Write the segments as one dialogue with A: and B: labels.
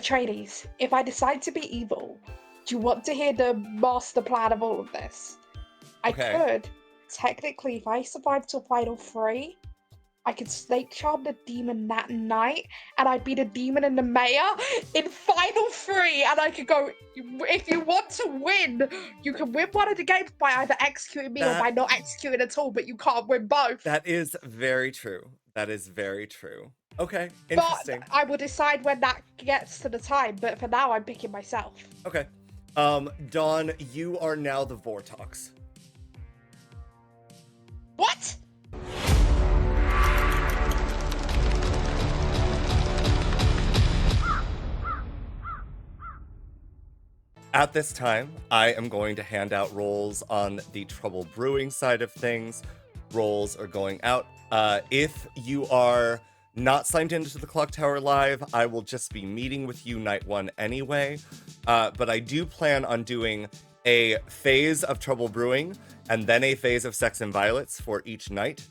A: Atreides, if I decide to be evil, do you want to hear the master plan of all of this? I could, technically, if I survive till Final 3, I could snake charm the demon that night, and I'd be the demon and the mayor in Final 3, and I could go, if you want to win, you can win one of the games by either executing me or by not executing at all, but you can't win both.
B: That is very true. That is very true. Okay, interesting.
A: But I will decide when that gets to the time, but for now, I'm picking myself.
B: Okay. Dawn, you are now the Vortox.
A: What?
B: At this time, I am going to hand out rolls on the Trouble Brewing side of things. Rolls are going out. If you are not signed into the Clocktower Live, I will just be meeting with you night 1 anyway. But I do plan on doing a phase of Trouble Brewing and then a phase of Sects and Violets for each night.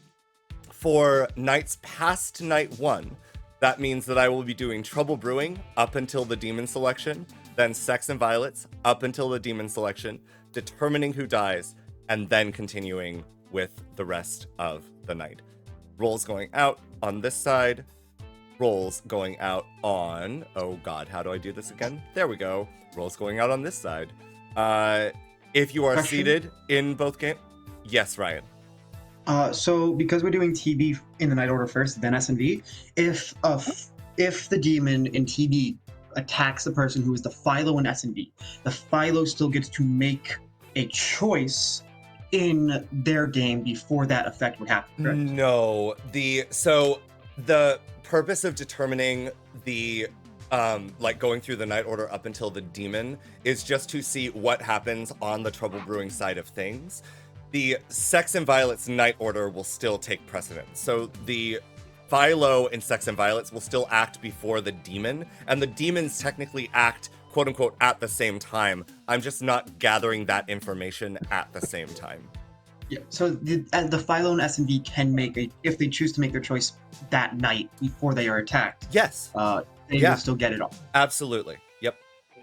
B: For nights past night 1, that means that I will be doing Trouble Brewing up until the Demon Selection, then Sects and Violets up until the Demon Selection, determining who dies, and then continuing with the rest of the night. Rolls going out on this side, rolls going out on, oh god, how do I do this again? There we go. Rolls going out on this side. If you are seated in both games, yes, Ryan.
C: So because we're doing TB in the night order first, then S&V, if the demon in TB attacks the person who is the Philo in S&V, the Philo still gets to make a choice in their game before that effect would happen, correct?
B: No. So the purpose of determining the like going through the night order up until the demon is just to see what happens on the Trouble Brewing side of things. The Sects and Violets night order will still take precedence. So the Philo in Sects and Violets will still act before the demon, and the demons technically act, quote unquote, at the same time. I'm just not gathering that information at the same time.
C: Yeah, so the Philo and S&V can make if they choose to make their choice that night before they are attacked.
B: Yes.
C: They will still get it off.
B: Absolutely. Yep.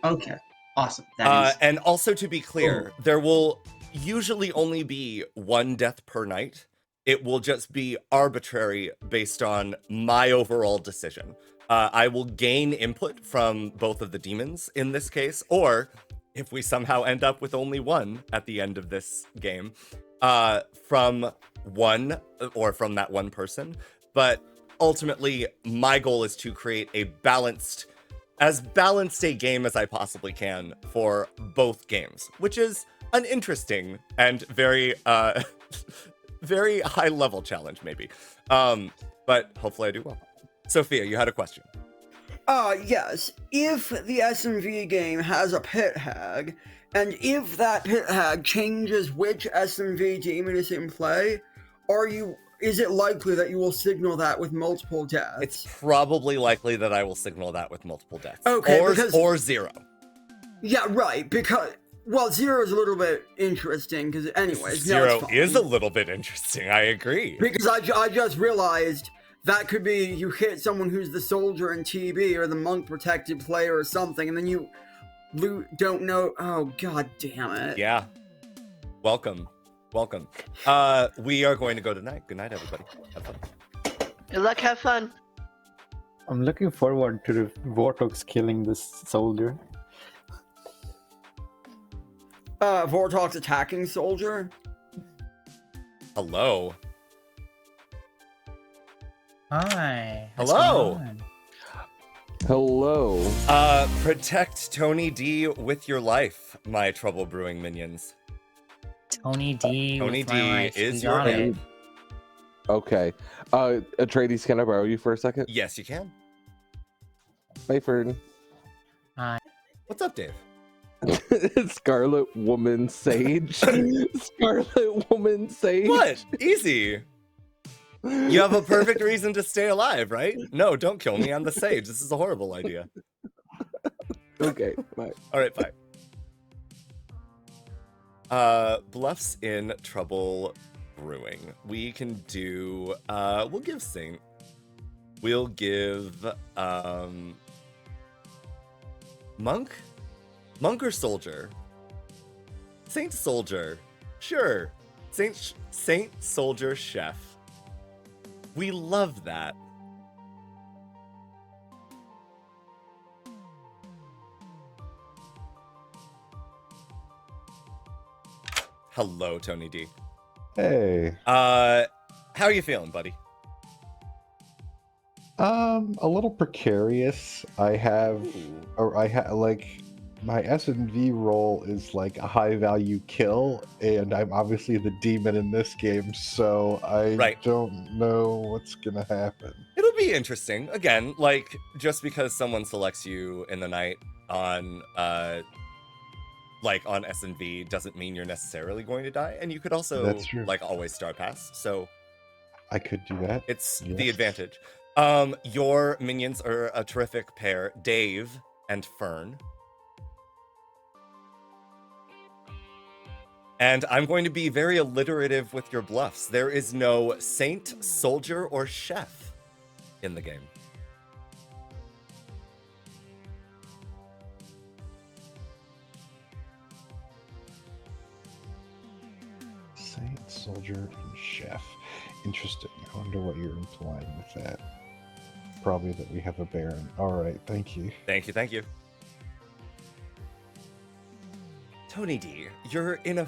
C: Okay. Awesome. That is...
B: And also to be clear, there will usually only be one death per night. It will just be arbitrary based on my overall decision. I will gain input from both of the demons in this case, or if we somehow end up with only one at the end of this game, from one or from that one person. But ultimately, my goal is to create as balanced a game as I possibly can for both games, which is an interesting and very, very high level challenge, maybe. But hopefully I do well. Sophia, you had a question.
D: Yes. If the S&V game has a Pit Hag, and if that Pit Hag changes which S&V demon is in play, is it likely that you will signal that with multiple deaths?
B: It's probably likely that I will signal that with multiple deaths.
D: Okay,
B: or 0.
D: Yeah, right, because... Well, 0 is a little bit interesting, because anyways...
B: 0 is a little bit interesting, I agree.
D: Because I just realized that could be you hit someone who's the soldier in TB, or the monk-protected player or something, and then you don't know... Oh, god damn it.
B: Yeah. Welcome. We are going to go tonight. Good night, everybody. Have fun.
E: Good luck, have fun.
F: I'm looking forward to the Vortox killing this soldier.
D: Vortox attacking soldier?
B: Hello.
G: Hi.
B: Hello.
F: Hello.
B: Protect Tony D with your life, my Trouble Brewing minions.
G: Tony D.
B: Tony
G: with
B: D
G: my life.
B: is
G: You
B: your
G: got it.
B: name.
H: Okay. Atreides, can I borrow you for a second?
B: Yes, you can.
H: Bye, Fern.
G: Hi.
B: What's up, Dave?
H: Scarlet Woman Sage. Scarlet Woman Sage.
B: What? Easy. You have a perfect reason to stay alive, right? No, don't kill me. I'm the sage. This is a horrible idea.
H: Okay, bye.
B: All right, bye. Bluff's in Trouble Brewing. We can do, we'll give Saint. We'll give, Monk? Monk or soldier? Saint soldier. Sure. Saint soldier chef. We love that. Hello, Tony D.
H: Hey.
B: How are you feeling, buddy?
H: A little precarious. I have like my S&V role is like a high value kill, and I'm obviously the demon in this game, so I don't know what's gonna happen.
B: It'll be interesting. Again, like just because someone selects you in the night on like on S&V doesn't mean you're necessarily going to die, and you could also
H: That's true.
B: like always star pass. So
H: I could do that.
B: it's
H: Yes.
B: the advantage. Your minions are a terrific pair, Dave and Fern. And I'm going to be very alliterative with your bluffs. There is no saint, soldier, or chef in the game.
H: Saint, soldier, and chef. Interesting. I wonder what you're implying with that. Probably that we have a baron. All right, thank you.
B: Thank you, thank you. Tony D, you're in a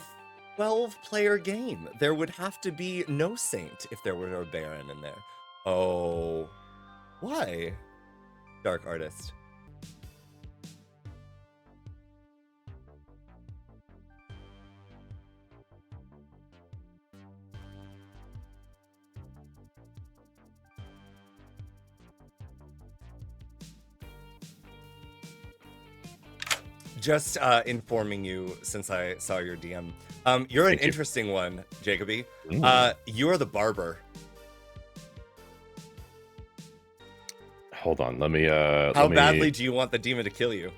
B: 12-player game. There would have to be no saint if there were a baron in there. Oh, why? Dark artist. Just informing you, since I saw your DM, you're an interesting one, Jacoby. You are the barber.
I: Hold on, let me.
B: How badly do you want the demon to kill you?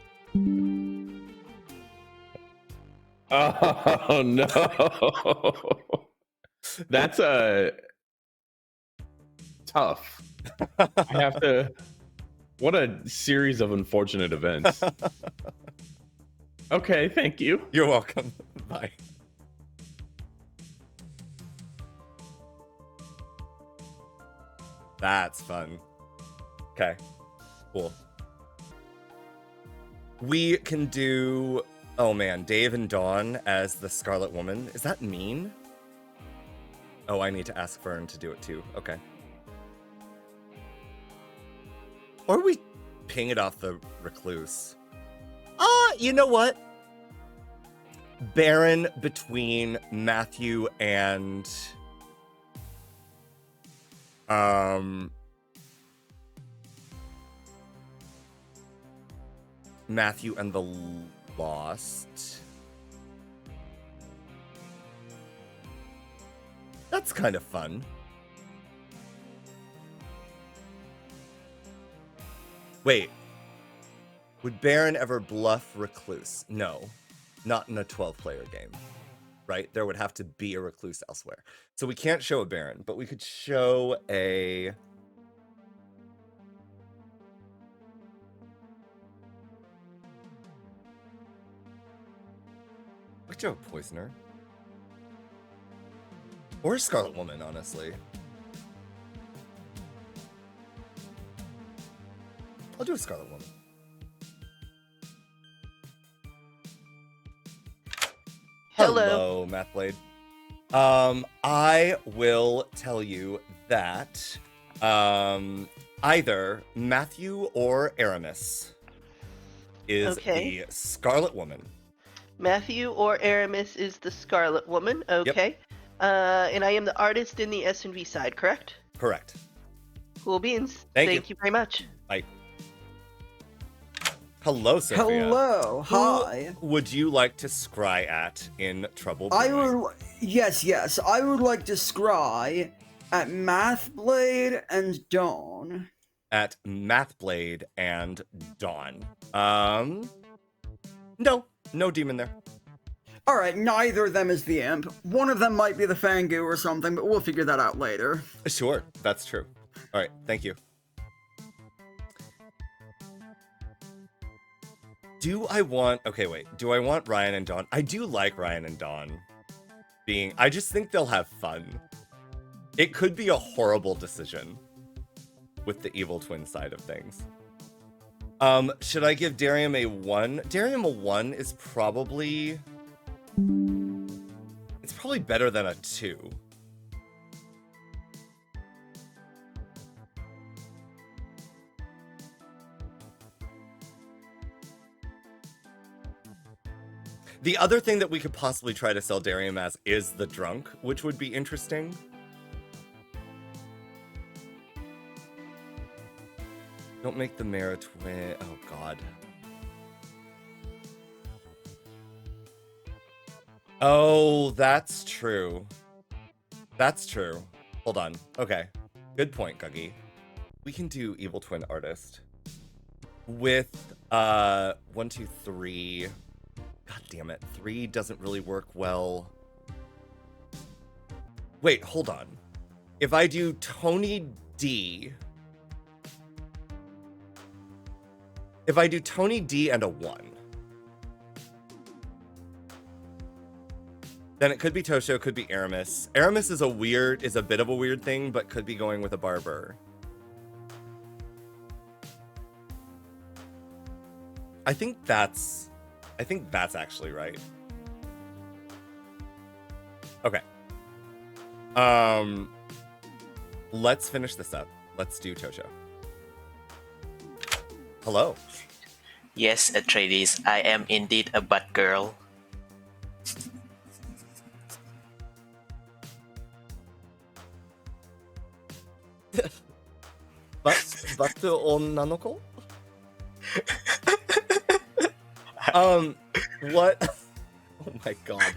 I: Oh no, that's tough. I have to. What a series of unfortunate events. Okay, thank you.
B: You're welcome. Bye. That's fun. Okay, cool. We can do... Oh man, Dave and Dawn as the Scarlet Woman. Is that mean? Oh, I need to ask Fern to do it too. Okay. Or we ping it off the Recluse. You know what? Baron between Matthew and Matthew and the Lost. That's kind of fun. Wait. Would Baron ever bluff Recluse? No, not in a 12-player game, right? There would have to be a Recluse elsewhere. So we can't show a Baron, but we could show a... We could show a Poisoner. Or a Scarlet Woman, honestly. I'll do a Scarlet Woman. Hello, Mathblade. I will tell you that either Matthew or Aramis is the Scarlet Woman.
E: Matthew or Aramis is the Scarlet Woman. Okay. Yep. And I am the artist in the S&V side, correct?
B: Correct.
E: Cool beans.
B: Thank
E: you very much.
B: Bye. Hello, Sophia.
D: Hello, hi.
B: Who would you like to scry at in Trouble Brewing?
D: Yes. I would like to scry at Mathblade and Dawn.
B: At Mathblade and Dawn. No demon there.
D: All right, neither of them is the imp. One of them might be the Fangu or something, but we'll figure that out later.
B: Sure, that's true. All right, thank you. Do I want... Okay, wait. Do I want Ryan and Dawn? I do like Ryan and Dawn being... I just think they'll have fun. It could be a horrible decision with the evil twin side of things. Should I give Darium a 1? Darium a 1 is probably... It's probably better than a 2. The other thing that we could possibly try to sell Darium as is the drunk, which would be interesting. Don't make the mayor a twin. Oh, God. Oh, that's true. That's true. Hold on. Okay. Good point, Guggy. We can do evil twin artist. With, 1, 2, 3... God damn it. 3 doesn't really work well. Wait, hold on. If I do Tony D... If I do Tony D and a 1... Then it could be Tosho, could be Aramis. Aramis is a bit of a weird thing, but could be going with a barber. I think that's actually right. Okay. Let's finish this up. Let's do Tosho. Hello.
J: Yes, Atreides, I am indeed a butt girl.
B: But onnanoko? What? Oh my god.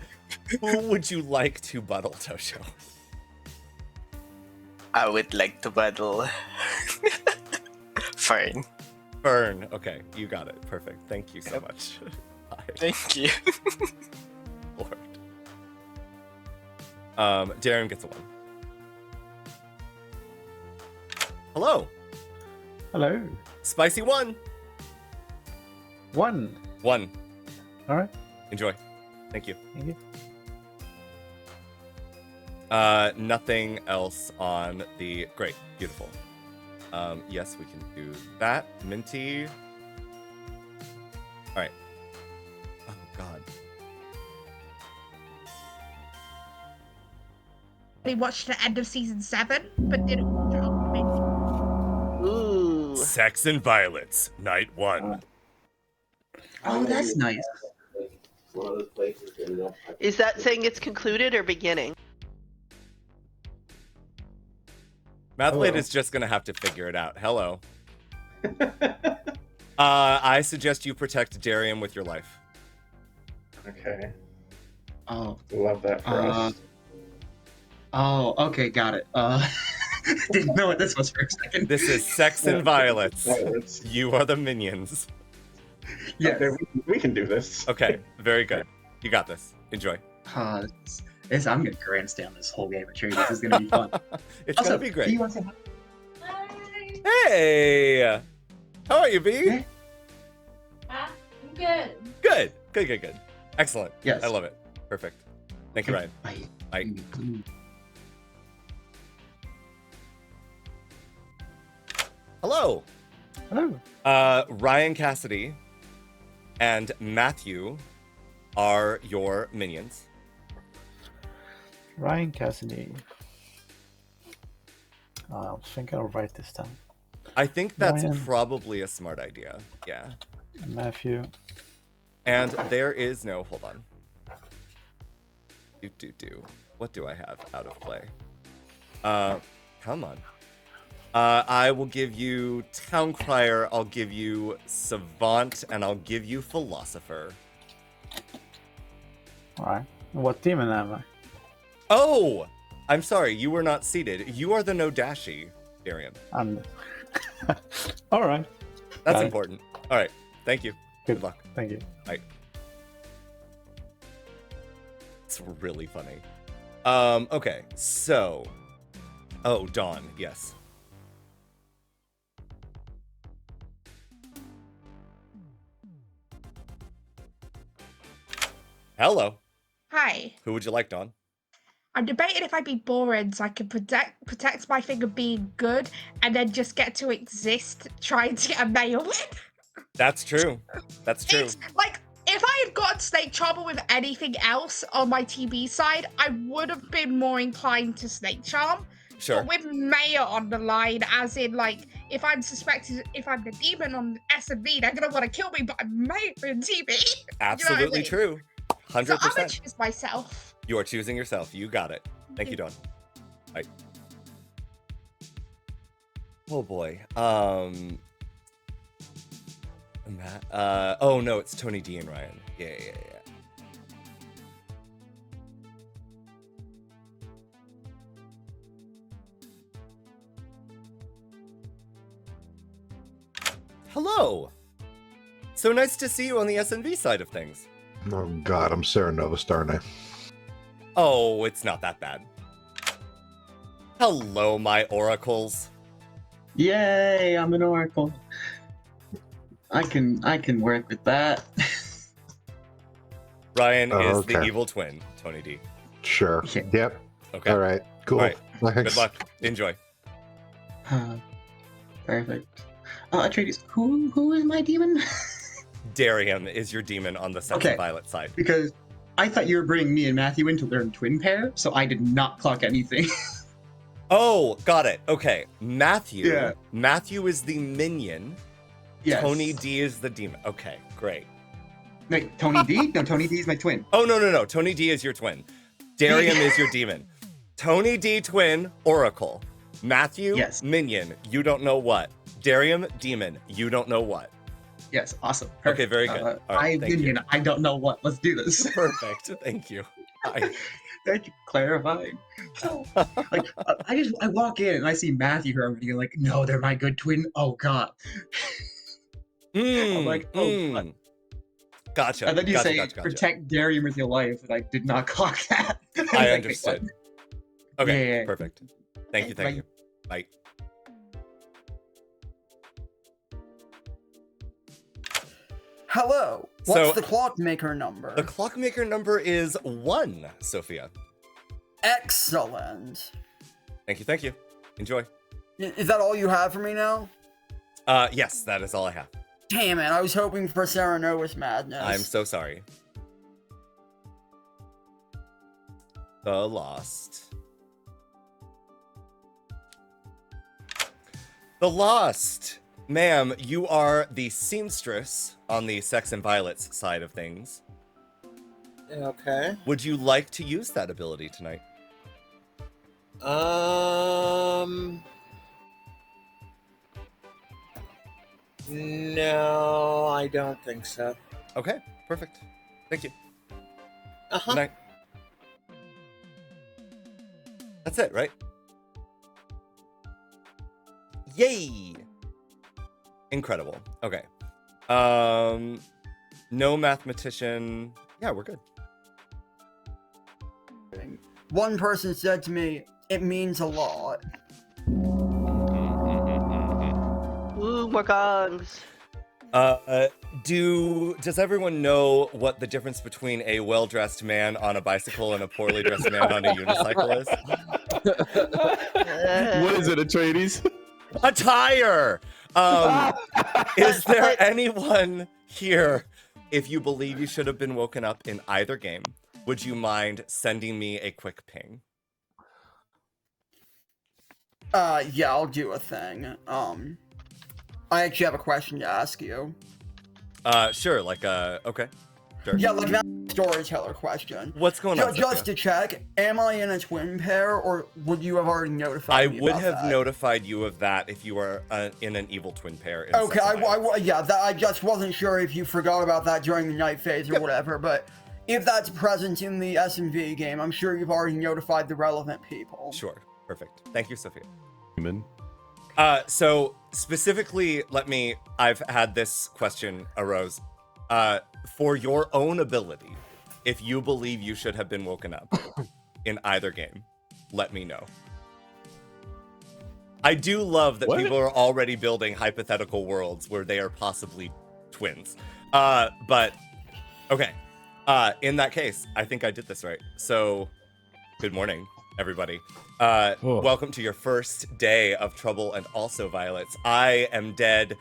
B: Who would you like to buttle, Tosho?
J: I would like to buttle Fern.
B: Fern. Okay, you got it. Perfect. Thank you so much.
J: Thank you.
B: Lord. Darren gets a 1. Hello.
F: Hello.
B: Spicy 1.
F: 1.
B: 1.
F: All right.
B: Enjoy. Thank you.
F: Thank you.
B: Nothing else on the... Great. Beautiful. Yes, we can do that. Minty. All right. Oh, God.
A: We watched the end of season 7, but didn't watch it on the main.
E: Ooh.
B: Sects and Violets, Night 1.
C: Oh, that's nice.
E: Is that saying it's concluded or beginning?
B: Mathblade is just going to have to figure it out. Hello. I suggest you protect Darium with your life.
I: Okay.
C: Oh.
I: Love that for us.
C: Oh, okay, got it. Didn't know what this was for a second.
B: This is Sects and Violets. You are the minions.
C: Yeah,
I: okay, we can do this.
B: Okay, very good. You got this. Enjoy.
C: I'm gonna grandstand this whole game. This is gonna be fun.
B: It's
C: also,
B: gonna be great.
C: Do you want to say
B: hi? Hey! How are you, B?
K: Hey. I'm good.
B: Good. Good. Excellent.
C: Yes.
B: I love it. Perfect. Thank you, Ryan.
C: Bye.
B: Hello.
F: Hello.
B: Ryan Cassidy and Matthew are your minions.
F: Ryan Cassidy. I think I'll write this down.
B: I think that's
F: Ryan.
B: probably a smart idea. Yeah.
F: Matthew.
B: And there is no... Hold on. What do I have out of play? Come on. I will give you Town Crier, I'll give you Savant, and I'll give you Philosopher.
F: Alright. What demon am I?
B: Oh! I'm sorry, you were not seated. You are the no Dashii, Darian.
F: Alright.
B: That's important. Alright, thank you. Good luck.
F: Thank you.
B: Bye. It's really funny. Okay, so... Oh, Dawn, yes. Hello.
A: Hi.
B: Who would you like, Dawn?
A: I'm debating if I'd be boring so I can protect my thing of being good and then just get to exist trying to get a male win.
B: That's true. That's true.
A: It's like, if I had gotten Snake Charmer with anything else on my TB side, I would have been more inclined to Snake Charm.
B: Sure.
A: But with Maya on the line, as in, like, if I'm suspected, if I'm the demon on S&V, they're gonna want to kill me, but I'm Maya in TB.
B: Absolutely
A: I mean?
B: true. 100%.
A: So I'm gonna choose myself.
B: You are choosing yourself. You got it. Thank you, Dawn. Bye. Oh boy. Matt. Oh no, it's Tony D and Ryan. Yeah. Hello. So nice to see you on the SNV side of things.
H: Oh God, I'm Sarah Novus, aren't I?
B: Oh, it's not that bad. Hello, my oracles.
C: Yay, I'm an oracle. I can work with that.
B: Ryan is
H: okay.
B: the evil twin, Tony D.
H: Sure. Yep.
B: Okay.
H: All right. Cool.
B: All right.
H: Thanks.
B: Good luck. Enjoy.
C: Perfect. Atreides, who is my demon?
B: Darium is your demon on the Sects and Violets side.
C: Because I thought you were bringing me and Matthew in to learn twin pair, so I did not clock anything.
B: Oh, got it. Okay. Matthew.
C: Yeah.
B: Matthew is the minion.
C: Yes.
B: Tony D is the demon. Okay, great.
C: Wait, Tony D? No, Tony D is my twin.
B: Oh, no. Tony D is your twin. Darium is your demon. Tony D, twin, oracle. Matthew, minion, you don't know what. Darium, demon, you don't know what.
C: Yes, awesome. Perfect.
B: Okay, very good. All right,
C: I'm minion, I don't know what. Let's do this.
B: Perfect. Thank you. Bye.
C: Thank you for clarifying. Like, I walk in and I see Matthew here already. Like, no, they're my good twin. Oh God. I'm like, oh. God.
B: Gotcha.
C: And then you
B: gotcha.
C: protect Darium with your life, and I did not clock that.
B: I understood. Okay,
C: Yeah.
B: perfect. Thank you. Bye.
D: Hello. What's the clockmaker number?
B: The clockmaker number is 1, Sophia.
D: Excellent.
B: Thank you. Enjoy.
D: Is that all you have for me now?
B: Yes, that is all I have.
D: Damn it, I was hoping for Sarah Novus madness.
B: I'm so sorry. The Lost. The Lost. Ma'am, you are the seamstress on the Sects and Violets side of things.
L: Okay.
B: Would you like to use that ability tonight?
L: No, I don't think so.
B: Okay, perfect. Thank you.
L: Uh-huh.
B: Good night. That's it, right? Yay! Incredible. Okay. No mathematician. Yeah, we're good.
D: One person said to me, it means a lot.
E: Ooh, more gongs.
B: Does everyone know what the difference between a well-dressed man on a bicycle and a poorly dressed man on a unicycle is?
I: What is it, Atreides?
B: A tire! Is there anyone here, if you believe you should have been woken up in either game, would you mind sending me a quick ping?
D: Yeah, I'll do a thing. I actually have a question to ask you.
B: Sure, okay. Sure.
D: Yeah, like that storyteller question.
B: What's going on?
D: Just to check, am I in a twin pair, or would you have already notified me
B: I would
D: about
B: have
D: that?
B: notified you of that if you were in an evil twin pair.
D: Okay, I just wasn't sure if you forgot about that during the night phase or whatever, but if that's present in the S&V game, I'm sure you've already notified the relevant people.
B: Sure, perfect. Thank you, Sophia.
I: Human.
B: So specifically, I've had this question arose. For your own ability, if you believe you should have been woken up in either game, let me know. I do love that people are already building hypothetical worlds where they are possibly twins. But, okay. In that case, I think I did this right. So, good morning, everybody. Welcome to your first day of Trouble and also Violets. I am dead.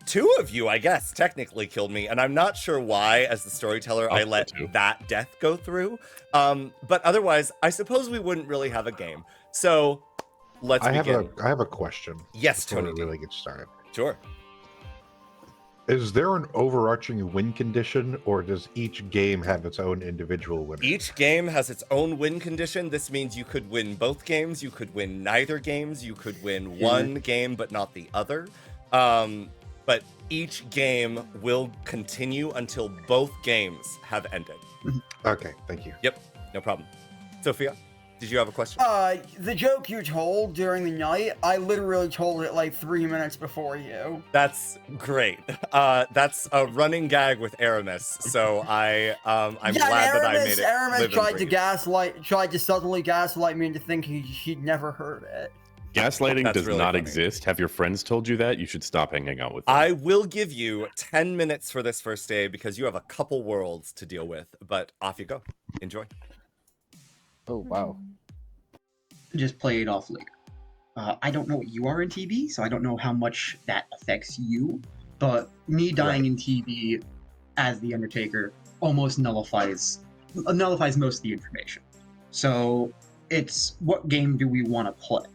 B: Two of you, I guess, technically killed me, and I'm not sure why, as the storyteller, I let that death go through. But otherwise, I suppose we wouldn't really have a game. So, let's begin.
H: I have a question.
B: Yes,
H: before
B: Tony.
H: we really get started.
B: Sure.
H: Is there an overarching win condition, or does each game have its own individual winner?
B: Each game has its own win condition. This means you could win both games, you could win neither games, you could win one game but not the other. But each game will continue until both games have ended.
H: Okay, thank you.
B: Yep, no problem. Sophia, did you have a question?
D: The joke you told during the night, I literally told it like 3 minutes before you.
B: That's great. That's a running gag with Aramis, so I'm glad that I made it.
D: Aramis tried to subtly gaslight me into thinking he'd never heard it.
I: Gaslighting does
B: really
I: not
B: funny.
I: exist. Have your friends told you that? You should stop hanging out with them.
B: I will give you 10 minutes for this first day because you have a couple worlds to deal with, but off you go. Enjoy.
F: Oh, wow.
C: Just play it off later. I don't know what you are in TB, so I don't know how much that affects you, but me dying in TB as the Undertaker almost nullifies most of the information. So it's, what game do we want to play?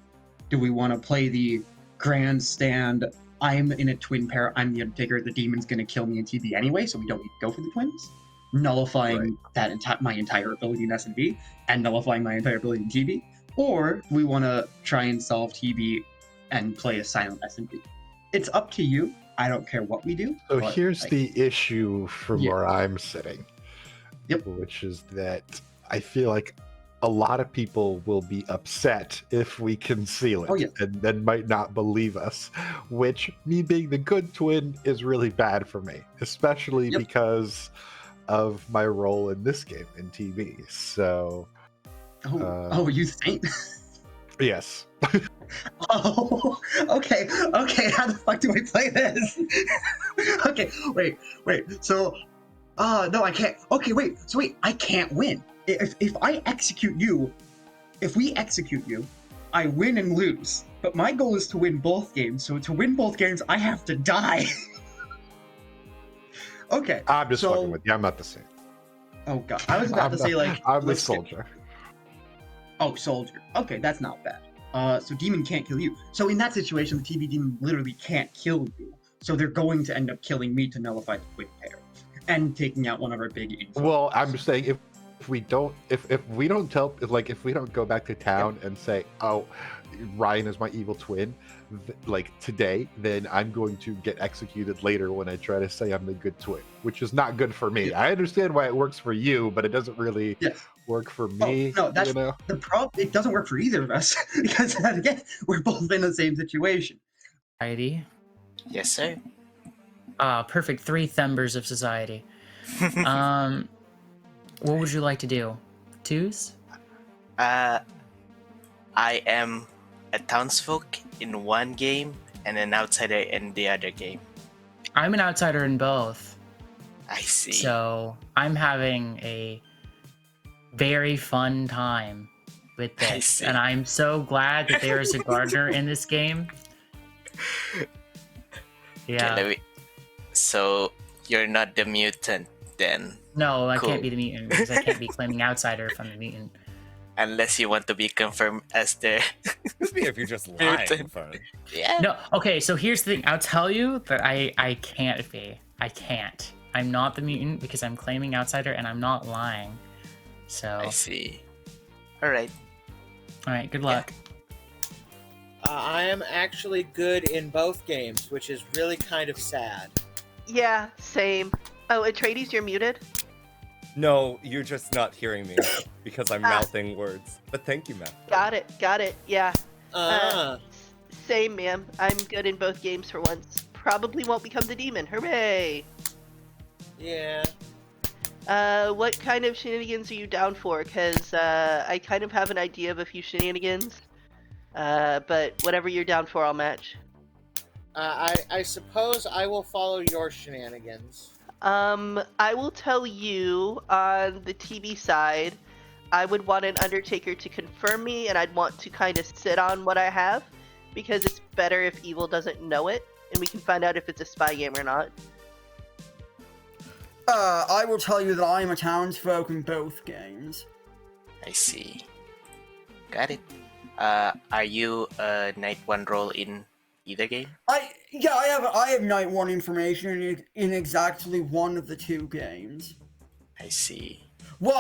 C: Do we want to play the grandstand, I'm in a twin pair, I'm the Undertaker, the demon's going to kill me in TB anyway, so we don't need to go for the twins? Nullifying my entire ability in S&V, and nullifying my entire ability in TB? Or we want to try and solve TB and play a silent S&V? It's up to you. I don't care what we do.
H: So here's the issue from where I'm sitting.
C: Yep.
H: Which is that I feel like a lot of people will be upset if we conceal it and then might not believe us, which, me being the good twin, is really bad for me, especially because of my role in this game in TV. So
C: you think?
H: Yes.
C: Okay, how the fuck do I play this? Okay, wait, so no, I can't. Okay, wait, I can't win. If I execute you, if we execute you, I win and lose. But my goal is to win both games, so to win both games, I have to die. Okay.
H: I'm just fucking with you. I'm not the same.
C: Oh god, I was about to say like
H: I'm the soldier.
C: Oh, soldier. Okay, that's not bad. So demon can't kill you. So in that situation, the TV demon literally can't kill you. So they're going to end up killing me to nullify the quick pair and taking out one of our big influences.
H: Well, I'm just saying if we don't go back to town and say, oh, Ryan is my evil twin, like today, then I'm going to get executed later when I try to say I'm the good twin, which is not good for me. I understand why it works for you, but it doesn't really work for me.
C: No, that's the problem. It doesn't work for either of us because again, we're both in the same situation.
G: Society.
J: Yes, sir.
G: Perfect. 3 members of society. What would you like to do? Twos?
J: I am a townsfolk in one game and an outsider in the other game.
G: I'm an outsider in both.
J: I see.
G: So I'm having a very fun time with this, and I'm so glad that there is a gardener in this game. Yeah.
J: Okay, so you're not the mutant then?
G: No, I can't be the mutant because I can't be claiming outsider if I'm the mutant.
J: Unless you want to be confirmed as the
B: if you're just lying.
J: Yeah.
G: No, okay, so here's the thing. I'll tell you that I can't be. I can't. I'm not the mutant because I'm claiming outsider and I'm not lying. So
J: I see. Alright,
G: good luck.
L: I am actually good in both games, which is really kind of sad.
E: Yeah, same. Oh, Atreides, you're muted?
B: No, you're just not hearing me because I'm mouthing words. But thank you, Matt.
E: Got it, yeah. Same, ma'am. I'm good in both games for once. Probably won't become the demon. Hooray!
L: Yeah.
E: What kind of shenanigans are you down for? Because I kind of have an idea of a few shenanigans. But whatever you're down for, I'll match.
L: I suppose I will follow your shenanigans.
E: I will tell you on the TV side, I would want an Undertaker to confirm me, and I'd want to kind of sit on what I have, because it's better if Evil doesn't know it, and we can find out if it's a spy game or not.
D: I will tell you that I am a townsfolk in both games.
J: I see. Got it. Are you a Night 1 role in either game?
D: I have Night 1 information in exactly one of the two games.
J: I see.
D: Well,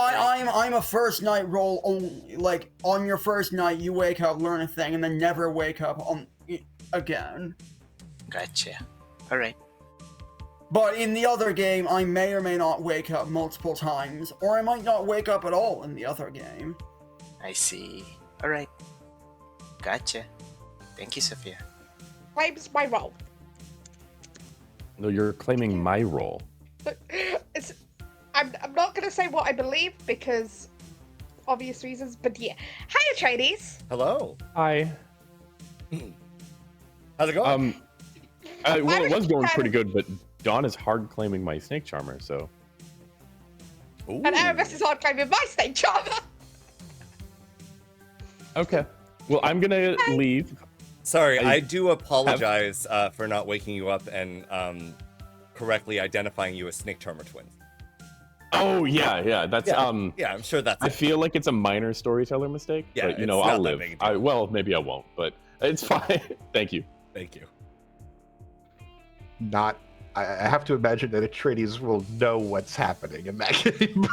D: I'm a first night roll only. Like, on your first night, you wake up, learn a thing, and then never wake up again.
J: Gotcha. Alright.
D: But in the other game, I may or may not wake up multiple times, or I might not wake up at all in the other game.
J: I see. Alright. Gotcha. Thank you, Sophia.
A: Claims my role.
I: No, you're claiming my role.
A: I'm not going to say what I believe because obvious reasons, but yeah. Hiya, tradies.
B: Hello.
I: Hi.
B: How's it going?
I: Well, it was going pretty good, but Dawn is hard claiming my snake charmer, so.
B: Ooh.
A: And Erebus is hard claiming my snake charmer.
I: Okay. Well, I'm gonna leave.
B: Sorry, I do apologize for not waking you up and correctly identifying you as snake charmer twins.
I: Oh yeah, that's
B: yeah, I'm sure that's.
I: I feel like it's a minor storyteller mistake,
B: yeah,
I: but I'll live. Well, maybe I won't, but it's fine. Thank you.
B: Thank you.
H: I have to imagine that Atreides will know what's happening in that game.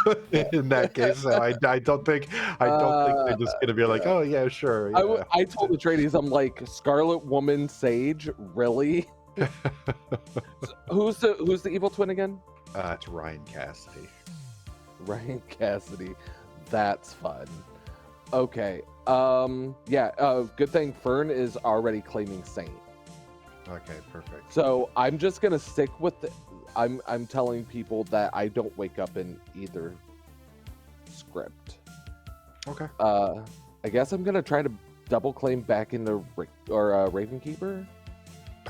H: In that case, so I don't think they're just gonna be like, oh yeah, sure. Yeah.
M: I told Atreides, I'm like, Scarlet Woman Sage, really? Who's the evil twin again?
H: It's Ryan Cassidy.
M: Ryan Cassidy, that's fun. Okay, good thing Fern is already claiming Saint.
H: Okay, perfect.
M: So I'm just gonna stick with I'm telling people that I don't wake up in either script.
H: Okay.
M: I guess I'm gonna try to double claim back in the Ravenkeeper.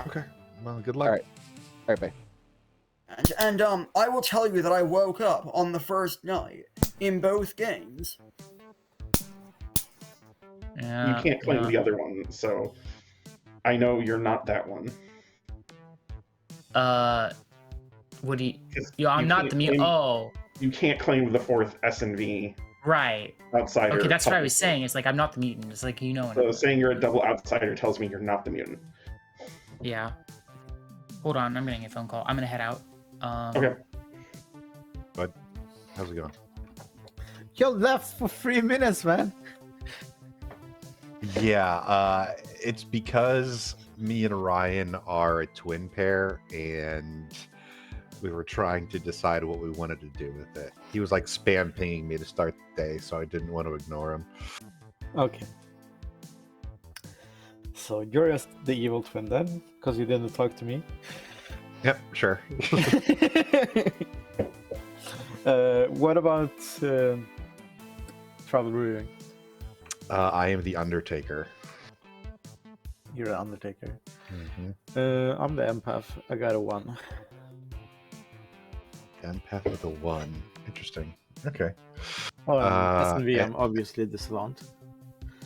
H: Okay. Well, good luck.
M: All right, bye.
D: And I will tell you that I woke up on the first night in both games.
G: Yeah,
N: you can't claim the other one, so I know you're not that one.
G: What do you? Yo, I'm not the mute. Oh,
N: you can't claim the fourth S&V.
G: Right.
N: Outsider.
G: Okay, that's what I was saying. It's like I'm not the mutant. It's like
N: So saying you're a double outsider tells me you're not the mutant.
G: Yeah. Hold on, I'm getting a phone call. I'm gonna head out.
N: Okay.
H: But how's it going?
F: You left for 3 minutes, man.
H: Yeah, it's because me and Ryan are a twin pair, and we were trying to decide what we wanted to do with it. He was like spam pinging me to start the day, so I didn't want to ignore him.
F: Okay. So you're just the evil twin then, because you didn't talk to me?
H: Yep, sure.
F: What about Trouble Brewing?
H: I am the Undertaker.
F: You're an Undertaker.
H: Mm-hmm.
F: I'm the empath. I got a 1.
H: Empath with a 1. Interesting. Okay.
F: Oh, S&V, I'm obviously the savant.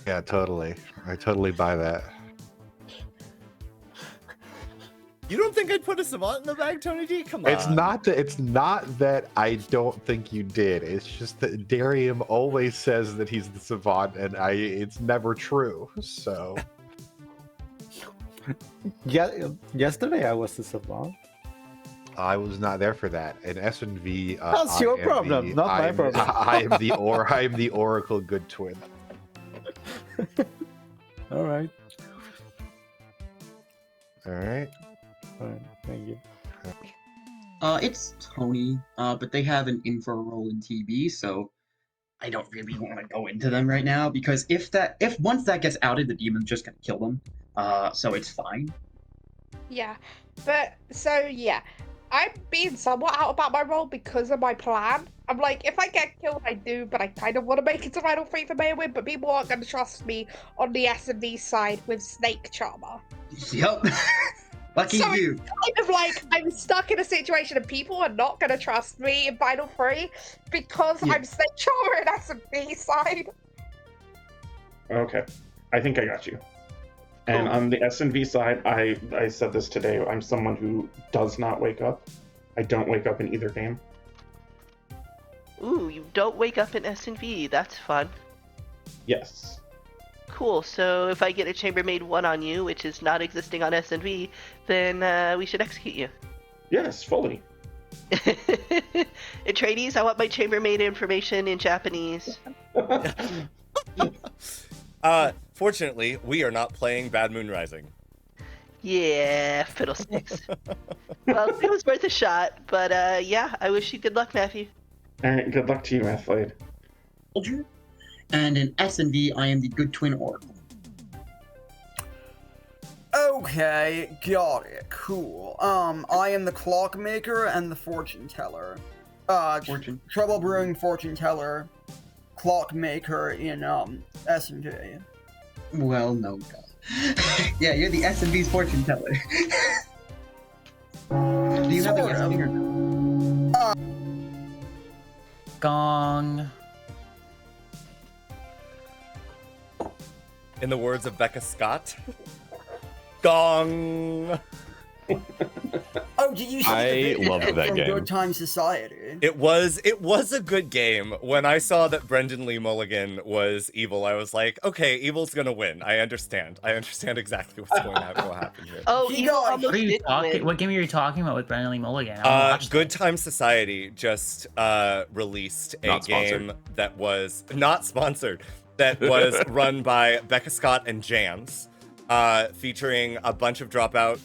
H: Yeah, totally. I totally buy that.
B: You don't think I'd put a savant in the bag, Tony D? Come on.
H: It's not that I don't think you did. It's just that Darium always says that he's the savant, and it's never true. So.
F: Yeah, yesterday I was the savant.
H: I was not there for that. In S&V,
F: that's your problem, not my problem.
H: I am the Oracle good twin.
F: All right.
H: All right.
F: Thank you.
C: It's Tony, but they have an info role in TB, so I don't really want to go into them right now because if once that gets outed, the demon's just gonna kill them. So it's fine.
A: Yeah, but so yeah, I'm being somewhat out about my role because of my plan. I'm like, if I get killed, I do, but I kind of want to make it to Final 3 for Mayor Win, but people aren't going to trust me on the S&V side with Snake Charmer.
C: Yep. Lucky
A: So
C: you.
A: it's kind of like I'm stuck in a situation and people are not going to trust me in Final 3 because I'm Snake Charmer and S&B side.
N: Okay, I think I got you. And on the S&V side, I said this today, I'm someone who does not wake up. I don't wake up in either game.
E: Ooh, you don't wake up in S&V. That's fun.
N: Yes.
E: Cool. So if I get a Chambermaid 1 on you, which is not existing on S&V, then we should execute you.
N: Yes, fully.
E: Atreides, I want my Chambermaid information in Japanese.
B: Fortunately, we are not playing Bad Moon Rising.
E: Yeah, fiddlesticks. Well, it was worth a shot, but yeah, I wish you good luck, Matthew.
N: All right, good luck to you, Mathlade.
C: Soldier. And in S&V, I am the good twin oracle.
D: Okay, got it. Cool. I am the clockmaker and the fortune teller. Trouble Brewing fortune teller, clockmaker in S&V.
C: Well, no, God. Yeah, you're the S&V's fortune teller. Do you have a yes or no?
G: Gong.
B: In the words of Becca Scott, gong.
D: Oh, did you see
I: I
D: the
I: loved
D: video
I: that
D: from
I: game.
D: Good Time Society?
B: It was a good game. When I saw that Brendan Lee Mulligan was evil, I was like, okay, evil's gonna win. I understand exactly what's going to happen here.
E: Oh, Evil almost
G: What are you
E: did
G: talking?
E: win.
G: What game are you talking about with Brendan Lee Mulligan? I don't watch
B: Good Time Society just released a
I: Not sponsored.
B: game that was not sponsored, that was run by Becca Scott and Jams, featuring a bunch of Dropout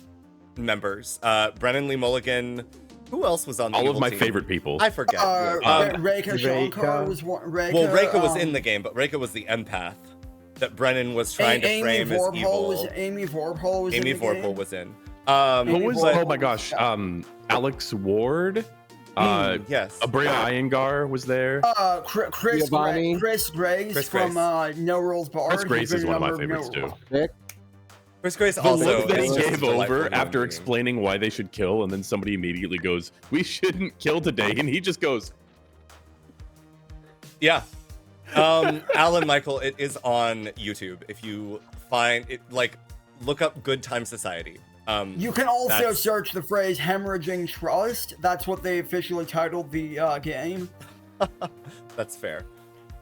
B: members. Brendan Lee Mulligan. Who else was on the
I: All of
B: evil
I: my
B: team?
I: favorite people.
B: I forget.
D: Reika Shankar was one.
B: Well, Reika was in the game, but Reika was the empath that Brennan was trying to frame as evil.
D: Amy Vorpal was
B: Amy
D: in the
B: Vorpal
D: game.
B: was in.
I: Who was? Oh my gosh. Alex Ward.
B: Yes.
I: Abrea Iyengar was there.
D: Chris
M: Giovanni.
D: Chris Grace
B: Chris
D: from
B: Grace.
D: No Rules Bar.
I: Chris Grace is one of my favorites too.
B: Chris Grace
I: The
B: also
I: look that he
B: is just
I: gave
B: a delightful
I: over
B: human
I: after
B: being.
I: explaining why they should kill, and then somebody immediately goes, "We shouldn't kill today," and he just goes,
B: Yeah. Alan Michael, it is on YouTube. If you find it, like, look up Good Time Society.
D: You can also
B: that's-
D: search the phrase "hemorrhaging trust." That's what they officially titled the game.
B: That's fair.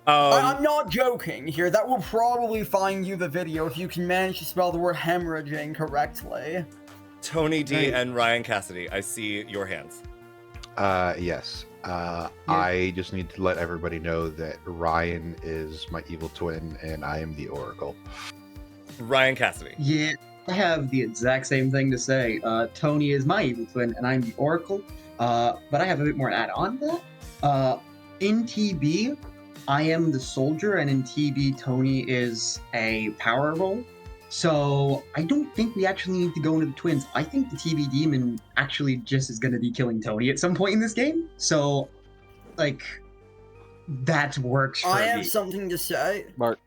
D: I'm not joking here. That will probably find you the video if you can manage to spell the word hemorrhaging correctly.
B: Tony D and Ryan Cassidy, I see your hands.
H: Yes. I just need to let everybody know that Ryan is my evil twin and I am the Oracle.
B: Ryan Cassidy.
C: Yeah, I have the exact same thing to say. Tony is my evil twin and I'm the Oracle. But I have a bit more to add on to that. In TB, I am the soldier, and in TB, Tony is a power role. So I don't think we actually need to go into the twins. I think the TB demon actually just is going to be killing Tony at some point in this game. So, like, that works for
D: I
C: me.
D: have something to say.
M: Mark.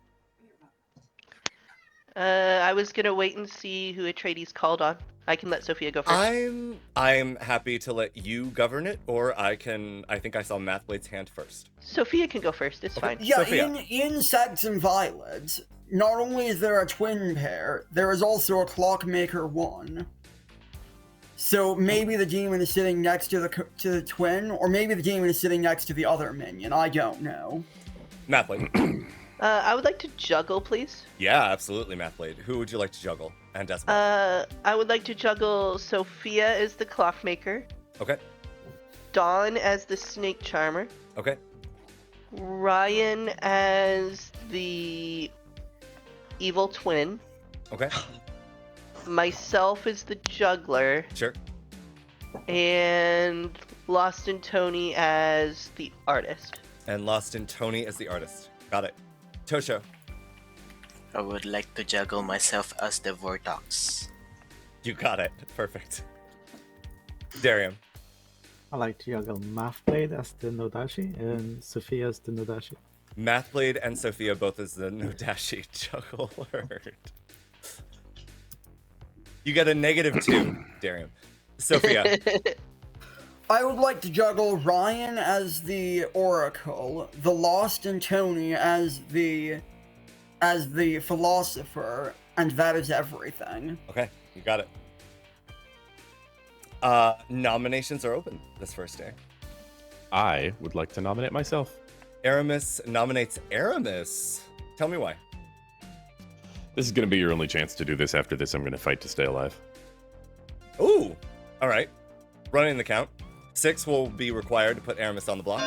E: I was gonna wait and see who Atreides called on. I can let Sophia go first.
B: I'm happy to let you govern it, or I think I saw Mathblade's hand first.
E: Sophia can go first. It's fine.
D: Yeah,
B: Sophia.
D: in Sects and Violets, not only is there a twin pair, there is also a Clockmaker 1. So maybe the demon is sitting next to the twin, or maybe the demon is sitting next to the other minion. I don't know.
B: Mathblade.
E: I would like to juggle, please.
B: Yeah, absolutely, Mathblade. Who would you like to juggle? And Desmond.
E: I would like to juggle Sophia as the Clockmaker,
B: Okay.
E: Dawn as the Snake Charmer,
B: Okay.
E: Ryan as the Evil Twin,
B: Okay.
E: myself as the Juggler,
B: Sure.
E: and Lost and Tony as the Artist.
B: And Lost in Tony as the artist. Got it. Tosho.
J: I would like to juggle myself as the Vortox.
B: You got it. Perfect. Darium.
O: I like to juggle Mathblade as the Nodashi and Sophia as the Nodashi.
B: Mathblade and Sophia both as the Nodashi jugglers. You get a -2, Darium. Sophia.
D: I would like to juggle Ryan as the Oracle, the Lost and Tony as the Philosopher, and that is everything.
B: Okay, you got it. Nominations are open this first day.
I: I would like to nominate myself.
B: Aramis nominates Aramis. Tell me why.
I: This is going to be your only chance to do this. After this, I'm going to fight to stay alive.
B: Ooh, all right. Running the count. 6 will be required to put Aramis on the block.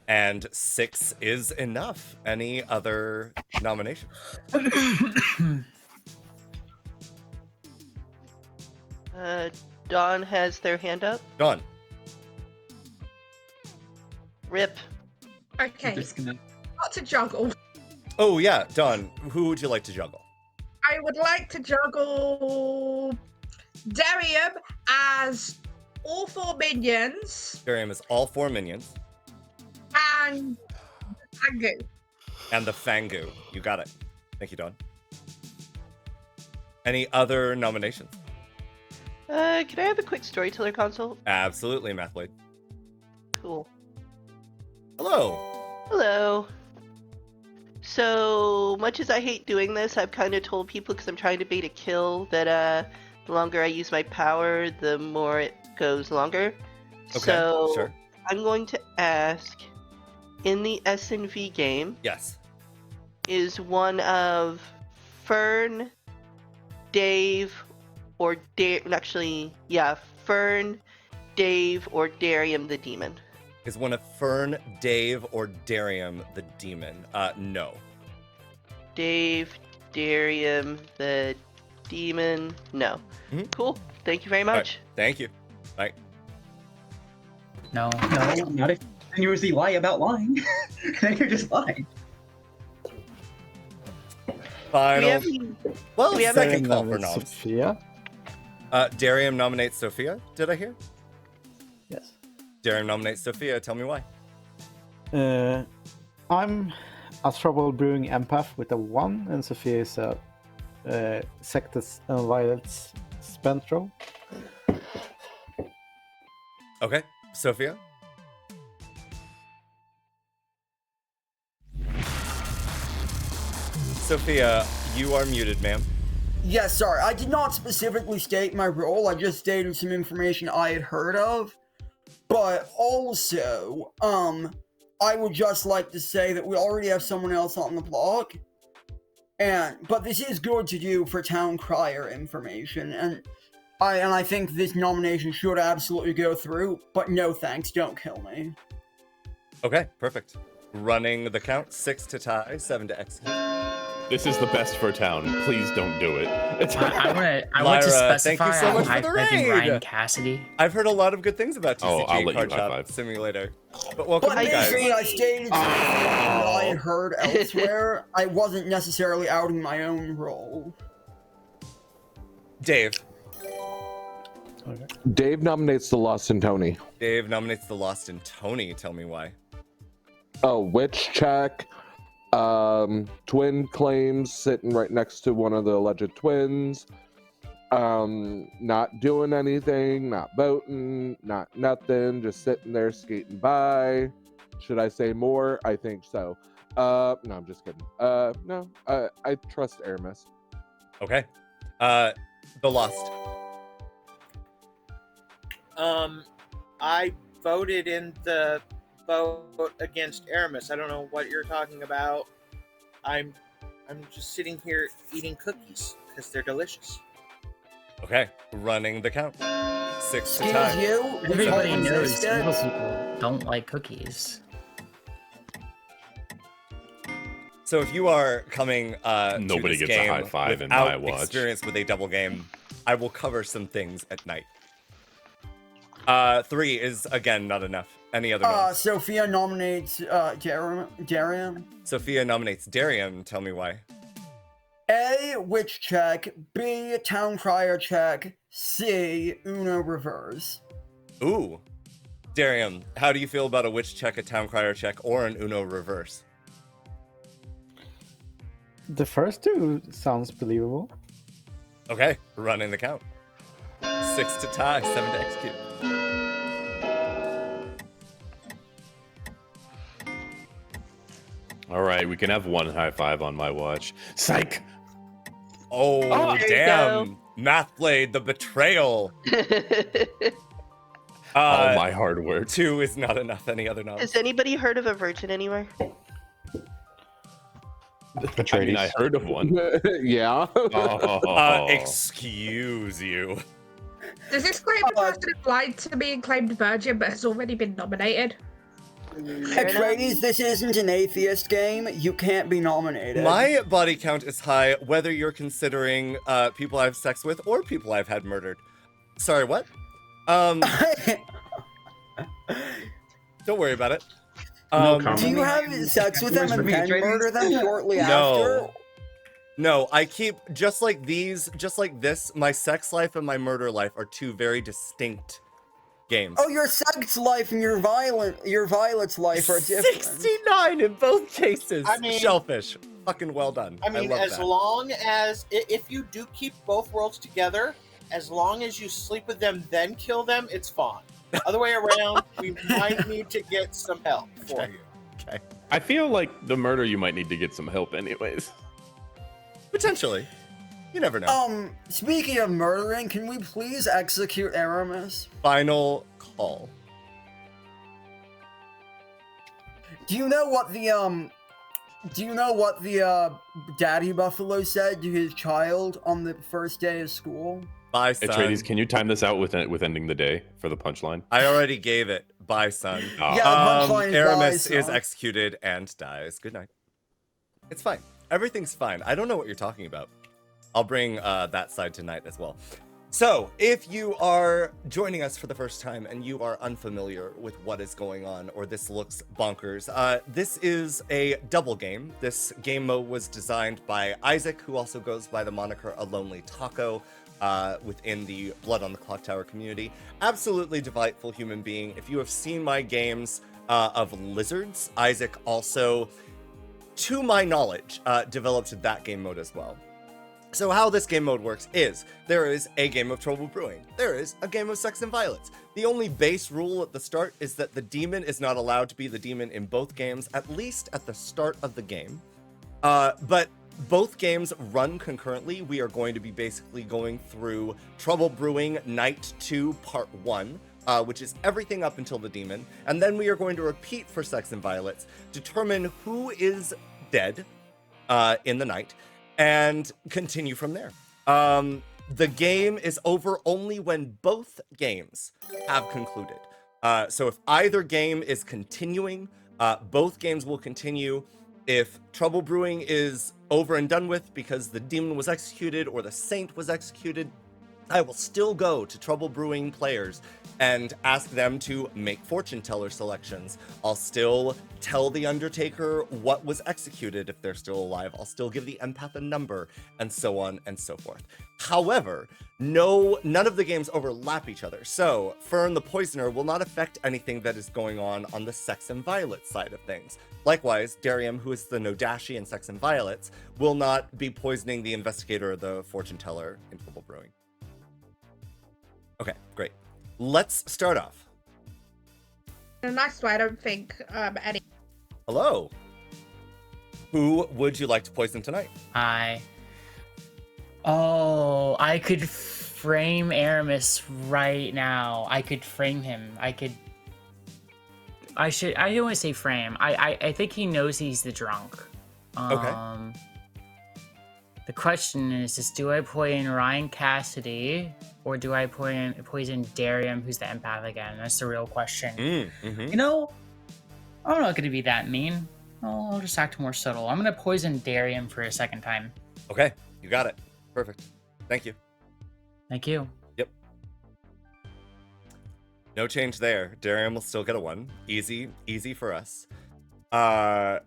B: And 6 is enough. Any other nominations?
E: Dawn has their hand up.
B: Dawn.
E: Rip.
A: Okay. Not to juggle.
B: Oh, yeah, Dawn. Who would you like to juggle?
A: I would like to juggle Darium as all 4 minions.
B: Darium is all 4 minions.
A: And Fangu.
B: And the Fangu. You got it. Thank you, Dawn. Any other nominations?
E: Can I have a quick storyteller consult?
B: Absolutely, Mathblade.
E: Cool.
B: Hello.
E: Hello. So much as I hate doing this, I've kind of told people, because I'm trying to bait a kill, that the longer I use my power, the more it goes longer.
B: Okay,
E: so
B: sure.
E: I'm going to ask, in the S&V game,
B: yes,
E: is one of Fern, Dave, or Fern, Dave, or Darium the Demon?
B: Is one of Fern, Dave, or Darium the Demon? No.
E: Dave, Darium the Demon? No.
B: Mm-hmm.
E: Cool. Thank you very much.
B: Right. Thank you. Bye.
G: No.
C: Not if you continuously lie about lying. Then you're just lying.
B: Final. Well,
E: we have
B: second call for noms.
F: Sophia?
B: Darium nominates Sophia, did I hear?
F: Yes.
B: Darium nominates Sophia, tell me why.
F: I'm a Trouble Brewing empath with a 1, and Sophia is a Sects and Violets Spentro.
B: Okay, Sophia? Sophia, you are muted, ma'am.
D: Yes, sorry, I did not specifically state my role, I just stated some information I had heard of. But also, I would just like to say that we already have someone else on the block. But this is good to do for town crier information, and I think this nomination should absolutely go through, but no thanks, don't kill me.
B: Okay, perfect. Running the count, 6 to tie, 7 to execute.
I: This is the best for town. Please don't do it.
G: I want to
B: Lyra,
G: specify
B: thank you so much
G: I'm
B: for the
G: hyping
B: raid.
G: Ryan Cassidy.
B: I've heard a lot of good things about TCG
I: I'll let you
B: Card
I: high
B: Shop
I: five.
B: Simulator. But welcome,
D: But
B: guys.
D: basically, I stated something that I had heard elsewhere. I wasn't necessarily outing my own role.
B: Dave.
M: Dave nominates the Lost and Tony.
B: Dave nominates the Lost and Tony. Tell me why.
M: Oh, witch check. Twin claims sitting right next to one of the alleged twins. Not doing anything, not voting, not nothing, just sitting there skating by. Should I say more? I think so. No, I'm just kidding. No, I trust Aramis.
B: Okay. The Lost.
L: I voted in the vote against Aramis. I don't know what you're talking about. I'm just sitting here eating cookies because they're delicious.
B: Okay, running the count. 6 to
D: Excuse
B: tie.
D: you?
G: Everybody knows
D: Existed?
G: evil people don't like cookies.
B: So if you are coming
I: Nobody
B: to this
I: gets a
B: game
I: high five in
B: without
I: my watch.
B: experience with a double game, I will cover some things at night. 3 is, again, not enough. Any other noms?
D: Sophia nominates Darium.
B: Sophia nominates Darium. Tell me why.
D: A, witch check. B, town crier check. C, Uno reverse.
B: Ooh. Darium, how do you feel about a witch check, a town crier check, or an Uno reverse?
F: The first two sounds believable.
B: Okay, running the count. 6 to tie, 7 to execute.
I: All right, we can have one high five on my watch. Psych.
B: Oh,
E: there you
B: damn. Math Blade, the betrayal.
I: All my hard work.
B: 2 is not enough. Any other knowledge?
E: Has anybody heard of a virgin anywhere?
I: I mean, I heard of one.
M: Yeah.
B: Excuse you.
A: Does this claim the person who lied to me and claimed virgin but has already been nominated?
D: Atreides, this isn't an atheist game. You can't be nominated.
B: My body count is high, whether you're considering people I've sex with or people I've had murdered. Sorry, what? Don't worry about it.
D: Do you have sex with them and then murder them shortly after?
B: No, I keep just like these, just like this. My sex life and my murder life are two very distinct games.
D: Oh, your sex life and your Violet's life are different.
B: 69 in both cases.
L: I mean,
B: shellfish. Fucking well done.
L: I mean,
B: love
L: as
B: that.
L: long as if you do keep both worlds together, as long as you sleep with them then kill them, it's fine. Other way around, we might need to get some help for you.
B: Okay.
I: I feel like the murder you might need to get some help anyways.
B: Potentially. You never know.
D: Speaking of murdering, can we please execute Aramis?
B: Final call.
D: Do you know what the daddy buffalo said to his child on the first day of school?
B: Bye, son.
I: Atreides, can you time this out with ending the day for the punchline?
B: I already gave it. Bye, son.
I: Oh.
D: Yeah, the punchline is
B: Aramis
D: bye,
B: is
D: son.
B: executed and dies. Good night. It's fine. Everything's fine. I don't know what you're talking about. I'll bring that side tonight as well. So, if you are joining us for the first time and you are unfamiliar with what is going on, or this looks bonkers, this is a double game. This game mode was designed by Isaac, who also goes by the moniker A Lonely Taco, within the Blood on the Clocktower community. Absolutely delightful human being. If you have seen my games of lizards, Isaac also, to my knowledge, developed that game mode as well. So how this game mode works is, there is a game of Trouble Brewing. There is a game of Sects and Violets. The only base rule at the start is that the demon is not allowed to be the demon in both games, at least at the start of the game. But both games run concurrently. We are going to be basically going through Trouble Brewing Night 2 Part 1, which is everything up until the demon. And then we are going to repeat for Sects and Violets, determine who is dead in the night, and continue from there. The game is over only when both games have concluded. So if either game is continuing, both games will continue. If Trouble Brewing is over and done with because the demon was executed or the saint was executed, I will still go to Trouble Brewing players and ask them to make fortune teller selections. I'll still tell the Undertaker what was executed if they're still alive. I'll still give the empath a number, and so on and so forth. However, none of the games overlap each other. So Fern the Poisoner will not affect anything that is going on the Sects and Violets side of things. Likewise, Darium, who is the Dashii in Sects and Violets, will not be poisoning the Investigator or the fortune teller in Trouble Brewing. Okay, great. Let's start off.
A: In a nice way, I don't think any.
B: Hello. Who would you like to poison tonight?
G: I could frame Aramis right now. I could frame him. I don't want to say frame. I think he knows he's the drunk.
B: Okay.
G: The question is do I poison Ryan Cassidy or do I poison Darium, who's the empath again? That's the real question.
B: Mm-hmm.
G: You know, I'm not going to be that mean. I'll just act more subtle. I'm going to poison Darium for a second time.
B: Okay, you got it. Perfect. Thank you.
G: Thank you.
B: Yep. No change there. Darium will still get a 1. Easy for us. And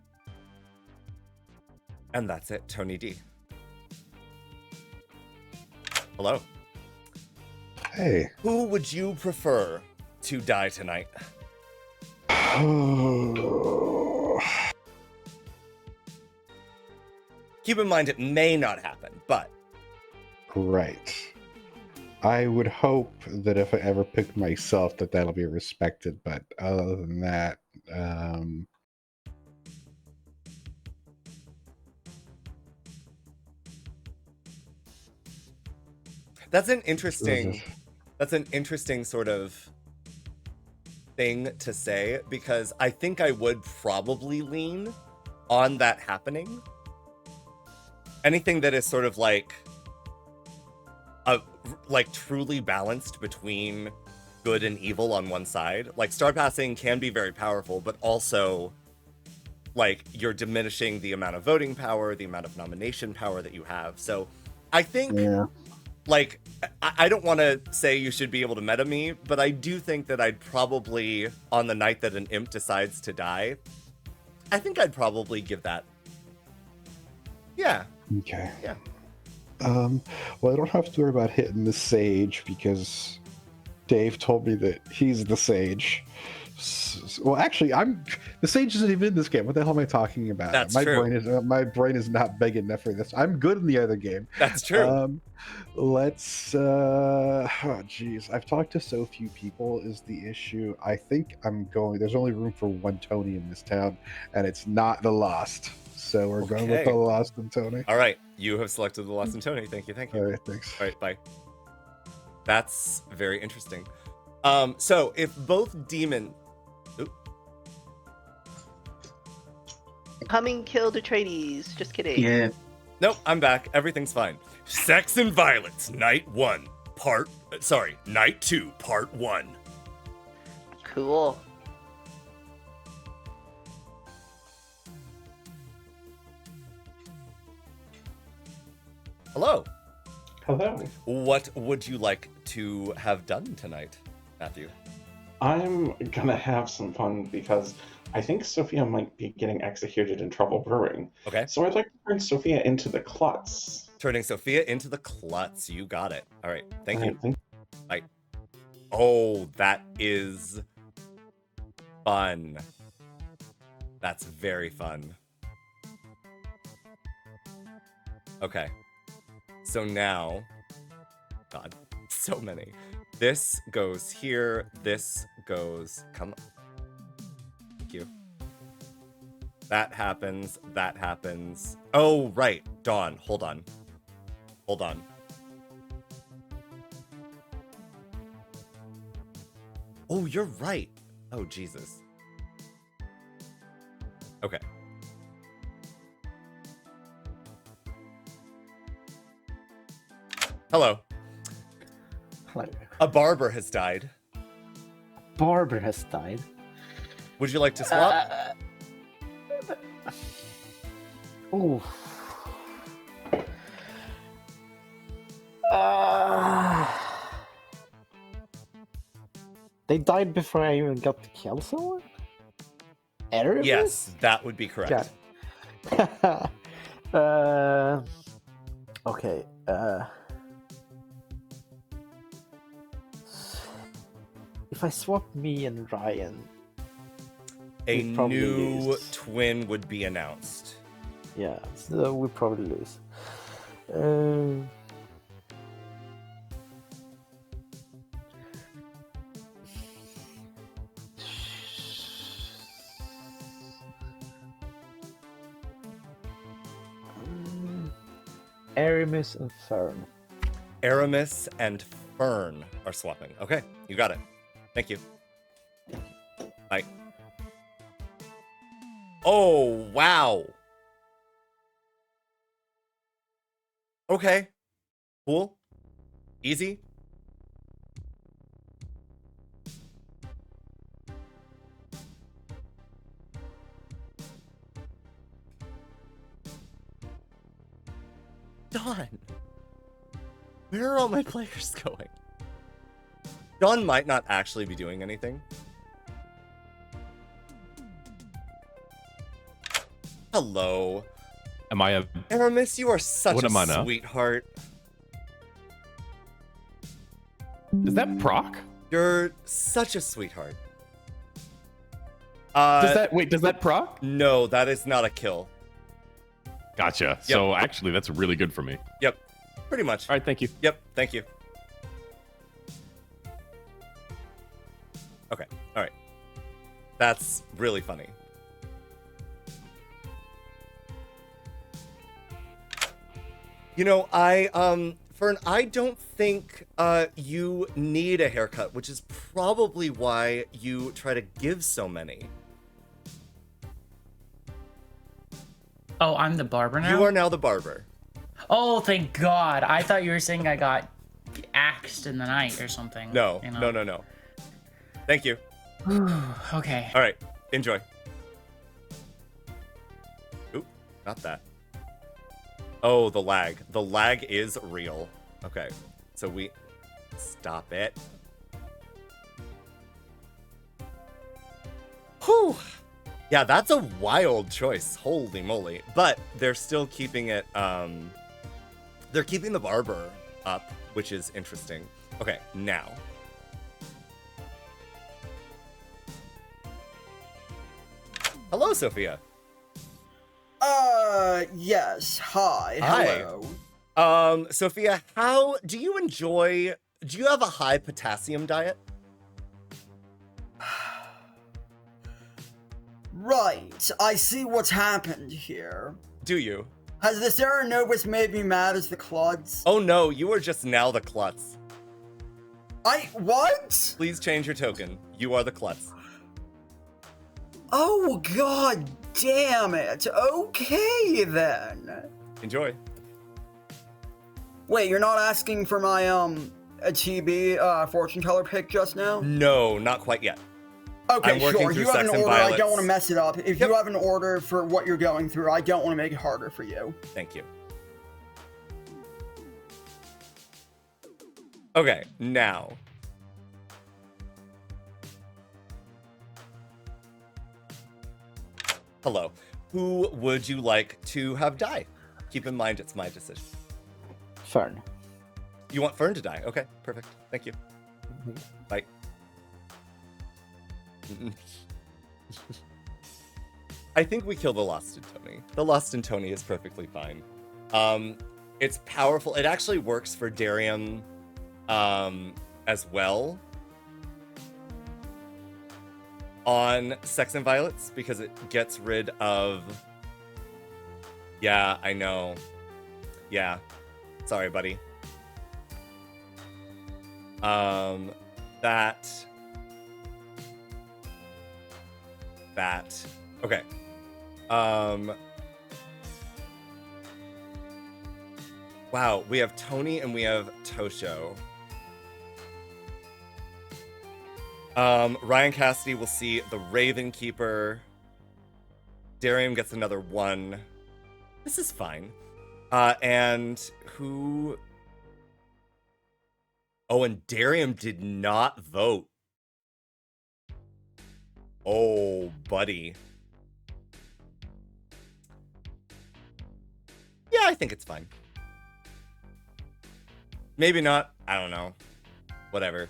B: that's it. Tony D. Hello.
H: Hey.
B: Who would you prefer to die tonight? Keep in mind it may not happen, but...
H: Right. I would hope that if I ever pick myself, that'll be respected. But other than that,
B: that's an interesting sort of thing to say, because I think I would probably lean on that happening. Anything that is sort of like truly balanced between good and evil on one side. Like, star passing can be very powerful, but also like you're diminishing the amount of voting power, the amount of nomination power that you have. So I think like, I don't want to say you should be able to meta me, but I do think that I'd probably, on the night that an imp decides to die, I think I'd probably give that. Yeah.
H: Okay.
B: Yeah.
H: Well, I don't have to worry about hitting the sage because Dave told me that he's the sage. Well, actually, the sage isn't even in this game. What the hell am I talking about?
B: That's
H: my
B: true.
H: My brain is not big enough for this. I'm good in the other game.
B: That's true.
H: Let's. Oh, geez, I've talked to so few people. Is the issue? I think I'm going. There's only room for one Tony in this town, and it's not the Lost. So we're going with the Lost and Tony.
B: All right, you have selected the Lost and Tony. Thank you.
H: All right, thanks.
B: All right, bye. That's very interesting. So if both demon... Oop.
E: Coming kill Atreides. Just kidding.
C: Yeah.
B: Nope, I'm back. Everything's fine. Sects and Violets, Night 2, Part 1.
E: Cool.
B: Hello.
N: Hello.
B: What would you like to have done tonight, Matthew?
N: I'm gonna have some fun because I think Sophia might be getting executed in Trouble Brewing.
B: Okay.
N: So I'd like to turn Sophia into the Klutz.
B: Turning Sophia into the Klutz. You got it. All right. Thank you.
N: Right,
B: Bye. Oh, that is fun. That's very fun. Okay. So now, God, so many. This goes here. This goes, come on. Thank you. That happens. That happens. Oh, right. Dawn, hold on. Hold on. Oh, you're right. Oh, Jesus. Okay. Hello.
F: Hello.
B: A barber has died.
F: Barber has died.
B: Would you like to swap?
F: Oh. They died before I even got to kill someone? Aramis?
B: Yes, that would be correct.
F: Okay. If I swap me and Ryan,
B: A
F: we'd probably
B: new
F: lose.
B: twin would be announced.
F: Yeah, so we probably lose. Aramis and Fern.
B: Aramis and Fern are swapping. Okay, you got it. Thank you. Bye. Oh, wow. Okay. Cool. Easy. Dawn. Where are all my players going? Dawn might not actually be doing anything. Hello.
P: Am I a...
B: Aramis, you are such
P: What
B: a
P: am I now?
B: sweetheart.
P: Is that proc?
B: You're such a sweetheart.
I: Does that proc?
B: No, that is not a kill.
I: Gotcha.
B: Yep.
I: So actually, that's really good for me.
B: Yep, pretty much.
I: All right, thank you.
B: Yep, thank you. Okay, all right. That's really funny. You know, Fern, I don't think you need a haircut, which is probably why you try to give so many.
G: Oh, I'm the barber now?
B: You are now the barber.
G: Oh, thank God. I thought you were saying I got axed in the night or something.
B: No,
G: you know?
B: no. Thank you.
G: Okay.
B: All right, enjoy. Oop, not that. Oh, the lag. The lag is real. Okay, so we... Stop it. Whew. Yeah, that's a wild choice. Holy moly. But they're still keeping it, they're keeping the barber up, which is interesting. Okay, now. Hello, Sophia.
D: Yes. Hi.
B: Hi.
D: Hello.
B: Sophia, do you have a high potassium diet?
D: Right. I see what's happened here.
B: Do you?
D: Has the Serenobus made me mad as the Klutz?
B: Oh no, you are just now the Klutz.
D: What?
B: Please change your token. You are the Klutz.
D: Oh, god damn it. Okay, then.
B: Enjoy.
D: Wait, you're not asking for my, a TB, fortune teller pick just now?
B: No, not quite yet.
D: Okay,
B: sure.
D: You have an
B: Sects and
D: order, I
B: Violets.
D: don't want to mess it up. If you have an order for what you're going through, I don't want to make it harder for you.
B: Thank you. Okay, now. Hello. Who would you like to have die? Keep in mind, it's my decision.
F: Fern.
B: You want Fern to die? Okay, perfect. Thank you. Bye. I think we kill the Lost in Tony. The Lost in Tony is perfectly fine. It's powerful. It actually works for Darium as well on Sects and Violets because it gets rid of... Yeah, I know. Yeah. Sorry, buddy. That. Okay. Wow, we have Tony and we have Tosho. Ryan Cassidy will see the Raven Keeper. Darium gets another 1. This is fine. And who... Oh, and Darium did not vote. Oh, buddy. Yeah, I think it's fine. Maybe not. I don't know. Whatever.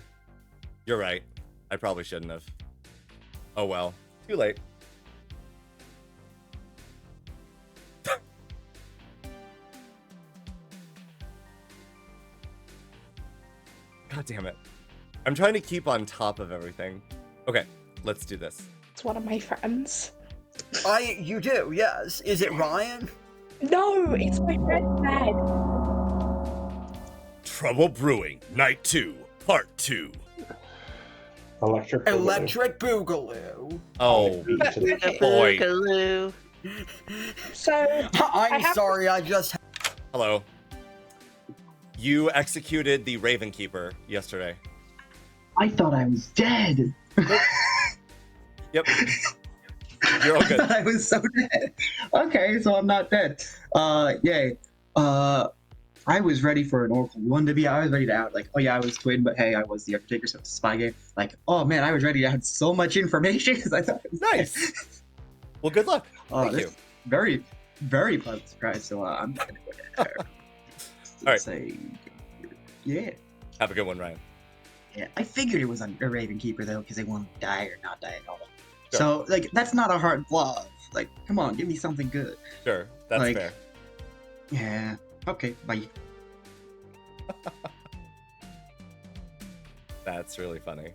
B: You're right. I probably shouldn't have. Oh well. Too late. God damn it. I'm trying to keep on top of everything. Okay, let's do this.
A: It's one of my friends.
D: You do, yes. Is it Ryan?
A: No, it's my friend Ned.
B: Trouble Brewing, Night 2, Part 2.
N: Electric
D: Boogaloo.
B: Oh, boy.
E: Boogaloo.
A: So,
D: I'm sorry, I just...
B: Hello. You executed the Raven Keeper yesterday.
C: I thought I was dead.
B: Yep. You're all good.
C: I was so dead. Okay, so I'm not dead. Yay. I was ready for an Oracle 1 to be. I was ready to add, like, oh yeah, I was Twin, but hey, I was the Undertaker, so it's a spy game. Like, oh man, I was ready to add so much information because I thought it was
B: nice. Well, good luck. Thank you.
C: Very, very pleasant surprise. So I'm gonna go ahead.
B: All right.
C: Say, yeah.
B: Have a good one, Ryan.
C: Yeah, I figured it was a Ravenkeeper though, because they want to die or not die at all.
B: Sure.
C: So, like, that's not a hard flaw. Like, come on, give me something good.
B: Sure, that's
C: Like,
B: fair.
C: Yeah. Okay, bye.
B: That's really funny.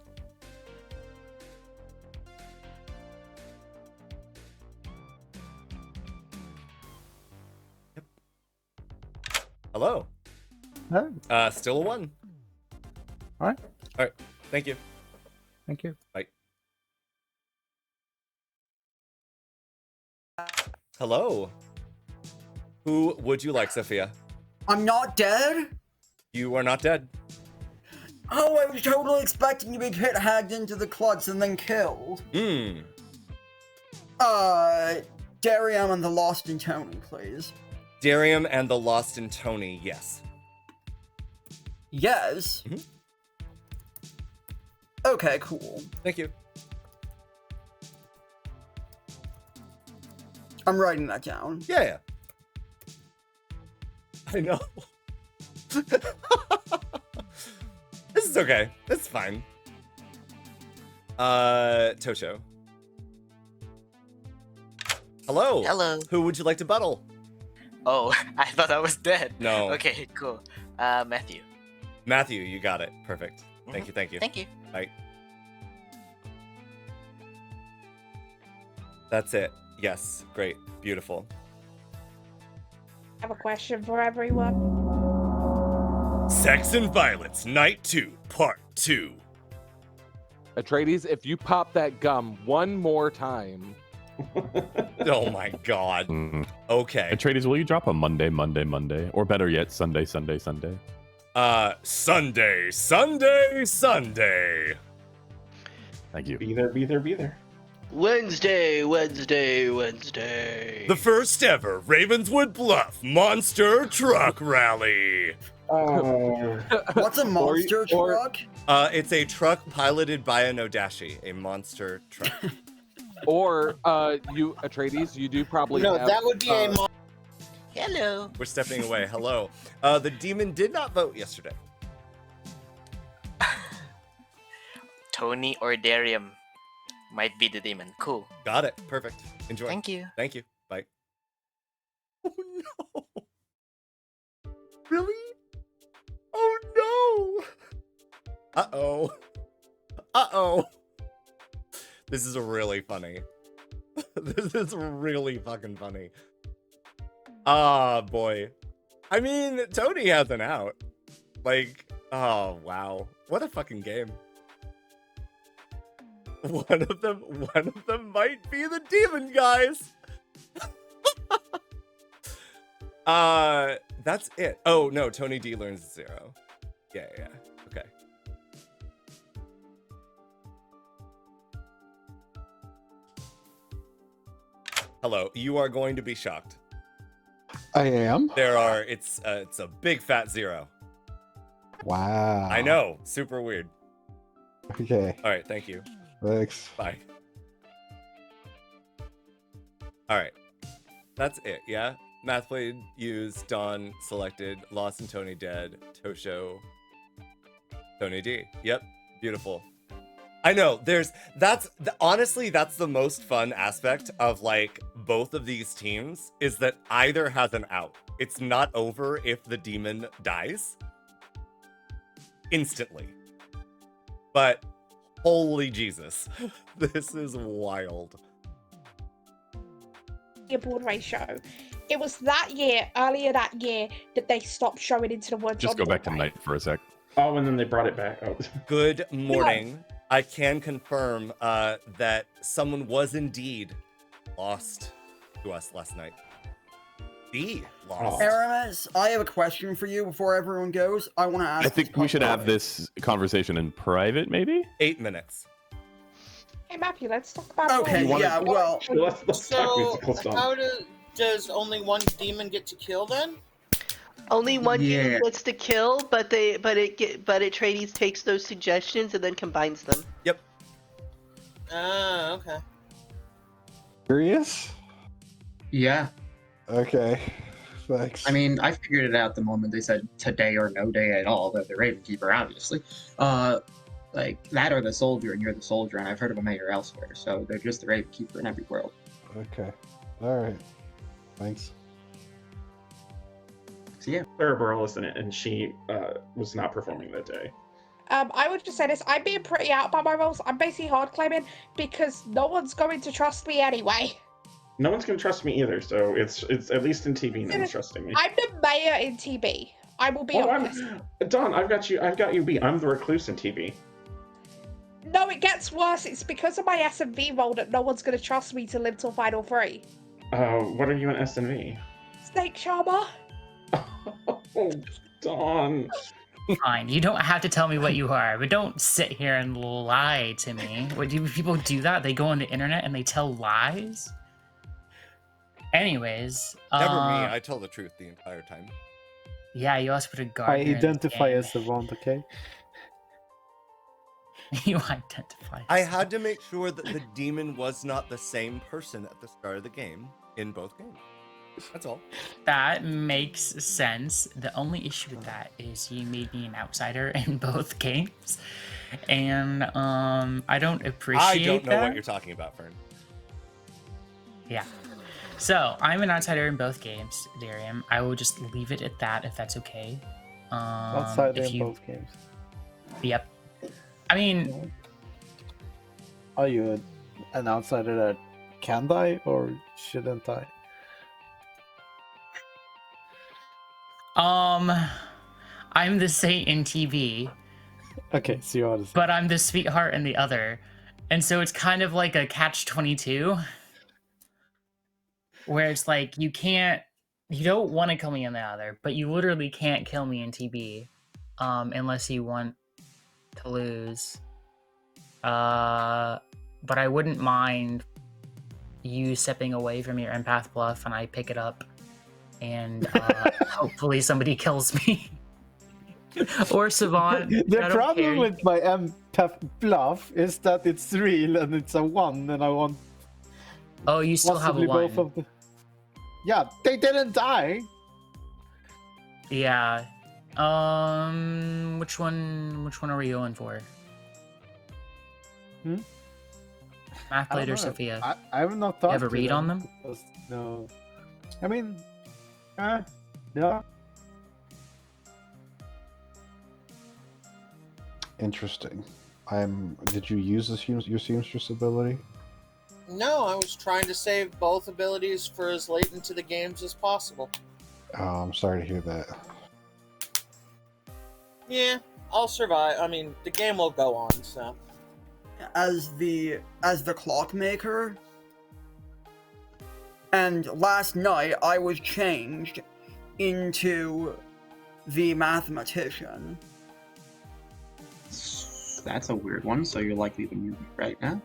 B: Yep. Hello.
F: Hi.
B: Still a 1.
F: All right.
B: All right. Thank you.
F: Thank you.
B: Bye. Hello. Who would you like, Sophia?
D: I'm not dead?
B: You are not dead.
D: Oh, I was totally expecting to be pit hagged into the Klutz and then killed. Darium and the Lost in Tony, please.
B: Darium and the Lost in Tony, yes.
D: Yes.
B: Mhm.
D: Okay, cool.
B: Thank you.
D: I'm writing that down.
B: Yeah. I know. This is okay. It's fine. Tosho. Hello.
J: Hello.
B: Who would you like to battle?
J: Oh, I thought I was dead.
B: No.
J: Okay, cool. Matthew.
B: Matthew, you got it. Perfect. Thank you, thank you.
J: Thank you.
B: Bye. That's it. Yes. Great. Beautiful.
A: I have a question for everyone.
B: Sects and Violets, Night 2, Part 2.
M: Atreides, if you pop that gum one more time.
B: Oh my god. Okay.
I: Atreides, will you drop a Monday? Or better yet, Sunday.
B: Sunday.
I: Thank you.
N: Be there.
E: Wednesday.
B: The first ever Ravenswood Bluff Monster Truck Rally.
D: What's a monster truck?
B: It's a truck piloted by a Dashii, a monster truck.
M: Or you, Atreides, you do probably
L: No,
M: have,
L: that would be a.
J: Hello.
B: We're stepping away. Hello. The demon did not vote yesterday.
J: Tony or Darium might be the demon. Cool.
B: Got it. Perfect. Enjoy.
J: Thank you.
B: Thank you. Bye. Oh no. Really? Oh no. Uh-oh. This is really funny. This is really fucking funny. Ah, boy. I mean, Tony has an out. Like, oh, wow. What a fucking game. One of them might be the demon, guys. That's it. Oh, no, Tony D learns 0. Yeah. Okay. Hello, you are going to be shocked.
H: I am.
B: It's a big fat 0.
H: Wow.
B: I know, super weird.
H: Okay.
B: All right, thank you.
H: Thanks.
B: Bye. All right, that's it. Yeah, math played, used, Dawn selected, Lost and Tony dead, Tosho, Tony D. Yep, beautiful. I know. Honestly, that's the most fun aspect of like both of these teams is that either has an out. It's not over if the demon dies instantly. But holy Jesus, this is wild.
A: A Broadway show. It was earlier that year, that they stopped showing Into the Woods.
I: Just go back to night for a sec.
N: Oh, and then they brought it back. Oh.
B: Good morning. I can confirm that someone was indeed lost to us last night. Lost.
D: Aramis, I have a question for you before everyone goes. I want to ask.
I: I think we should have this conversation in private, maybe?
B: 8 minutes.
A: Hey, Matthew, let's talk about.
D: Okay, yeah, well.
L: So, how does only one demon get to kill then?
E: Only one demon gets to kill, but Atreides takes those suggestions and then combines them.
B: Yep.
L: Ah, okay.
C: Curious? Yeah.
H: Okay. Thanks.
C: I mean, I figured it out the moment they said today or no day at all. They're the Ravenkeeper, obviously. Like that or the soldier, and you're the soldier, and I've heard of a mayor elsewhere. So they're just the Raven Keeper in every world.
H: Okay. All right. Thanks.
C: So yeah,
N: Cerebral's in it, and she was not performing that day.
A: I would just say this. I'm being pretty out about my roles. I'm basically hard claiming because no one's going to trust me anyway.
N: No one's gonna trust me either. So it's at least in TB, no one's trusting me.
A: I'm the mayor in TB. I will be honest.
N: Don, I've got you beat. I'm the recluse in TB.
A: No, it gets worse. It's because of my S&V role that no one's going to trust me to live till Final 3.
N: What are you in S&V?
A: Snake Charmer.
N: Oh, Don.
G: Fine, you don't have to tell me what you are, but don't sit here and lie to me. What do people do that? They go on the internet and they tell lies? Anyways.
B: Never me, I tell the truth the entire time.
G: Yeah, you also put a guard.
F: I identify as the one, okay?
G: You identify.
B: I had to make sure that the demon was not the same person at the start of the game in both games. That's all.
G: That makes sense. The only issue with that is you made me an outsider in both games, and I don't appreciate
B: I don't know
G: that.
B: what you're talking about, Fern.
G: Yeah. So I'm an outsider in both games, Darium. I will just leave it at that if that's okay.
F: Outsider in both games.
G: Yep. I mean,
F: are you an outsider that can die or shouldn't die?
G: I'm the saint in TV.
F: Okay, so you are the
G: but I'm the sweetheart in the other, and so it's kind of like a catch-22, where it's like you don't want to kill me in the other, but you literally can't kill me in TB, unless you want to lose. But I wouldn't mind you stepping away from your empath bluff and I pick it up and hopefully somebody kills me. Or Savant.
F: The problem with my empath bluff is that it's real and it's a 1 and I want...
G: Oh, you still have a 1.
F: Both of the... Yeah, they didn't die!
G: Yeah. Which one are we going for? Math Blade or Sophia?
F: I have not thought.
G: You have a read on them?
F: No. I mean, yeah.
H: Interesting. Did you use your seamstress ability?
L: No, I was trying to save both abilities for as late into the games as possible.
H: Oh, I'm sorry to hear that.
L: Yeah, I'll survive. I mean, the game will go on, so.
D: As the clockmaker, and last night I was changed into the mathematician.
C: That's a weird one, so you're likely the mutant right now.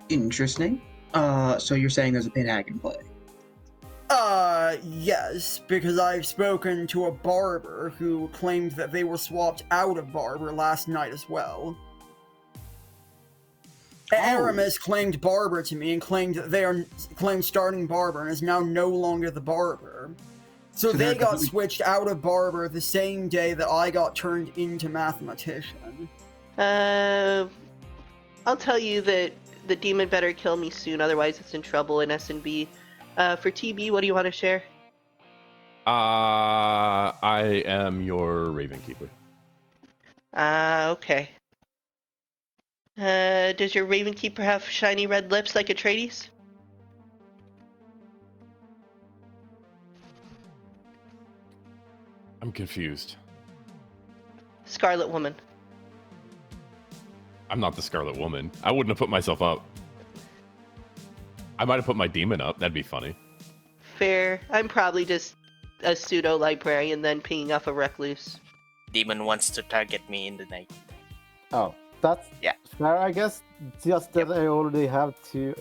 C: Interesting. So you're saying there's a Pit Hag in play?
D: Yes, because I've spoken to a barber who claimed that they were swapped out of barber last night as well. Aramis claimed barber to me and claimed that claimed starting barber and is now no longer the barber. So they got switched out of barber the same day that I got turned into mathematician.
E: I'll tell you that the demon better kill me soon, otherwise it's in trouble in S&B. For TB, what do you want to share?
I: I am your Raven Keeper.
E: Okay. Does your Raven Keeper have shiny red lips like Atreides?
I: I'm confused.
E: Scarlet Woman.
I: I'm not the Scarlet Woman. I wouldn't have put myself up. I might have put my demon up. That'd be funny.
E: Fair. I'm probably just a pseudo-librarian then pinging off a recluse.
J: Demon wants to target me in the night.
F: Oh, that's fair, I guess. Just that I already have 2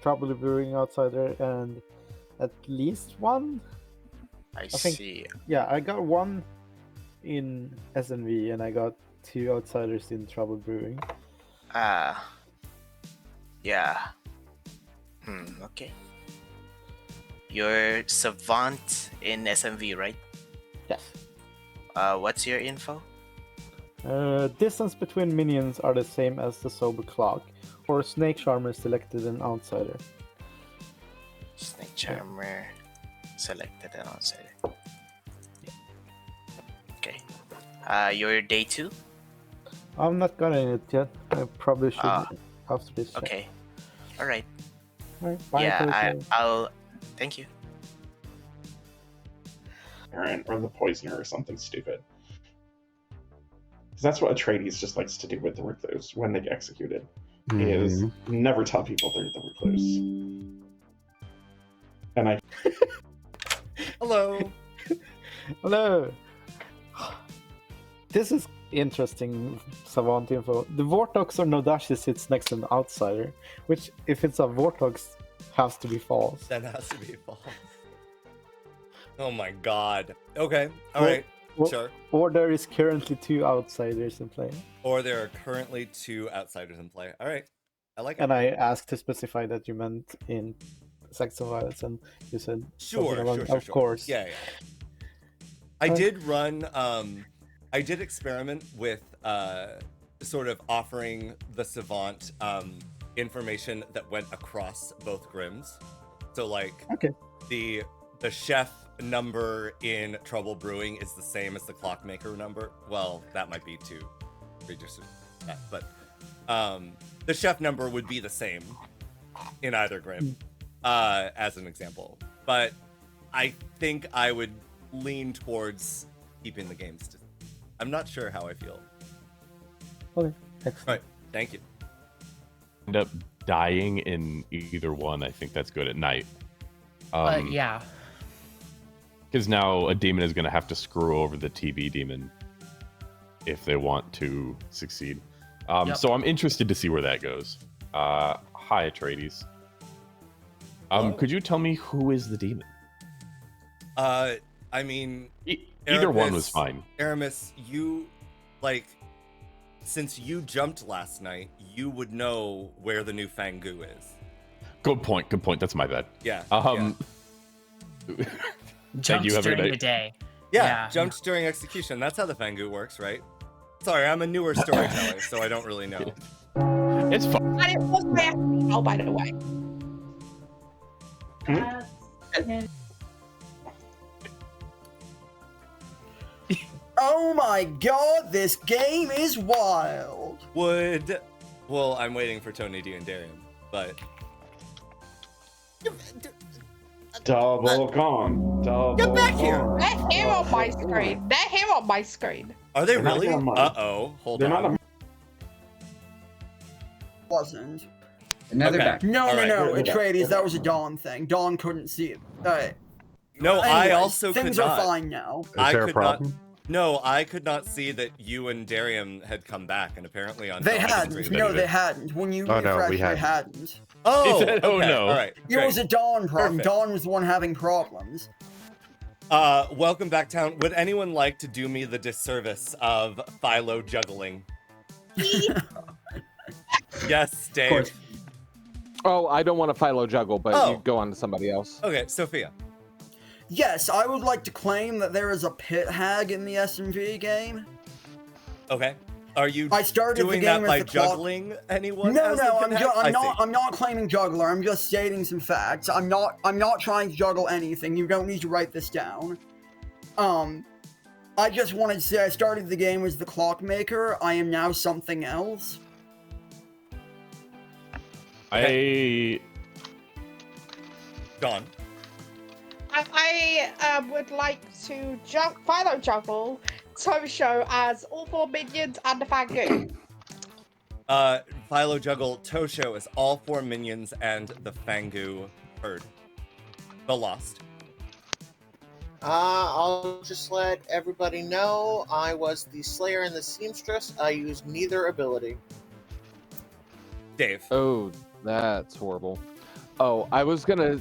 F: Trouble Brewing outsider and at least 1.
J: I
F: think,
J: see.
F: Yeah, I got 1 in SNV and I got 2 outsiders in Trouble Brewing.
J: Yeah. Okay. You're Savant in SMV, right?
F: Yes.
J: What's your info?
F: Distance between minions are the same as the sober clock, or Snake Charmer selected an outsider.
J: Snake Charmer selected an outsider. Okay. Your day 2?
F: I'm not gonna it yet. I probably should after this.
J: Okay. All right.
F: Alright, bye.
J: Yeah, I'll. Thank you.
N: Or the poisoner or something stupid. Because that's what Atreides just likes to do with the recluse when they get executed. Is never tell people they're the recluse. And I.
B: Hello.
F: Hello. This is interesting savant info. The Vortox or Dashii sits next to an outsider, which, if it's a Vortox, has to be false.
B: That has to be false. Oh my god. Okay. Alright. Sure.
F: Or there is currently 2 outsiders in play.
B: Or there are currently 2 outsiders in play. Alright. I like it.
F: And I asked to specify that you meant in Sects and Violets, and you said
B: Sure.
F: of course.
B: Yeah. I did run I did experiment with sort of offering the savant information that went across both Grims. So like the chef number in Trouble Brewing is the same as the clockmaker number. Well, that might be too reduced, but the chef number would be the same in either Grim, as an example. But I think I would lean towards keeping the games. I'm not sure how I feel.
F: Okay, excellent.
B: Right, thank you.
I: End up dying in either one. I think that's good at night.
G: Yeah.
I: Because now a demon is going to have to screw over the TV demon if they want to succeed. So I'm interested to see where that goes. Hi, Atreides. Could you tell me who is the demon?
B: I mean,
I: either one was fine.
B: Aramis, you, like, since you jumped last night, you would know where the new Fang is.
I: Good point. That's my bad.
B: Yeah.
I: Thank you. Have a good
G: during
I: day.
G: the day.
B: Yeah, jumped during execution. That's how the Fang works, right? Sorry, I'm a newer storyteller, so I don't really know.
I: It's fine.
A: And it was my email, by the way.
D: Oh my god, this game is wild!
B: Well, I'm waiting for Tony D and Darian, but...
N: Double gone. Double
A: Get back here!
N: gone.
A: Let him on my screen. Let him on my screen.
B: Are they
N: They're not
B: really?
N: on mine.
B: Uh-oh, hold
N: They're
B: on.
N: not on
D: Wasn't.
C: Now they're
B: Okay.
C: back.
D: No,
B: All right.
D: Atreides, that was a Dawn thing. Dawn couldn't see it.
B: No, I
D: anyways,
B: also could
D: things
B: not.
D: are fine now.
H: Is there a problem?
B: No, I could not see that you and Darian had come back, and apparently on
D: They
B: Tony's
D: hadn't.
B: screen-
D: No, they hadn't. When you
H: Oh, no,
D: refreshed,
H: we
D: they
H: hadn't.
D: hadn't.
B: Oh,
I: He said, "Oh,
B: okay,
I: no."
B: All right,
D: It was a Dawn problem.
B: Perfect.
D: Dawn was the one having problems.
B: Welcome back, town. Would anyone like to do me the disservice of Philo juggling? Yes, Dave.
C: course.
M: Oh, I don't want to philo juggle, but
B: Oh.
M: you go on to somebody else.
B: Okay, Sophia.
D: Yes, I would like to claim that there is a Pit Hag in the S&V game.
B: Okay. Are you
D: I started
B: doing
D: the
B: that
D: game
B: by
D: with the clock-
B: anyone? Anyone?
D: No,
B: as the
D: no,
B: Pit Hag? I see.
D: I'm not claiming juggler. I'm just stating some facts. I'm not trying to juggle anything. You don't need to write this down. I just wanted to say I started the game as the clockmaker. I am now something else.
B: Gone.
A: I would like to Philo juggle Tosho as all 4 minions and the Fangu.
B: Philo juggle Tosho is all 4 minions and the Fangu herd. The Lost.
L: I'll just let everybody know I was the Slayer and the Seamstress. I used neither ability.
B: Dave.
M: Oh, that's horrible. Oh, I was gonna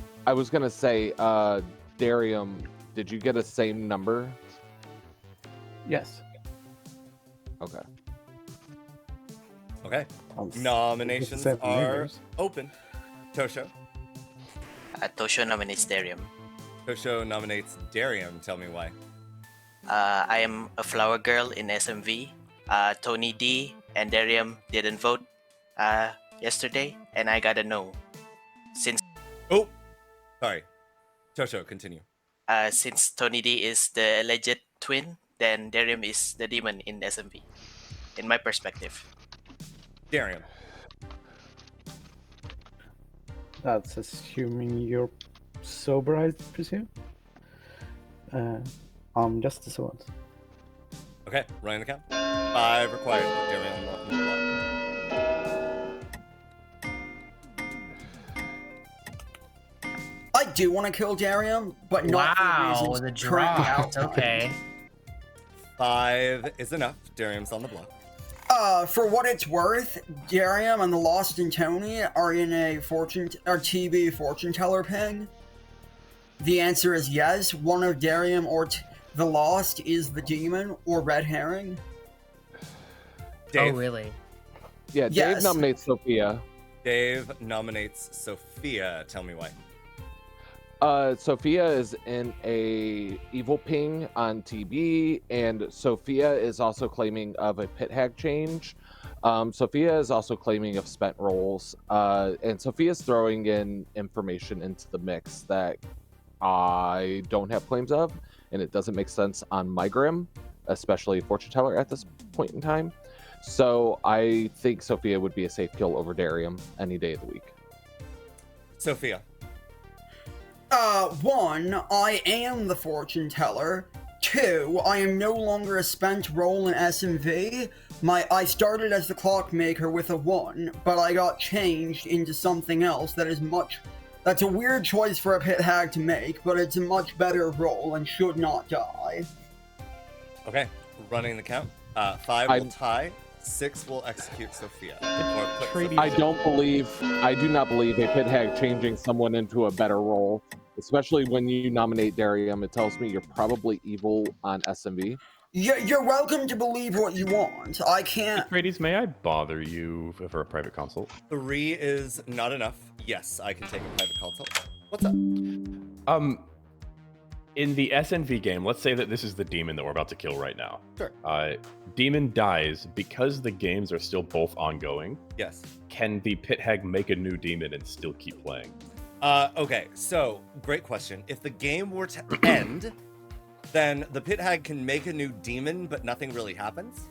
M: say, Darium, did you get a same number?
F: Yes.
M: Okay.
B: Okay.
F: It's
B: Nominations
F: the same
B: are
F: numbers.
B: open. Tosho.
J: Tosho nominates Darium.
B: Tosho nominates Darian. Tell me why.
J: I am a flower girl in SMV. Tony D and Darium didn't vote yesterday, and I gotta know. Since
B: Sorry. Tosho, continue.
J: Since Tony D is the alleged twin, then Darium is the demon in SMV, in my perspective.
B: Darium.
F: That's assuming you're sober, I presume. Just the sword.
B: Okay, running the count. 5 required to put Darium on the block.
D: I do want to kill Darium, but not for reasons
G: the drought. Okay.
B: 5 is enough. Darium's on the block.
D: For what it's worth, Darium and the Lost and Tony are in a TB fortune teller ping. The answer is yes. One of Darium or the Lost is the demon or Red Herring.
B: Dave.
G: Oh, really?
M: Yeah, Dave nominates Sophia.
B: Dave nominates Sophia. Tell me why.
M: Sophia is in a evil ping on TB, and Sophia is also claiming of a Pit Hag change. Sophia is also claiming of spent rolls, and Sophia's throwing in information into the mix that I don't have claims of, and it doesn't make sense on my Grim, especially Fortune Teller at this point in time. So I think Sophia would be a safe kill over Darium any day of the week.
B: Sophia.
D: 1, I am the fortune teller. 2, I am no longer a spent roll in SMV. I started as the clockmaker with a 1, but I got changed into something else that's a weird choice for a Pit Hag to make, but it's a much better roll and should not die.
B: Okay, running the count. 5 will tie. 6 will execute Sophia.
M: I do not believe a Pit Hag changing someone into a better role, especially when you nominate Darium. It tells me you're probably evil on SMV.
D: You're welcome to believe what you want. I can't.
I: Atreides, may I bother you for a private consult?
B: 3 is not enough. Yes, I can take a private consult. What's up?
I: In the SNV game, let's say that this is the demon that we're about to kill right now.
B: Sure.
I: Demon dies because the games are still both ongoing.
B: Yes.
I: Can the Pit Hag make a new demon and still keep playing?
B: Okay, so great question. If the game were to end, then the Pit Hag can make a new demon, but nothing really happens.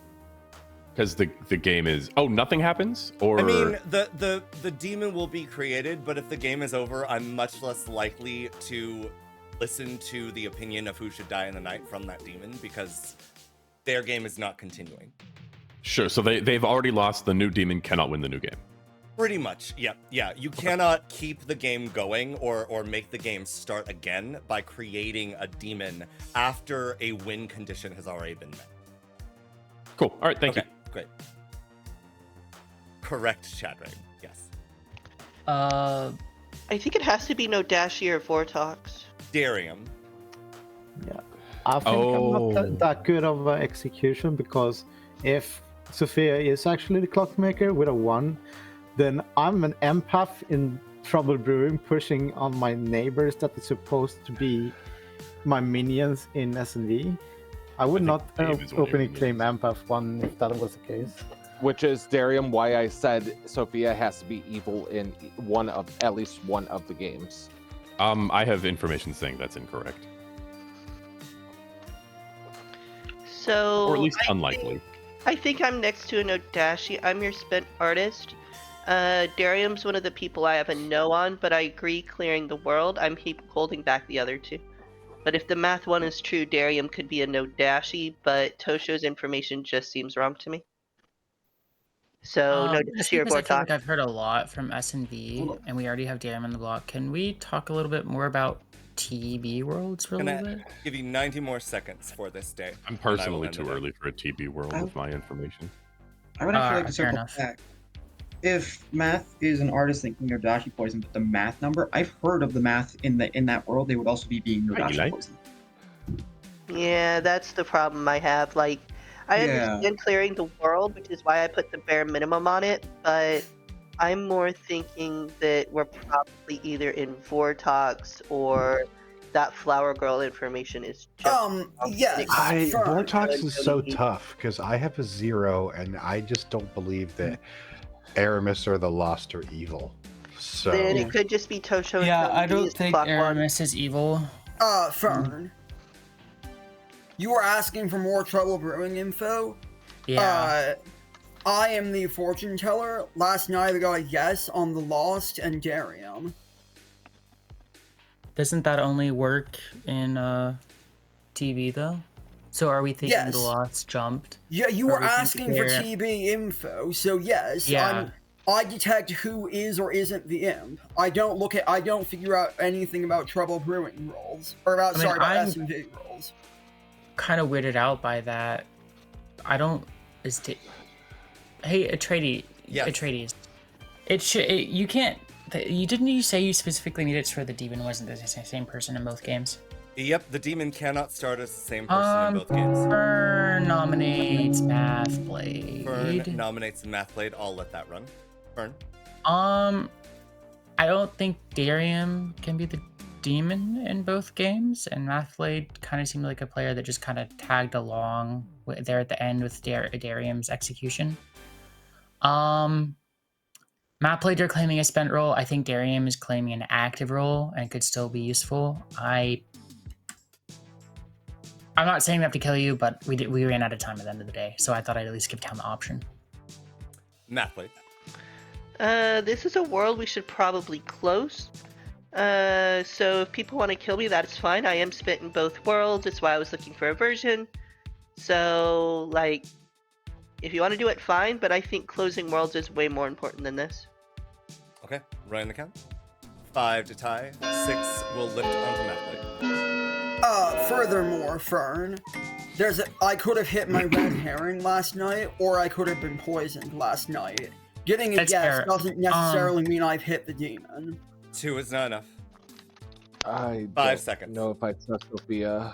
I: Because the game is nothing happens, or
B: I mean the demon will be created, but if the game is over, I'm much less likely to listen to the opinion of who should die in the night from that demon because their game is not continuing.
I: Sure. So they've already lost. The new demon cannot win the new game.
B: Pretty much, yeah. You cannot keep the game going or make the game start again by creating a demon after a win condition has already been met.
I: Cool. All right, thank you.
B: Great. Correct, Shadrach. Yes.
E: I think it has to be no Dashii or Vortox.
B: Darium.
F: Yeah. I think I'm not that good of execution because if Sophia is actually the clockmaker with a 1, then I'm an empath in Trouble Brewing pushing on my neighbors that is supposed to be my minions in SNV. I would not openly claim empath 1 if that was the case.
M: Which is, Darium, why I said Sophia has to be evil in at least one of the games.
I: I have information saying that's incorrect.
E: So,
I: or at least unlikely.
E: I think I'm next to a no Dashii. I'm your spent artist. Darium's one of the people I have a no on, but I agree clearing the world. I'm holding back the other 2. But if the math 1 is true, Darium could be a no Dashii, but Tosho's information just seems wrong to me. So no Dashii or
G: I feel
E: Vortox.
G: like I've heard a lot from S&V, and we already have Darium on the block. Can we talk a little bit more about TB worlds for a little bit?
B: Give you 90 more seconds for this day.
I: I'm personally too early for a TB world with my information.
C: I would actually like to circle back. If math is an artist thinking they're Dashii poison, but the math number, I've heard of the math in that world. They would also be being Dashii poison.
E: Yeah, that's the problem I have. Like, I understand clearing the world, which is why I put the bare minimum on it, but I'm more thinking that we're probably either in Vortox or that flower girl information is just
D: yes.
H: Vortox is so tough because I have a 0 and I just don't believe that Aramis or the Lost are evil. So
E: Then it could just be Tosho.
G: Yeah,
E: and
G: I don't
E: Kelly
G: think
E: Clock One.
G: Aramis is evil.
D: Fern. You were asking for more Trouble Brewing info?
G: Yeah.
D: I am the fortune teller. Last night I got a yes on the Lost and Darium.
G: Doesn't that only work in TV though? So are we thinking the Lost jumped?
D: Yeah, you were asking for TB info, so yes.
G: Yeah.
D: I detect who is or isn't the imp. I don't figure out anything about Trouble Brewing rolls. Or about S&V rolls.
G: Kind of weirded out by that. I don't. Hey, Atreides.
B: Yes.
G: Atreides. You can't. Didn't you say you specifically needed it for the demon wasn't the same person in both games?
B: Yep, the demon cannot start as the same person in both games.
G: Fern nominates Mathblade.
B: Fern nominates Mathblade. I'll let that run. Fern.
G: I don't think Darium can be the demon in both games, and Mathblade kind of seemed like a player that just kind of tagged along there at the end with Darium's execution. Mathblade, you're claiming a spent role. I think Darium is claiming an active role and could still be useful. I'm not saying they have to kill you, but we ran out of time at the end of the day, so I thought I'd at least give Town the option.
B: Mathblade.
E: This is a world we should probably close. So if people want to kill me, that's fine. I am spent in both worlds. That's why I was looking for a version. So, like, if you want to do it, fine. But I think closing worlds is way more important than this.
B: Okay, running the count. 5 to tie. 6 will lift onto Mathblade.
D: Furthermore, Fern, I could have hit my red herring last night, or I could have been poisoned last night. Getting a yes doesn't necessarily mean I've hit the demon.
B: 2 is not enough.
M: I
B: 5 seconds.
M: know if I trust Sophia.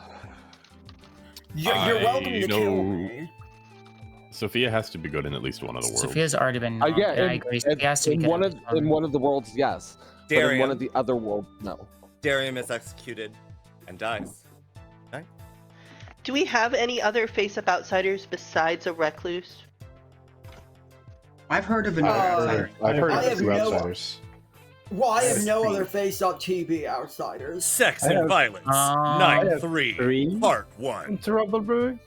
D: You're welcome to kill me.
I: Sophia has to be good in at least one of the worlds.
G: Sophia's already been.
M: I
G: agree. Sophia has to be
M: in
G: good
M: one of the worlds, yes.
B: Darium.
M: But in one of the other worlds, no.
B: Darium is executed and dies. Okay.
E: Do we have any other face-up outsiders besides a recluse?
C: I've heard of an outsider.
H: I've heard of two outsiders.
D: Well, I have no other face-up TB outsiders.
B: Sects and Violets, Night 3, Part 1.
O: Trouble Brewing?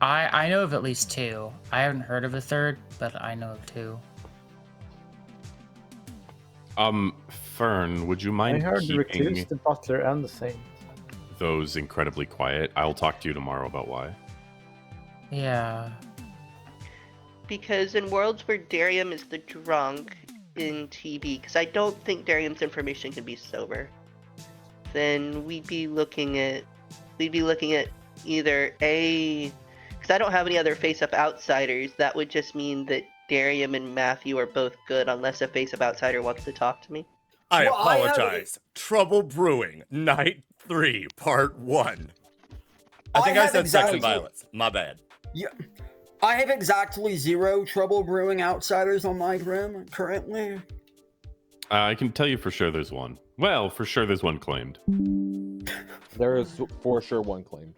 G: I know of at least 2. I haven't heard of a third, but I know of 2.
I: Fern, would you mind
O: I heard the
I: keeping
O: Recluse, the Butler, and the Saint.
I: those incredibly quiet? I'll talk to you tomorrow about why.
G: Yeah.
E: Because in worlds where Darium is the drunk in TB, because I don't think Darium's information can be sober, then we'd be looking at either a, because I don't have any other face-up outsiders. That would just mean that Darium and Matthew are both good, unless a face-up outsider wants to talk to me.
B: I apologize. Trouble Brewing, Night 3, Part 1. I think I said Sects and Violets. My bad.
D: Yeah. I have exactly 0 Trouble Brewing outsiders on my grim currently.
I: I can tell you for sure there's one. Well, for sure there's one claimed.
M: There is for sure one claimed.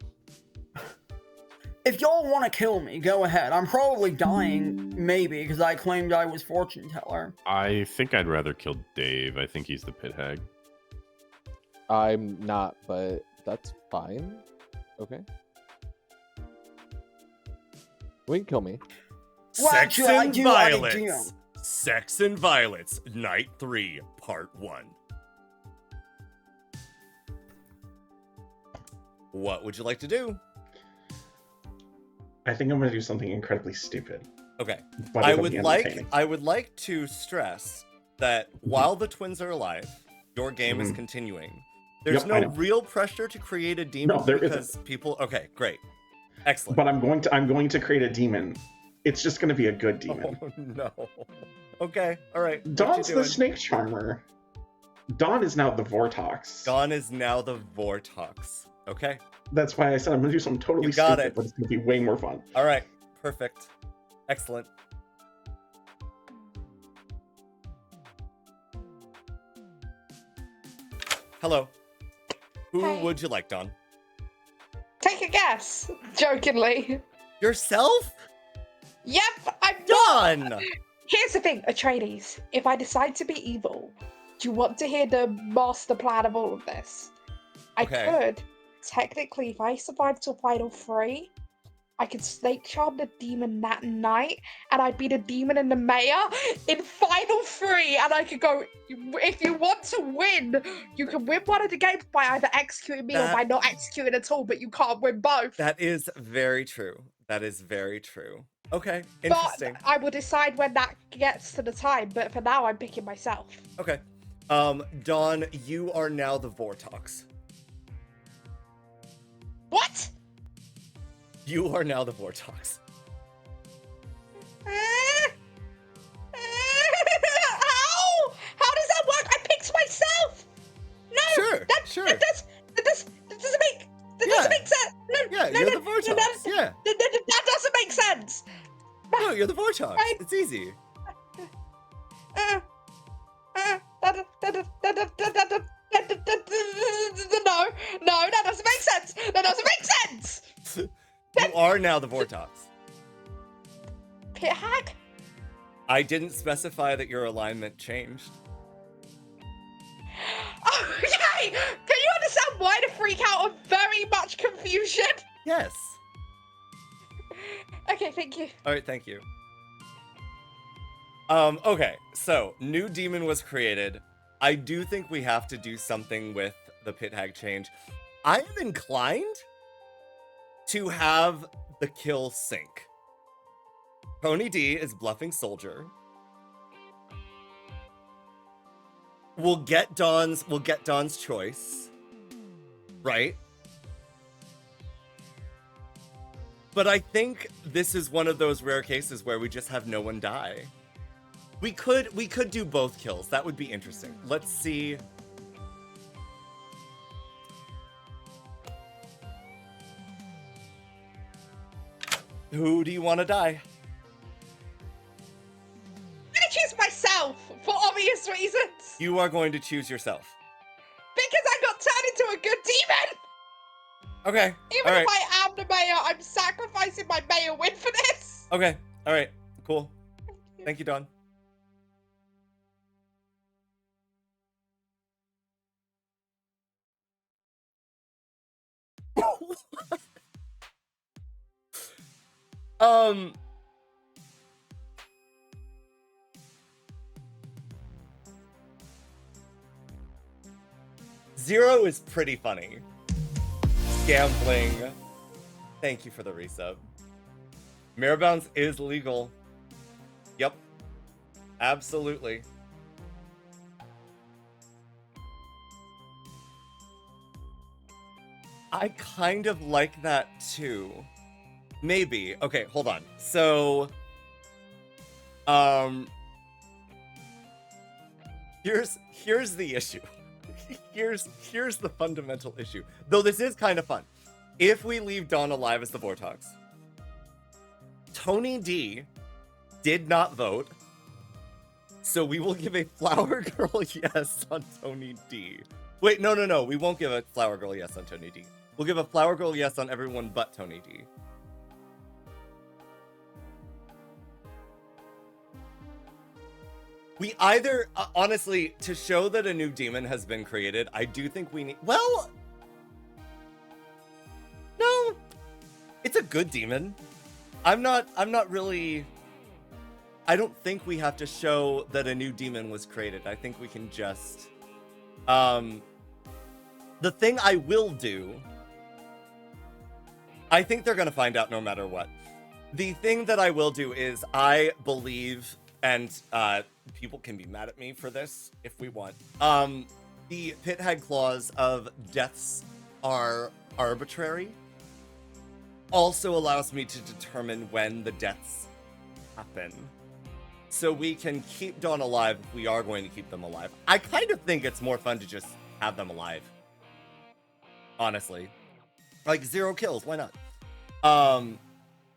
D: If y'all want to kill me, go ahead. I'm probably dying, maybe, because I claimed I was fortune teller.
I: I think I'd rather kill Dave. I think he's the Pit Hag.
M: I'm not, but that's fine. Okay. We can kill me.
B: Sects and Violets. Sects and Violets, Night 3, Part 1. What would you like to do?
N: I think I'm going to do something incredibly stupid.
B: Okay.
N: But
B: I
N: it'll
B: would
N: be
B: like
N: entertaining.
B: to stress that while the twins are alive, your game is continuing. There's
N: Yep, I
B: no
N: know.
B: real pressure to create a demon
N: No, there
B: because
N: isn't.
B: people. Okay, great, excellent.
N: But I'm going to create a demon. It's just going to be a good demon.
B: Oh no. Okay, all right. what
N: Dawn's
B: you
N: the
B: doing?
N: snake charmer. Dawn is now the Vortox.
B: Dawn is now the Vortox. Okay.
N: That's why I said I'm going to do something totally
B: You got
N: stupid,
B: it.
N: but it's going to be way more fun.
B: All right. Perfect. Excellent. Hello. Who
A: Hey.
B: would you like, Dawn?
A: Take a guess. Jokingly.
B: Yourself?
A: Yep, I'm
B: Dawn!
A: Here's the thing, Atreides. If I decide to be evil, do you want to hear the master plan of all of this? I could, technically, if I survive till Final 3, I could snake charm the demon that night, and I'd be the demon and the mayor in Final 3, and I could go, if you want to win, you can win one of the games by either executing me or by not executing at all, but you can't win both.
B: That is very true. That is very true. Okay, interesting.
A: But I will decide when that gets to the time, but for now, I'm picking myself.
B: Okay. Dawn, you are now the Vortox.
A: What?
B: You are now the Vortox.
A: How? How does that work? I picked myself. No.
B: Sure.
A: That doesn't make. That doesn't make sense. No.
B: You're the Vortox.
A: That doesn't make sense.
B: No, you're the Vortox.
A: Right.
B: It's easy.
A: No, that doesn't make sense. That doesn't make sense.
B: You are now the Vortox.
A: Pit Hag?
B: I didn't specify that your alignment changed.
A: Okay! Can you understand why the freak out of very much confusion?
B: Yes.
A: Okay, thank you.
B: Alright, thank you. Okay, so, new demon was created. I do think we have to do something with the Pit Hag change. I am inclined to have the kill sync. Tony D is bluffing soldier. We'll get Dawn's choice. Right? But I think this is one of those rare cases where we just have no one die. We could do both kills. That would be interesting. Let's see. Who do you want to die?
A: I'm gonna choose myself for obvious reasons.
B: You are going to choose yourself.
A: Because I got turned into a good demon.
B: Okay.
A: Even if I am the mayor, I'm sacrificing my mayor win for this.
B: Okay. All right. Cool. Thank you, Dawn. Zero is pretty funny. Gambling. Thank you for the resub. Mirror bounce is legal. Yep. Absolutely. I kind of like that too. Maybe. Okay, hold on. So, here's the issue. Here's the fundamental issue. Though this is kind of fun. If we leave Dawn alive as the Vortox, Tony D did not vote, so we will give a Flower Girl yes on Tony D. Wait, no. We won't give a Flower Girl yes on Tony D. We'll give a Flower Girl yes on everyone but Tony D. We either, honestly, to show that a new demon has been created, I do think we need, well, no, it's a good demon. I'm not really, I don't think we have to show that a new demon was created. I think we can just, the thing I will do, I think they're gonna find out no matter what. The thing that I will do is I believe, and people can be mad at me for this if we want. The Pit Hag clause of deaths are arbitrary also allows me to determine when the deaths happen. So we can keep Dawn alive if we are going to keep them alive. I kind of think it's more fun to just have them alive. Honestly. Like 0 kills, why not?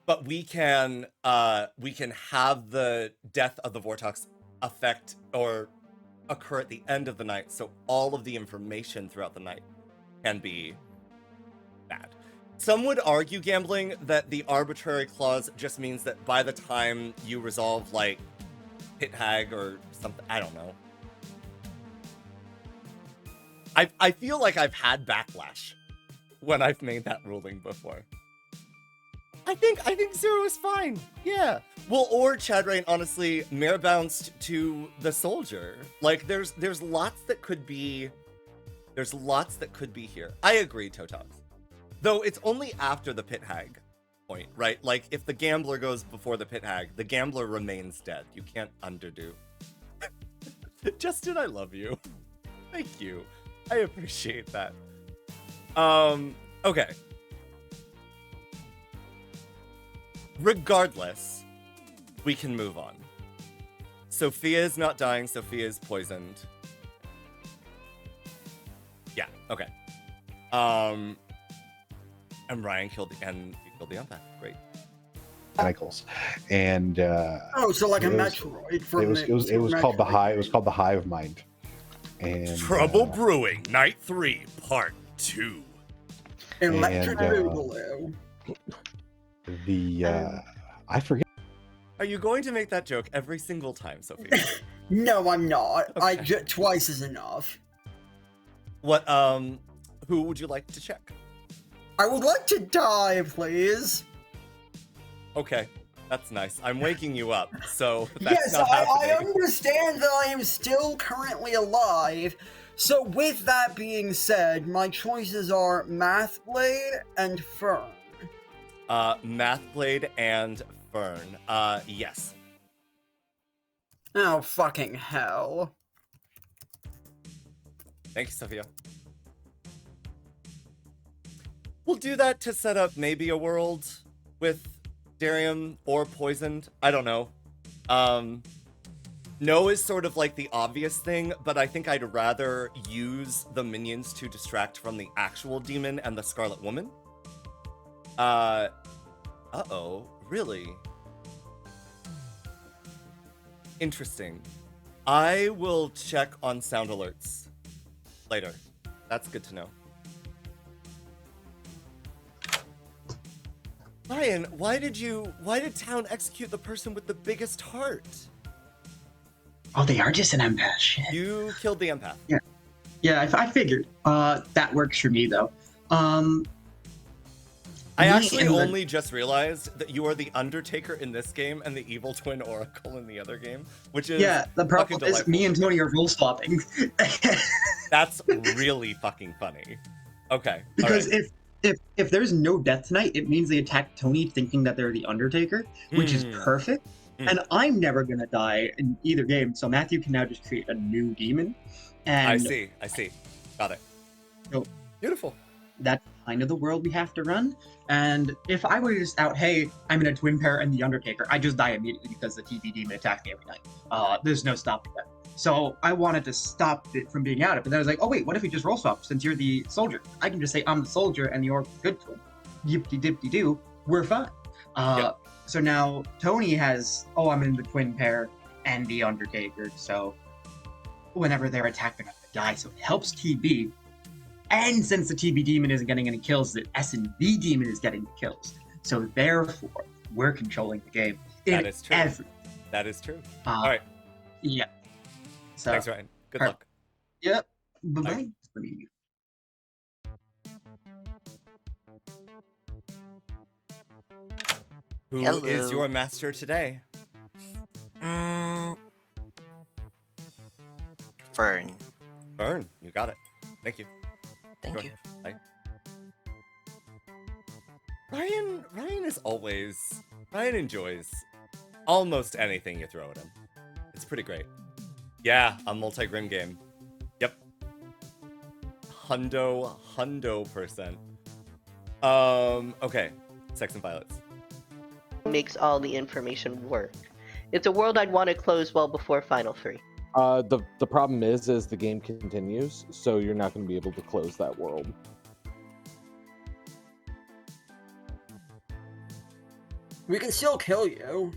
B: But we can have the death of the Vortox affect occur at the end of the night, so all of the information throughout the night can be bad. Some would argue, Gambling, that the arbitrary clause just means that by the time you resolve, like, Pit Hag or something, I don't know. I feel like I've had backlash when I've made that ruling before. I think 0 is fine. Yeah. Well, or Chadrain, honestly, Mare bounced to the soldier. Like, there's lots that could be. There's lots that could be here. I agree, Totox. Though it's only after the Pit Hag point, right? Like, if the gambler goes before the Pit Hag, the gambler remains dead. You can't underdo. Justin, I love you. Thank you. I appreciate that. Okay. Regardless, we can move on. Sophia is not dying. Sophia is poisoned. Yeah, okay. And Ryan killed the empath. Great.
H: Tentacles. And
D: so like a Metroid from
H: it was called the Hive. It was called the Hive Mind. And
B: Trouble Brewing, Night 3, Part 2.
D: Electric Boogaloo.
H: I forget.
B: Are you going to make that joke every single time, Sophia?
D: No, I'm not.
B: Okay.
D: Twice is enough.
B: What, who would you like to check?
D: I would like to die, please.
B: Okay, that's nice. I'm waking you up, so that's
D: yes,
B: not happening.
D: I understand that I am still currently alive. So with that being said, my choices are Mathblade and Fern.
B: Mathblade and Fern. Yes.
D: Oh, fucking hell.
B: Thank you, Sophia. We'll do that to set up maybe a world with Darium or Poisoned. I don't know. No is sort of like the obvious thing, but I think I'd rather use the minions to distract from the actual demon and the Scarlet Woman. Uh-oh, really? Interesting. I will check on sound alerts later. That's good to know. Ryan, why did town execute the person with the biggest heart?
C: Oh, they are just an empath. Shit.
B: You killed the empath.
C: Yeah. Yeah, I figured. That works for me, though.
B: I actually only just realized that you are the Undertaker in this game and the Evil Twin Oracle in the other game, which is
C: the problem is
B: delightful.
C: me and Tony are role swapping.
B: That's really fucking funny. Okay.
C: Because if there's no death tonight, it means they attack Tony thinking that they're the Undertaker, which is perfect. And I'm never gonna die in either game, so Matthew can now just create a new demon. And
B: I see. Got it.
C: So
B: beautiful.
C: That's kind of the world we have to run. And if I were just out, hey, I'm in a twin pair and the Undertaker, I just die immediately because the TV demon attacks me every night. There's no stopping that. So I wanted to stop it from being out. But then I was like, oh wait, what if we just roll swap? Since you're the soldier, I can just say I'm the soldier and you're good twin. Yip-de-dip-de-doo, we're fine. So now Tony has, I'm in the twin pair and the Undertaker. So whenever they're attacked, they're going to die. So it helps TB. And since the TB demon isn't getting any kills, the S&V demon is getting the kills. So therefore, we're controlling the game.
B: That is true. That is true. All right.
C: Yeah. So,
B: thanks, Ryan. Good luck.
C: Yep. Bye-bye.
B: Who is your master today?
J: Fern.
B: Fern, you got it. Thank you.
J: Thank you.
B: Bye. Ryan enjoys almost anything you throw at him. It's pretty great. Yeah, a multi-grim game. Yep. Hundo%. Okay. Sects and Violets.
E: Makes all the information work. It's a world I'd want to close well before Final 3.
M: The problem is the game continues, so you're not going to be able to close that world.
D: We can still kill you.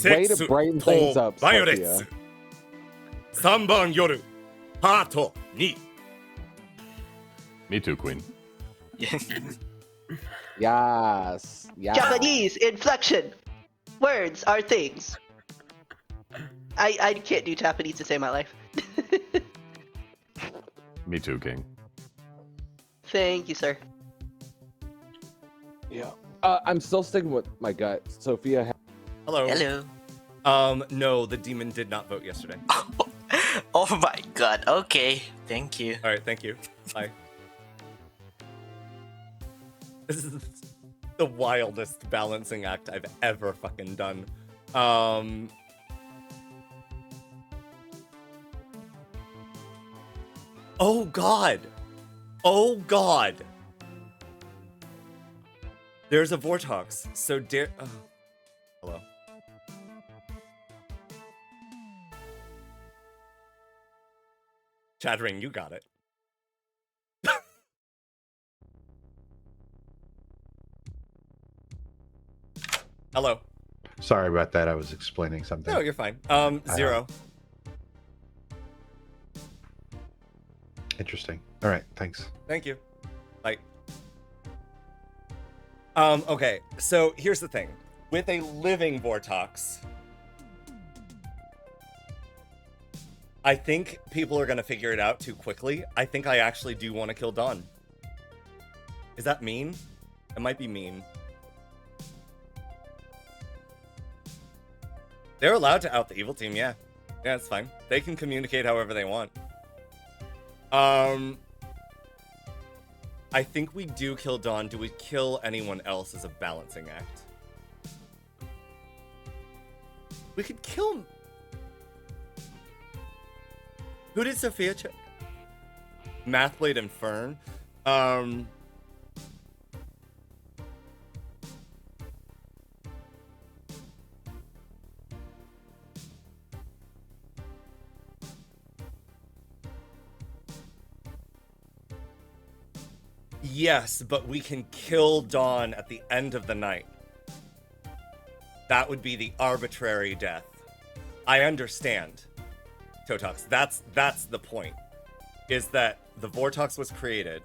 M: way to brighten things up, Sophia.
B: 3番夜パート2
I: Me too, Queen.
M: Yes.
E: Japanese inflection. Words are things. I can't do Japanese to save my life.
I: Me too, King.
E: Thank you, sir.
M: Yeah. I'm still sticking with my gut. Sophia.
B: Hello.
J: Hello.
B: No, the demon did not vote yesterday.
J: Oh my god. Okay. Thank you.
B: All right, thank you. Bye. This is the wildest balancing act I've ever fucking done. Oh god. Oh god. There's a Vortox. So hello. Chattering, you got it. Hello.
P: Sorry about that. I was explaining something.
B: No, you're fine. Zero.
P: Interesting. All right. Thanks.
B: Thank you. Bye. Okay, so here's the thing. With a living Vortox, I think people are gonna figure it out too quickly. I think I actually do want to kill Dawn. Is that mean? It might be mean. They're allowed to out the evil team, yeah. Yeah, it's fine. They can communicate however they want. I think we do kill Dawn. Do we kill anyone else as a balancing act? We could kill... Who did Sophia check? Mathblade and Fern. Yes, but we can kill Dawn at the end of the night. That would be the arbitrary death. I understand, Totox. That's the point. Is that the Vortox was created.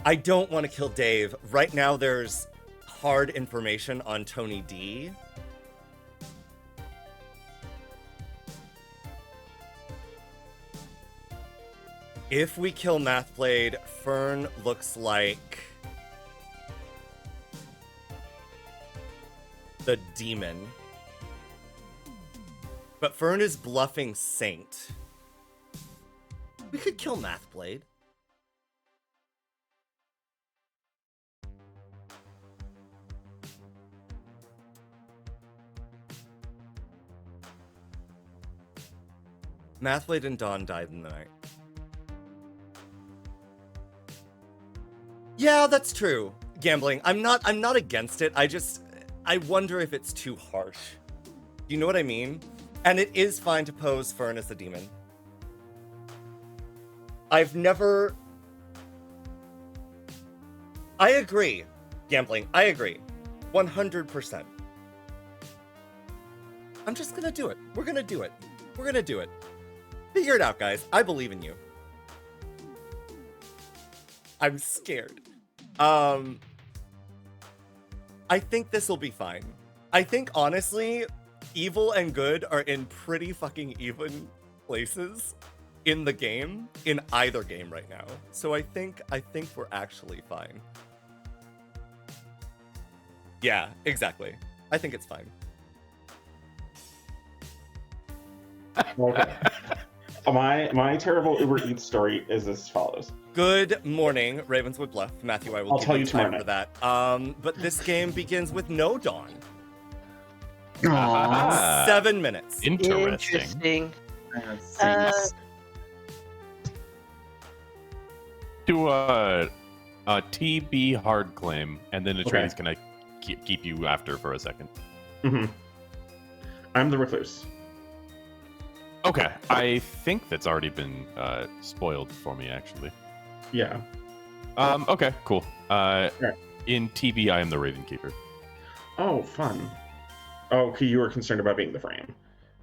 B: I don't want to kill Dave. Right now there's hard information on Tony D. If we kill Mathblade, Fern looks like the demon. But Fern is bluffing Saint. We could kill Mathblade. Mathblade and Dawn died in the night. Yeah, that's true. Gambling. I'm not against it. I wonder if it's too harsh. You know what I mean? And it is fine to pose Fern as the demon. I've never... I agree. Gambling. I agree. 100%. I'm just gonna do it. We're gonna do it. We're gonna do it. Figure it out, guys. I believe in you. I'm scared. I think this will be fine. I think, honestly, evil and good are in pretty fucking even places in the game, in either game right now. So I think we're actually fine. Yeah, exactly. I think it's fine.
N: Okay. My terrible Uber Eats story is as follows.
B: Good morning, Ravenswood Bluff. Matthew, I will
N: I'll
B: give
N: tell
B: you
N: you
B: time
N: tomorrow
B: for that. But this game begins with no Dawn.
I: Aww.
B: 7 minutes.
E: Interesting.
I: Do a TB hard claim, and then Atreides can keep you after for a second.
N: Mm-hmm. I'm the recluse.
I: Okay, I think that's already been spoiled for me, actually.
N: Yeah.
I: Okay, cool. In TB, I am the Raven Keeper.
N: Oh, fun. Oh, okay, you were concerned about being the frame.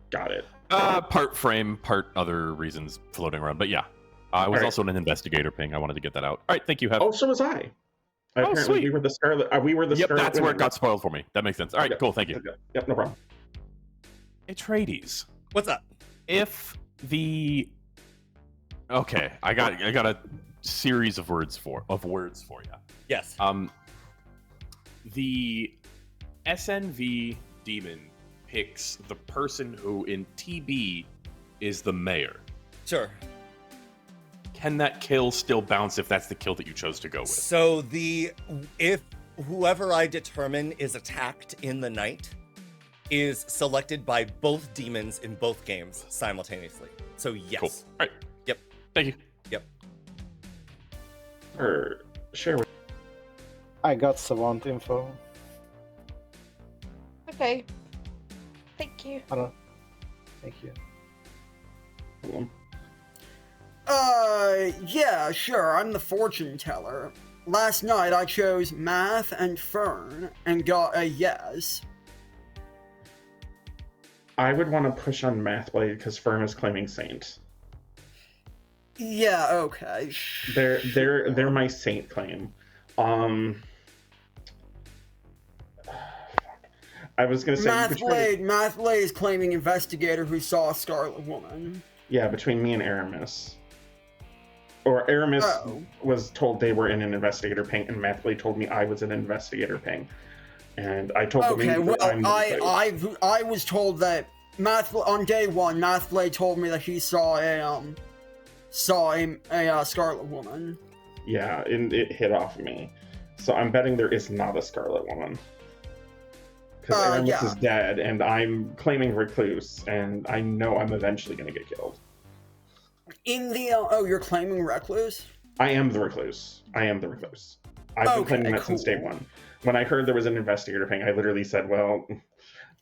N: Got it.
I: Part frame, part other reasons floating around. But yeah, I was also an investigator ping. I wanted to get that out. All right, thank you, Hev.
N: Oh, so was I. Apparently,
I: sweet.
N: we were the Scarlet. We were the
I: Yep,
N: Scarlet.
I: that's where it got spoiled for me. That makes sense. All right, cool. Thank you.
N: Yep, no problem.
I: Atreides.
B: What's up?
I: If the I got a series of words for you.
B: Yes.
I: The SNV demon picks the person who in TB is the mayor.
B: Sure.
I: Can that kill still bounce if that's the kill that you chose to go with?
B: So if whoever I determine is attacked in the night is selected by both demons in both games simultaneously. So yes.
I: Cool. All right.
B: Yep.
I: Thank you.
B: Yep.
N: Share with.
F: I got savant info.
A: Okay. Thank you.
F: Thank you.
D: Yeah, sure, I'm the fortune teller. Last night I chose math and fern and got a yes.
N: I would want to push on Mathblade because Fern is claiming Saint.
D: Yeah, okay.
N: They're my Saint claim. I was gonna say
D: Mathblade is claiming investigator who saw a Scarlet Woman.
N: Yeah, between me and Aramis. Or Aramis was told they were in an investigator ping, and Mathblade told me I was an investigator ping. And I told them
D: I was told that on day one, Mathblade told me that he saw a Scarlet Woman.
N: Yeah, and it hit off me. So I'm betting there is not a Scarlet Woman. Because Aramis is dead, and I'm claiming Recluse, and I know I'm eventually going to get killed.
D: You're claiming Recluse?
N: I am the Recluse. I've been claiming that since day one. When I heard there was an investigator ping, I literally said, well,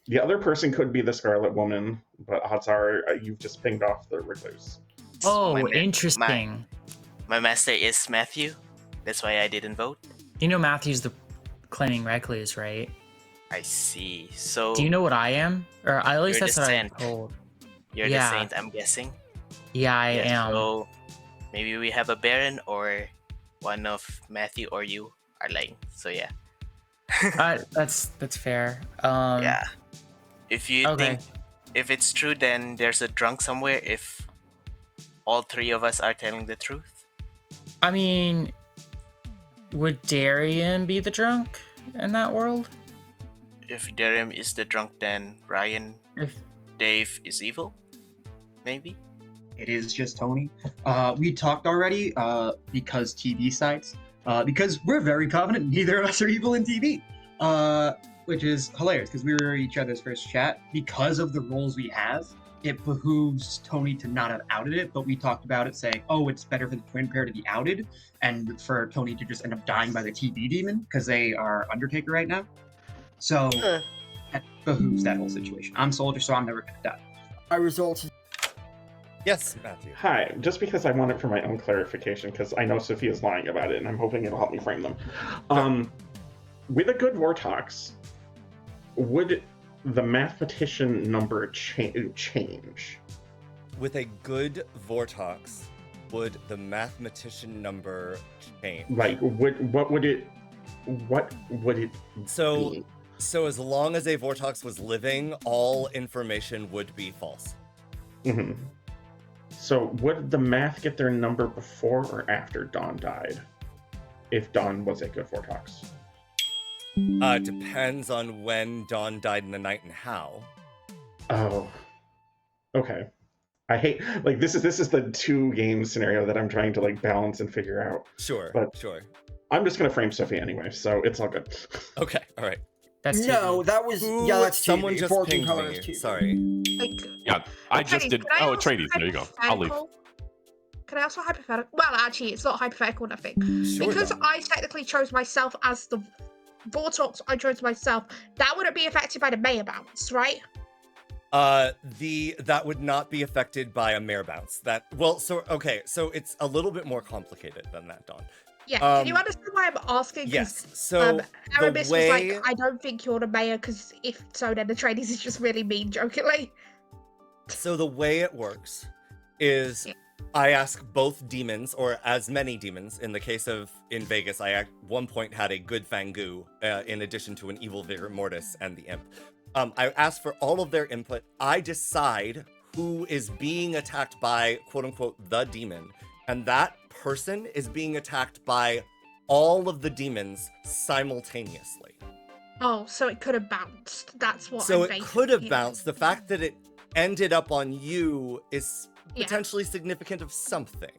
N: the other person could be the Scarlet Woman, but odds are you've just pinged off the Recluse.
G: Oh, interesting.
J: My master is Matthew. That's why I didn't vote.
G: You know Matthew's the claiming Recluse, right?
J: I see. So
G: do you know what I am? Or at least that's what I'm
J: Saint.
G: told.
J: You're the Saint, I'm guessing.
G: Yeah, I am.
J: So maybe we have a Baron, or one of Matthew or you are lying. So yeah.
G: That's fair.
J: Yeah. If you think if it's true, then there's a drunk somewhere. If all three of us are telling the truth.
G: I mean, would Darian be the drunk in that world?
J: If Darian is the drunk, then Ryan, Dave is evil. Maybe.
C: It is just Tony. We talked already because TV sites. Because we're very confident neither of us are evil in TV. Which is hilarious because we were each other's first chat. Because of the roles we have, it behooves Tony to not have outed it, but we talked about it saying, oh, it's better for the twin pair to be outed and for Tony to just end up dying by the TV demon because they are Undertaker right now. So that behooves that whole situation. I'm Soldier, so I'm never going to die.
D: I resulted.
B: Yes, Matthew.
N: Hi, just because I want it for my own clarification, because I know Sophia's lying about it, and I'm hoping it'll help me frame them. With a good Vortox, would the mathematician number change?
B: With a good Vortox, would the mathematician number change?
N: Like, what would it be?
B: So as long as a Vortox was living, all information would be false.
N: Mm-hmm. So would the math get their number before or after Dawn died? If Dawn was a good Vortox?
B: Depends on when Dawn died in the night and how.
N: Oh. Okay. I hate this is the two game scenario that I'm trying to balance and figure out.
B: Sure. I'm
N: just gonna frame Sophie anyway, so it's all good.
B: Okay, all right.
D: That's that was that's
B: someone
D: TV.
B: just
D: 14
B: pinged
D: colors
B: me.
D: TV.
B: Sorry.
I: Yeah, I just did. Oh, Atreides. There you go. I'll leave.
A: Can I also hypothetical? Well, actually, it's not hypothetical, nothing.
B: Sure,
A: because I technically chose myself as the Vortox, I chose myself. That wouldn't be affected by the mayor bounce, right?
B: That would not be affected by a mayor bounce. So it's a little bit more complicated than that, Dawn.
A: Yeah, can you understand why I'm asking?
B: Yes. So
A: Aramis
B: the way...
A: was like, I don't think you're the mayor, because if so, then the trainees is just really mean, jokingly.
B: So the way it works is I ask both demons, or as many demons. In the case of in Vegas, I at one point had a good Fangu in addition to an evil Vigormortis and the Imp. I ask for all of their input. I decide who is being attacked by, quote unquote, the demon. And that person is being attacked by all of the demons simultaneously.
A: Oh, so it could have bounced. That's what
B: So
A: I'm
B: it could have bounced. The fact that it ended up on you is potentially significant of something.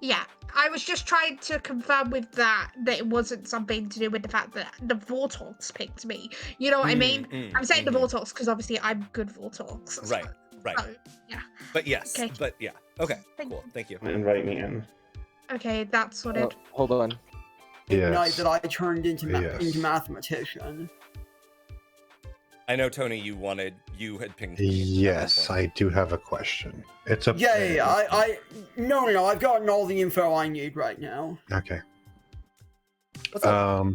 A: Yeah, I was just trying to confirm with that it wasn't something to do with the fact that the Vortox picked me. You know what I mean? I'm saying the Vortox because obviously I'm good Vortox.
B: Right.
A: So, yeah.
B: But yes,
A: Okay.
B: but yeah. Okay, cool. Thank you.
N: Invite me in.
A: Okay, that's sorted.
M: Hold on.
D: Night that I turned into mathematician.
B: I know, Tony, you had pinged me.
P: Yes, I do have a question. It's a
D: No, I've gotten all the info I need right now.
P: Okay. I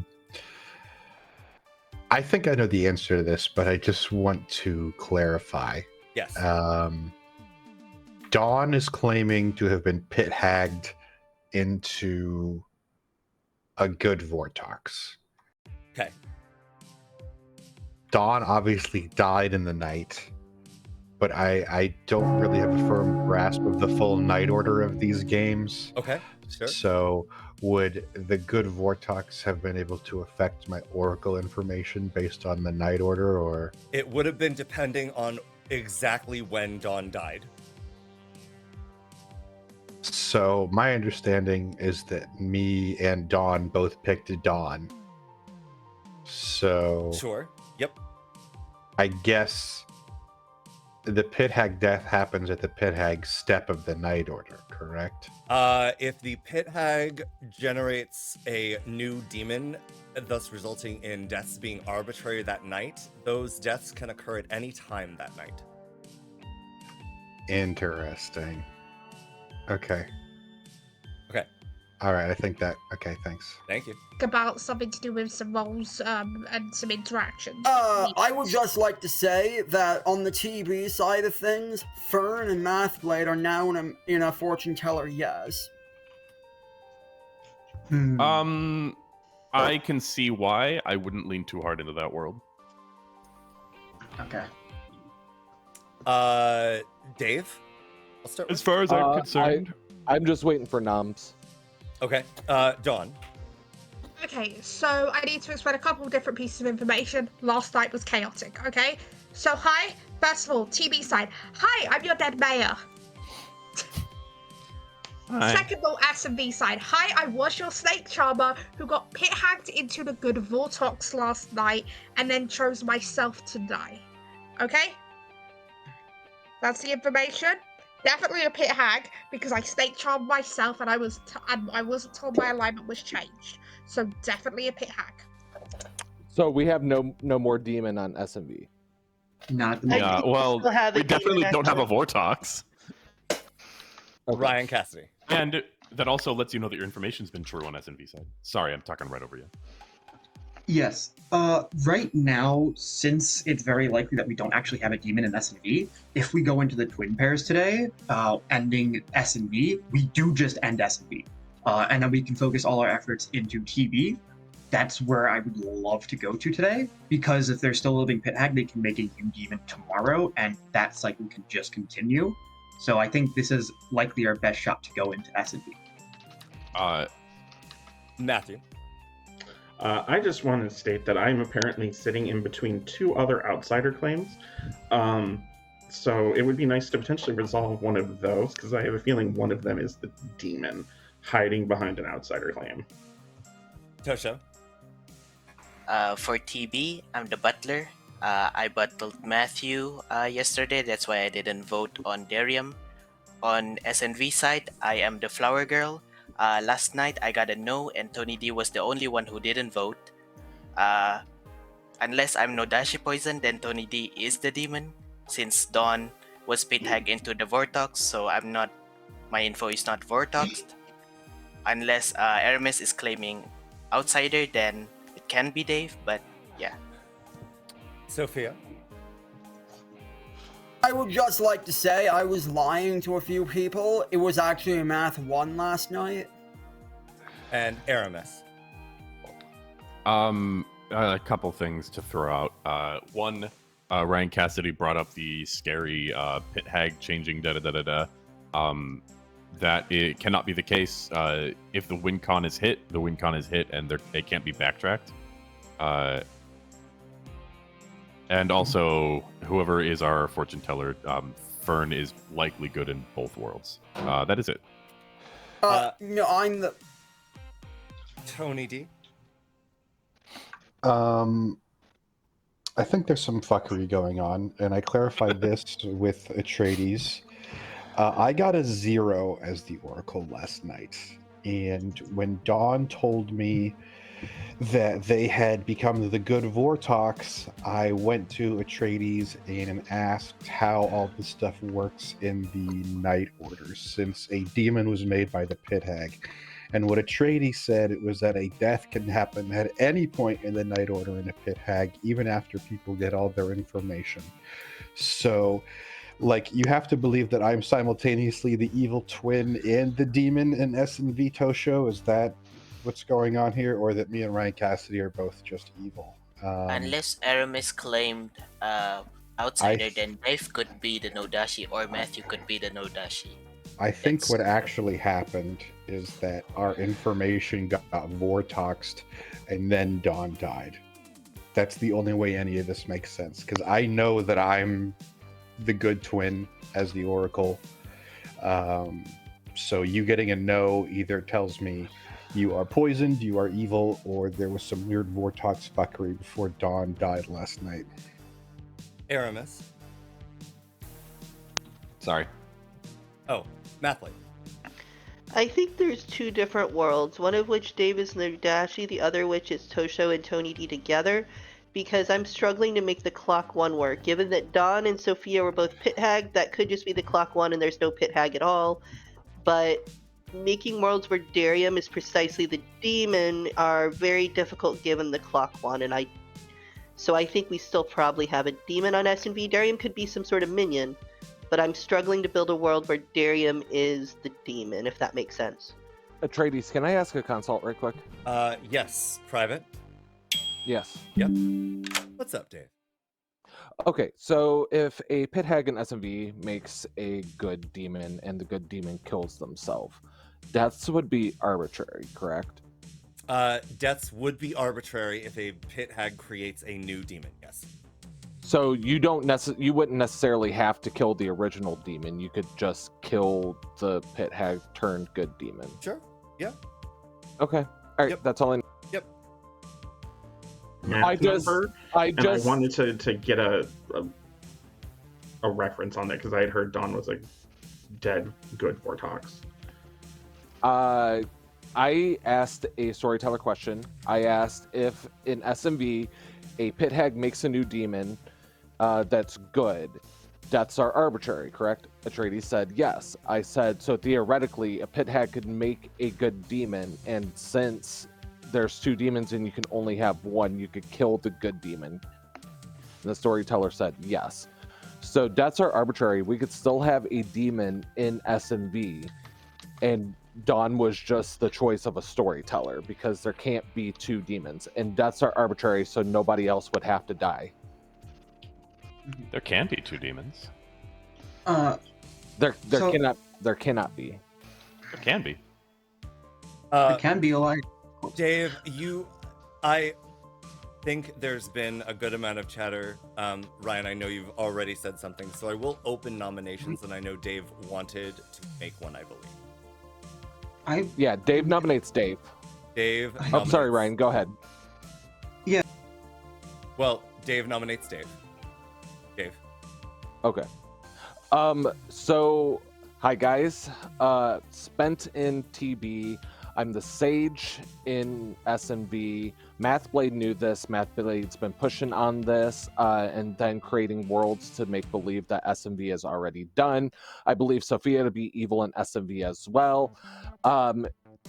P: think I know the answer to this, but I just want to clarify.
B: Yes.
P: Dawn is claiming to have been pit hagged into a good Vortox.
B: Okay.
P: Dawn obviously died in the night, but I don't really have a firm grasp of the full night order of these games.
B: Okay, sure.
P: So would the good Vortox have been able to affect my Oracle information based on the night order, or?
B: It would have been depending on exactly when Dawn died.
P: So my understanding is that me and Dawn both picked Dawn. So
B: Sure. Yep.
P: I guess the Pit Hag death happens at the Pit Hag step of the night order, correct?
B: If the Pit Hag generates a new demon, thus resulting in deaths being arbitrary that night, those deaths can occur at any time that night.
P: Interesting. Okay.
B: Okay.
P: All right, I think that... Okay, thanks.
B: Thank you.
A: About something to do with some roles and some interactions.
D: I would just like to say that on the TV side of things, Fern and Mathblade are now in a fortune teller, yes.
I: I can see why. I wouldn't lean too hard into that world.
C: Okay.
B: Dave? I'll start
I: as far as I'm concerned.
M: I'm just waiting for noms.
B: Okay. Dawn.
A: Okay, so I need to explain a couple of different pieces of information. Last night was chaotic, okay? So, hi, first of all, TB side. Hi, I'm your dead mayor.
I: Hi.
A: Second of all, S&V side. Hi, I was your snake charmer who got pit hagged into the good Vortox last night and then chose myself to die. Okay? That's the information. Definitely a pit hag because I snake charmed myself and I wasn't told my alignment was changed. So definitely a pit hag.
M: So we have no more demon on SMV.
C: Not
I: Yeah, well, we definitely don't have a Vortox.
M: Okay.
B: Ryan Cassidy.
I: And that also lets you know that your information's been true on SNV side. Sorry, I'm talking right over you.
C: Yes. Right now, since it's very likely that we don't actually have a demon in S&V, if we go into the twin pairs today, ending S&V, we do just end S&V. And then we can focus all our efforts into TB. That's where I would love to go to today, because if they're still living Pit Hag, they can make a new demon tomorrow, and that cycle can just continue. So I think this is likely our best shot to go into S&V.
B: Matthew.
N: I just want to state that I'm apparently sitting in between two other outsider claims. So it would be nice to potentially resolve one of those, because I have a feeling one of them is the demon hiding behind an outsider claim.
B: Tosha.
J: For TB, I'm the butler. I buttled Matthew yesterday, that's why I didn't vote on Darium. On SNV side, I am the flower girl. Last night I got a no, and Tony D was the only one who didn't vote. Unless I'm no Dashii poison, then Tony D is the demon, since Dawn was Pit Hag into the Vortox, so my info is not Vortoxed. unless Aramis is claiming outsider, then it can be Dave, but yeah.
B: Sophia?
D: I would just like to say I was lying to a few people. It was actually a Math 1 last night.
B: And Aramis?
I: A couple things to throw out. One, Ryan Cassidy brought up the scary Pit Hag changing da-da-da-da-da. That it cannot be the case. If the win con is hit, the win con is hit, and it can't be backtracked. And also, whoever is our fortune teller, Fern is likely good in both worlds. That is it.
D: No, I'm the...
B: Tony D?
P: I think there's some fuckery going on, and I clarified this with Atreides. I got a 0 as the Oracle last night, and when Dawn told me that they had become the good Vortox, I went to Atreides and asked how all this stuff works in the Night Orders, since a demon was made by the Pit Hag. And what Atreides said was that a death can happen at any point in the Night Order in a Pit Hag, even after people get all their information. So, like, you have to believe that I'm simultaneously the evil twin and the demon in S&V Tosho. Is that what's going on here? Or that me and Ryan Cassidy are both just evil?
J: Unless Aramis claimed outsider, then Dave could be the Dashii, or Matthew could be the Dashii.
P: I think what actually happened is that our information got Vortoxed and then Dawn died. That's the only way any of this makes sense, because I know that I'm the good twin as the Oracle. So you getting a no either tells me you are poisoned, you are evil, or there was some weird Vortox fuckery before Dawn died last night.
B: Aramis?
I: Sorry.
B: Oh, Mathley.
E: I think there's two different worlds, one of which Dave is Dashii, the other which is Tosho and Tony D together, because I'm struggling to make the clock one work. Given that Dawn and Sophia were both Pit Hag, that could just be the clock one and there's no Pit Hag at all. But making worlds where Darium is precisely the demon are very difficult given the clock one, and so I think we still probably have a demon on S&V. Darium could be some sort of minion, but I'm struggling to build a world where Darium is the demon, if that makes sense.
M: Atreides, can I ask a consult right quick?
B: Yes. Private?
M: Yes.
B: Yep. What's up, Dave?
M: Okay, so if a Pit Hag in SMV makes a good demon and the good demon kills themselves, deaths would be arbitrary, correct?
B: Deaths would be arbitrary if a Pit Hag creates a new demon, yes.
M: So you wouldn't necessarily have to kill the original demon. You could just kill the Pit Hag turned good demon.
B: Sure. Yeah.
M: Okay. All right. Yep. That's all I.
B: Yep.
N: I wanted to get a reference on that because I had heard Dawn was a dead good Vortox.
M: I asked a storyteller question. I asked if in SMV a Pit Hag makes a new demon that's good, deaths are arbitrary, correct? Atreides said yes. I said, so theoretically, a Pit Hag could make a good demon, and since there's two demons and you can only have one, you could kill the good demon. And the storyteller said yes. So deaths are arbitrary. We could still have a demon in SMV, and Dawn was just the choice of a storyteller because there can't be two demons, and deaths are arbitrary, so nobody else would have to die.
I: There can be two demons.
M: There cannot be.
I: There can be.
C: It can be like
B: Dave, I think there's been a good amount of chatter. Ryan, I know you've already said something, so I will open nominations, and I know Dave wanted to make one, I believe.
M: Yeah, Dave nominates Dave.
B: Dave.
M: I'm sorry, Ryan. Go ahead.
C: Yeah.
B: Well, Dave nominates Dave. Dave.
M: Okay. So, hi guys. Spent in TB. I'm the Sage in SMV. Mathblade knew this. Mathblade's been pushing on this and then creating worlds to make believe that SMV is already done. I believe Sophia to be evil in SMV as well.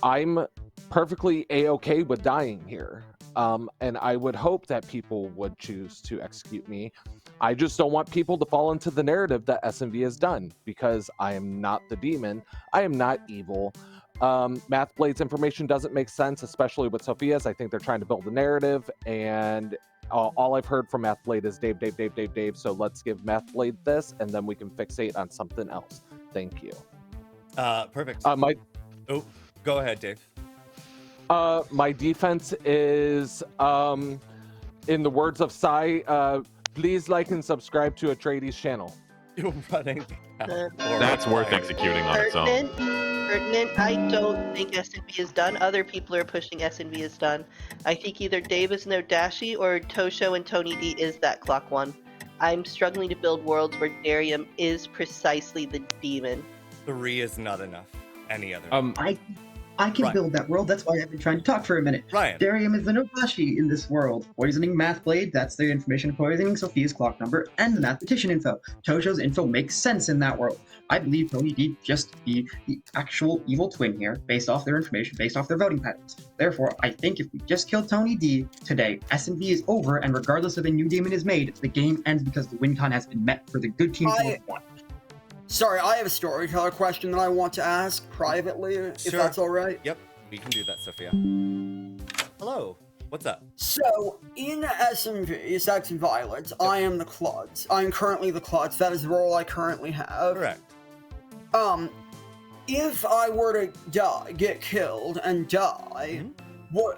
M: I'm perfectly a-okay with dying here. And I would hope that people would choose to execute me. I just don't want people to fall into the narrative that SNV has done, because I am not the demon. I am not evil. Mathblade's information doesn't make sense, especially with Sophia's. I think they're trying to build a narrative, and all I've heard from Mathblade is Dave, Dave, Dave, Dave, Dave. So let's give Mathblade this, and then we can fixate on something else. Thank you.
B: Perfect.
M: Go
B: ahead, Dave.
M: My defense is, in the words of Sai, please like and subscribe to Atreides' channel.
B: You're running.
I: That's worth executing on its own.
E: Pertinent, I don't think SNV is done. Other people are pushing SNV is done. I think either Dave is no Dashii or Tosho and Tony D is that clock one. I'm struggling to build worlds where Darium is precisely the demon.
B: 3 is not enough. Any other?
C: I can build that world. That's why I've been trying to talk for a minute.
B: Ryan.
C: Darium is the no Dashii in this world. Poisoning Mathblade, that's the information poisoning Sophia's clock number, and the mathematician info. Tosho's info makes sense in that world. I believe Tony D just be the actual evil twin here, based off their information, based off their voting patterns. Therefore, I think if we just kill Tony D today, S&V is over, and regardless if a new demon is made, the game ends because the win con has been met for the good team to have won.
D: Sorry, I have a storyteller question that I want to ask privately, if that's all right.
B: Yep, we can do that, Sophia. Hello, what's up?
D: So, in SMV, Sects and Violets, I am the Klutz. I'm currently the Klutz. That is the role I currently have.
B: Correct.
D: If I were to get killed and die,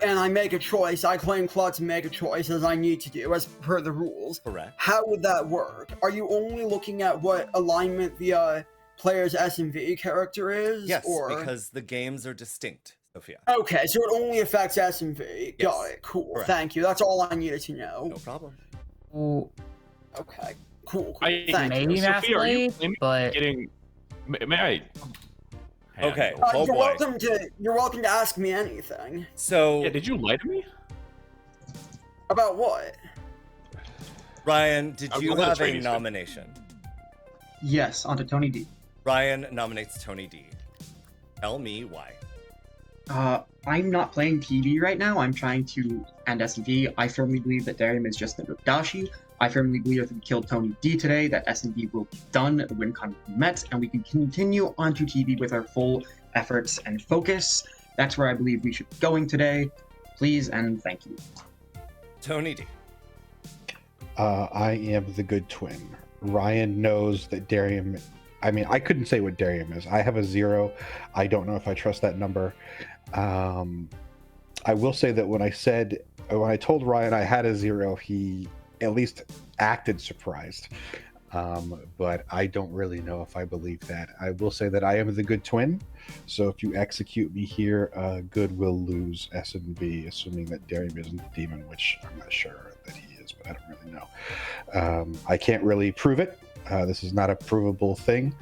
D: and I make a choice, I claim Klutz and make a choice as I need to do, as per the rules.
B: Correct.
D: How would that work? Are you only looking at what alignment the player's SMV character is?
B: Yes,
D: or...
B: because the games are distinct, Sophia.
D: Okay, so it only affects SMV.
B: Yes.
D: Got it. Cool.
B: Correct.
D: Thank you. That's all I needed to know.
B: No problem.
D: Okay. Cool.
I: Thank
G: maybe
I: you. Sophia, are you
G: Mathblade, but
I: getting? May I?
B: Okay.
D: You're welcome to ask me anything.
B: So.
I: Yeah, did you lie to me?
D: About what?
B: Ryan, did you have a nomination?
C: Yes, onto Tony D.
B: Ryan nominates Tony D. Tell me why.
C: I'm not playing TV right now. I'm trying to end S&V. I firmly believe that Darium is just the Dashii. I firmly believe if we killed Tony D today, that S&V will be done, the win con will be met, and we can continue onto TV with our full efforts and focus. That's where I believe we should be going today. Please and thank you.
B: Tony D.
P: I am the good twin. Ryan knows that Darium... I mean, I couldn't say what Darium is. I have a 0. I don't know if I trust that number. I will say that when I told Ryan I had a 0, he at least acted surprised. But I don't really know if I believe that. I will say that I am the good twin. So if you execute me here, good will lose S&V, assuming that Darium isn't the demon, which I'm not sure that he is, but I don't really know. I can't really prove it. This is not a provable thing.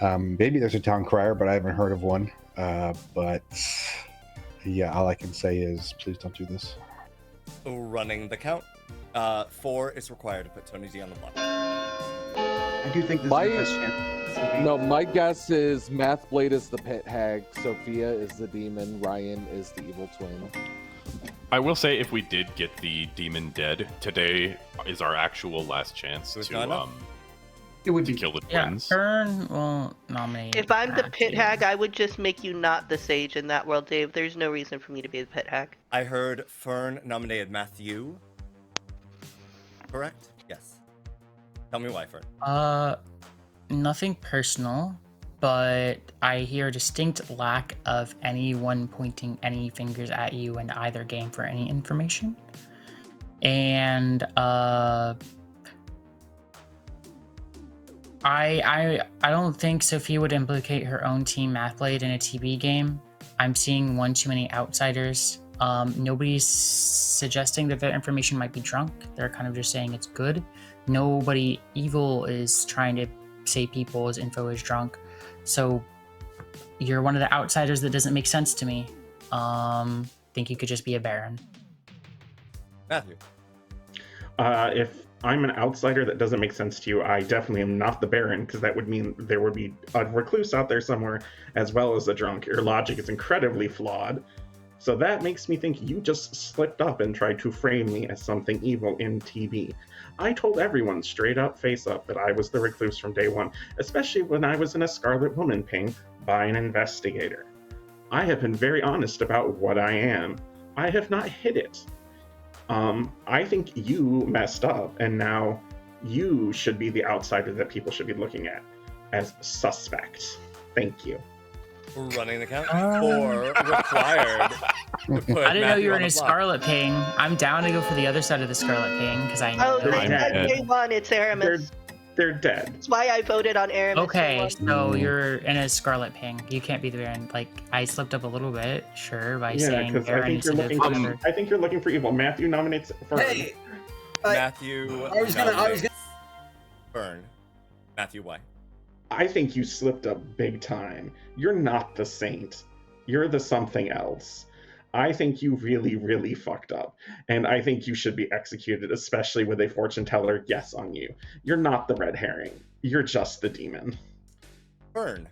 P: Maybe there's a town crier, but I haven't heard of one. But yeah, all I can say is please don't do this.
B: Running the count. 4 is required to put Tony D on the block.
C: I do think this is the best chance.
M: No, my guess is Mathblade is the Pit Hag, Sophia is the demon, Ryan is the evil twin.
I: I will say, if we did get the demon dead, today is our actual last chance to kill the twins.
G: Fern will nominate.
E: If I'm the Pit Hag, I would just make you not the Sage in that world, Dave. There's no reason for me to be the Pit Hag.
B: I heard Fern nominated Matthew. Correct? Yes. Tell me why, Fern.
G: Nothing personal, but I hear a distinct lack of anyone pointing any fingers at you in either game for any information. And I don't think Sophia would implicate her own team Mathblade in a TB game. I'm seeing one too many outsiders. Nobody's suggesting that their information might be drunk. They're kind of just saying it's good. Nobody evil is trying to say people's info is drunk. So you're one of the outsiders that doesn't make sense to me. Think you could just be a Baron.
B: Matthew.
N: If I'm an outsider that doesn't make sense to you. I definitely am not the Baron, because that would mean there would be a recluse out there somewhere, as well as a drunk. Your logic is incredibly flawed. So that makes me think you just slipped up and tried to frame me as something evil in TB. I told everyone straight up, face up, that I was the recluse from day one, especially when I was in a Scarlet Woman ping by an investigator. I have been very honest about what I am. I have not hid it. I think you messed up, and now you should be the outsider that people should be looking at as suspect. Thank you.
B: Running the count or required.
G: I didn't know you were in a Scarlet ping. I'm down to go for the other side of the Scarlet ping because I know.
E: Oh, day one, it's Aramis.
N: They're dead.
E: That's why I voted on Aramis.
G: Okay, so you're in a Scarlet ping. You can't be the Baron. Like, I slipped up a little bit, sure, by saying Baron.
N: I think you're looking for evil. Matthew nominates for
B: Matthew.
D: I was gonna.
B: Burn. Matthew, why?
N: I think you slipped up big time. You're not the saint. You're the something else. I think you really, really fucked up. And I think you should be executed, especially with a fortune teller guess on you. You're not the red herring. You're just the demon.
B: Burn.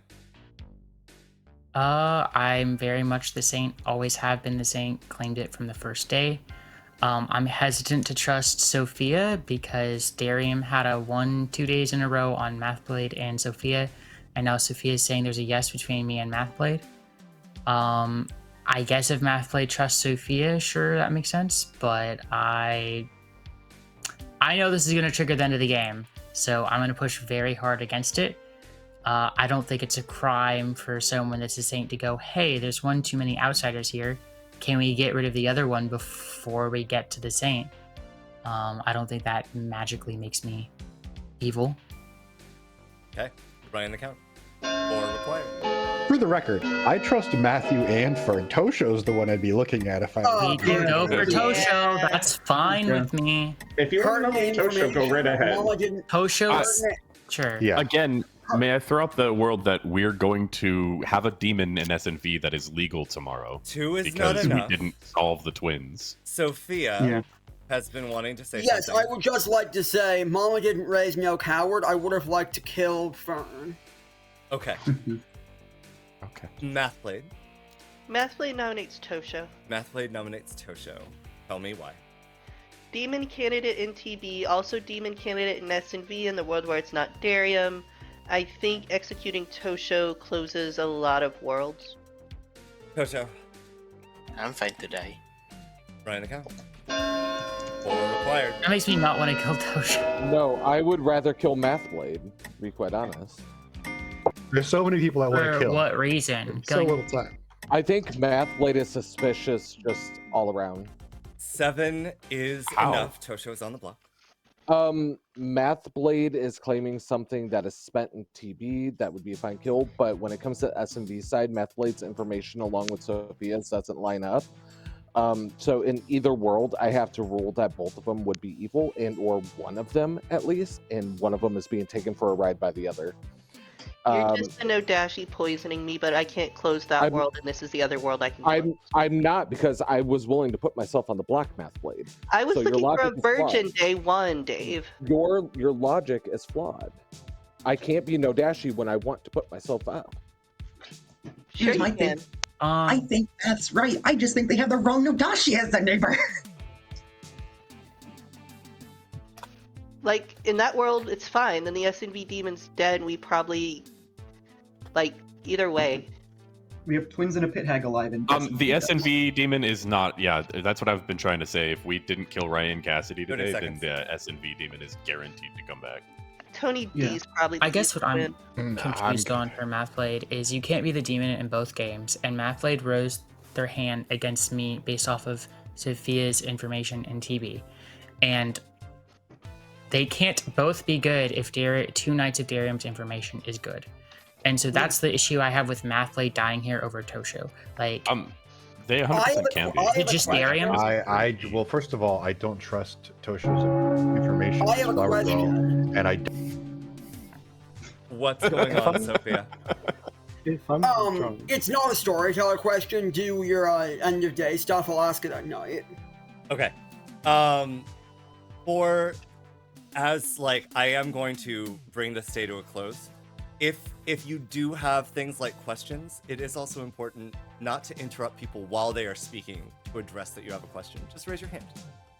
G: I'm very much the saint. Always have been the saint. Claimed it from the first day. I'm hesitant to trust Sophia because Darium had a 1-2 days in a row on Mathblade and Sophia, and now Sophia is saying there's a yes between me and Mathblade. I guess if Mathblade trusts Sophia, sure, that makes sense, but I know this is going to trigger the end of the game, so I'm going to push very hard against it. I don't think it's a crime for someone that's a saint to go, hey, there's one too many outsiders here. Can we get rid of the other one before we get to the saint? I don't think that magically makes me evil.
B: Okay, running the count. Or required.
P: For the record, I trust Matthew and Fern. Tosho's the one I'd be looking at if I.
G: We can go for Tosho. That's fine with me.
N: If you want to know Tosho, go right ahead.
G: Tosho, sure.
I: Yeah. Again, may I throw out the world that we're going to have a demon in SNV that is legal tomorrow?
B: 2 is
I: because
B: not enough.
I: we didn't solve the twins.
B: Sophia has been wanting to say
D: yes,
B: something.
D: I would just like to say, Mama didn't raise no coward. I would have liked to kill Fern.
B: Okay.
I: Okay.
B: Mathblade.
E: Mathblade nominates Tosho.
B: Mathblade nominates Tosho. Tell me why.
E: Demon candidate in TB, also demon candidate in SNV in the world where it's not Darium. I think executing Tosho closes a lot of worlds.
B: Tosho.
J: I'm fine to die.
B: Ryan account. Or required.
G: That makes me not want to kill Tosho.
M: No, I would rather kill Mathblade, to be quite honest.
P: There's so many people I want to
G: For
P: kill.
G: what reason?
P: So little time.
M: I think Mathblade is suspicious just all around.
B: 7 is enough. Tosho's on the block.
M: Mathblade is claiming something that is spent in TB. That would be a fine kill. But when it comes to SMV side, Mathblade's information along with Sophia's doesn't line up. So in either world, I have to rule that both of them would be evil, and or one of them at least, and one of them is being taken for a ride by the other.
E: You're just a no Dashii poisoning me, but I can't close that world, and this is the other world I can close.
M: I'm not, because I was willing to put myself on the block Mathblade.
E: I was
M: So your
E: looking for a
M: logic is
E: virgin
M: flawed.
E: day one, Dave.
M: Your logic is flawed. I can't be no Dashii when I want to put myself up.
E: Sure
Q: I
E: you can.
Q: think, I think that's right. I just think they have the wrong Nodashi as their neighbor.
E: Like, in that world, it's fine. Then the SNV demon's dead, and we probably... Like, either way.
C: We have twins and a pit hag alive. And
I: The SNV demon is not. Yeah, that's what I've been trying to say. If we didn't kill Ryan Cassidy
B: 30
I: today,
B: seconds.
I: then the SNV demon is guaranteed to come back.
E: Tony D's probably.
G: I guess what I'm
E: win.
G: confused on for Mathblade is you can't be the demon in both games, and Mathblade rose their hand against me based off of Sophia's information in TB, and they can't both be good if 2 Knights of Darium's information is good. And so that's the issue I have with Mathblade dying here over Tosho. Like,
I: they 100% can be.
G: Is it just Darium?
P: Well, first of all, I don't trust Tosho's information.
D: I have a question.
P: And I.
B: What's going on, Sophia?
D: It's not a storyteller question. Do your end of day stuff. I'll ask it at night.
B: Okay. For as like I am going to bring this day to a close. If you do have things like questions, it is also important not to interrupt people while they are speaking to address that you have a question. Just raise your hand.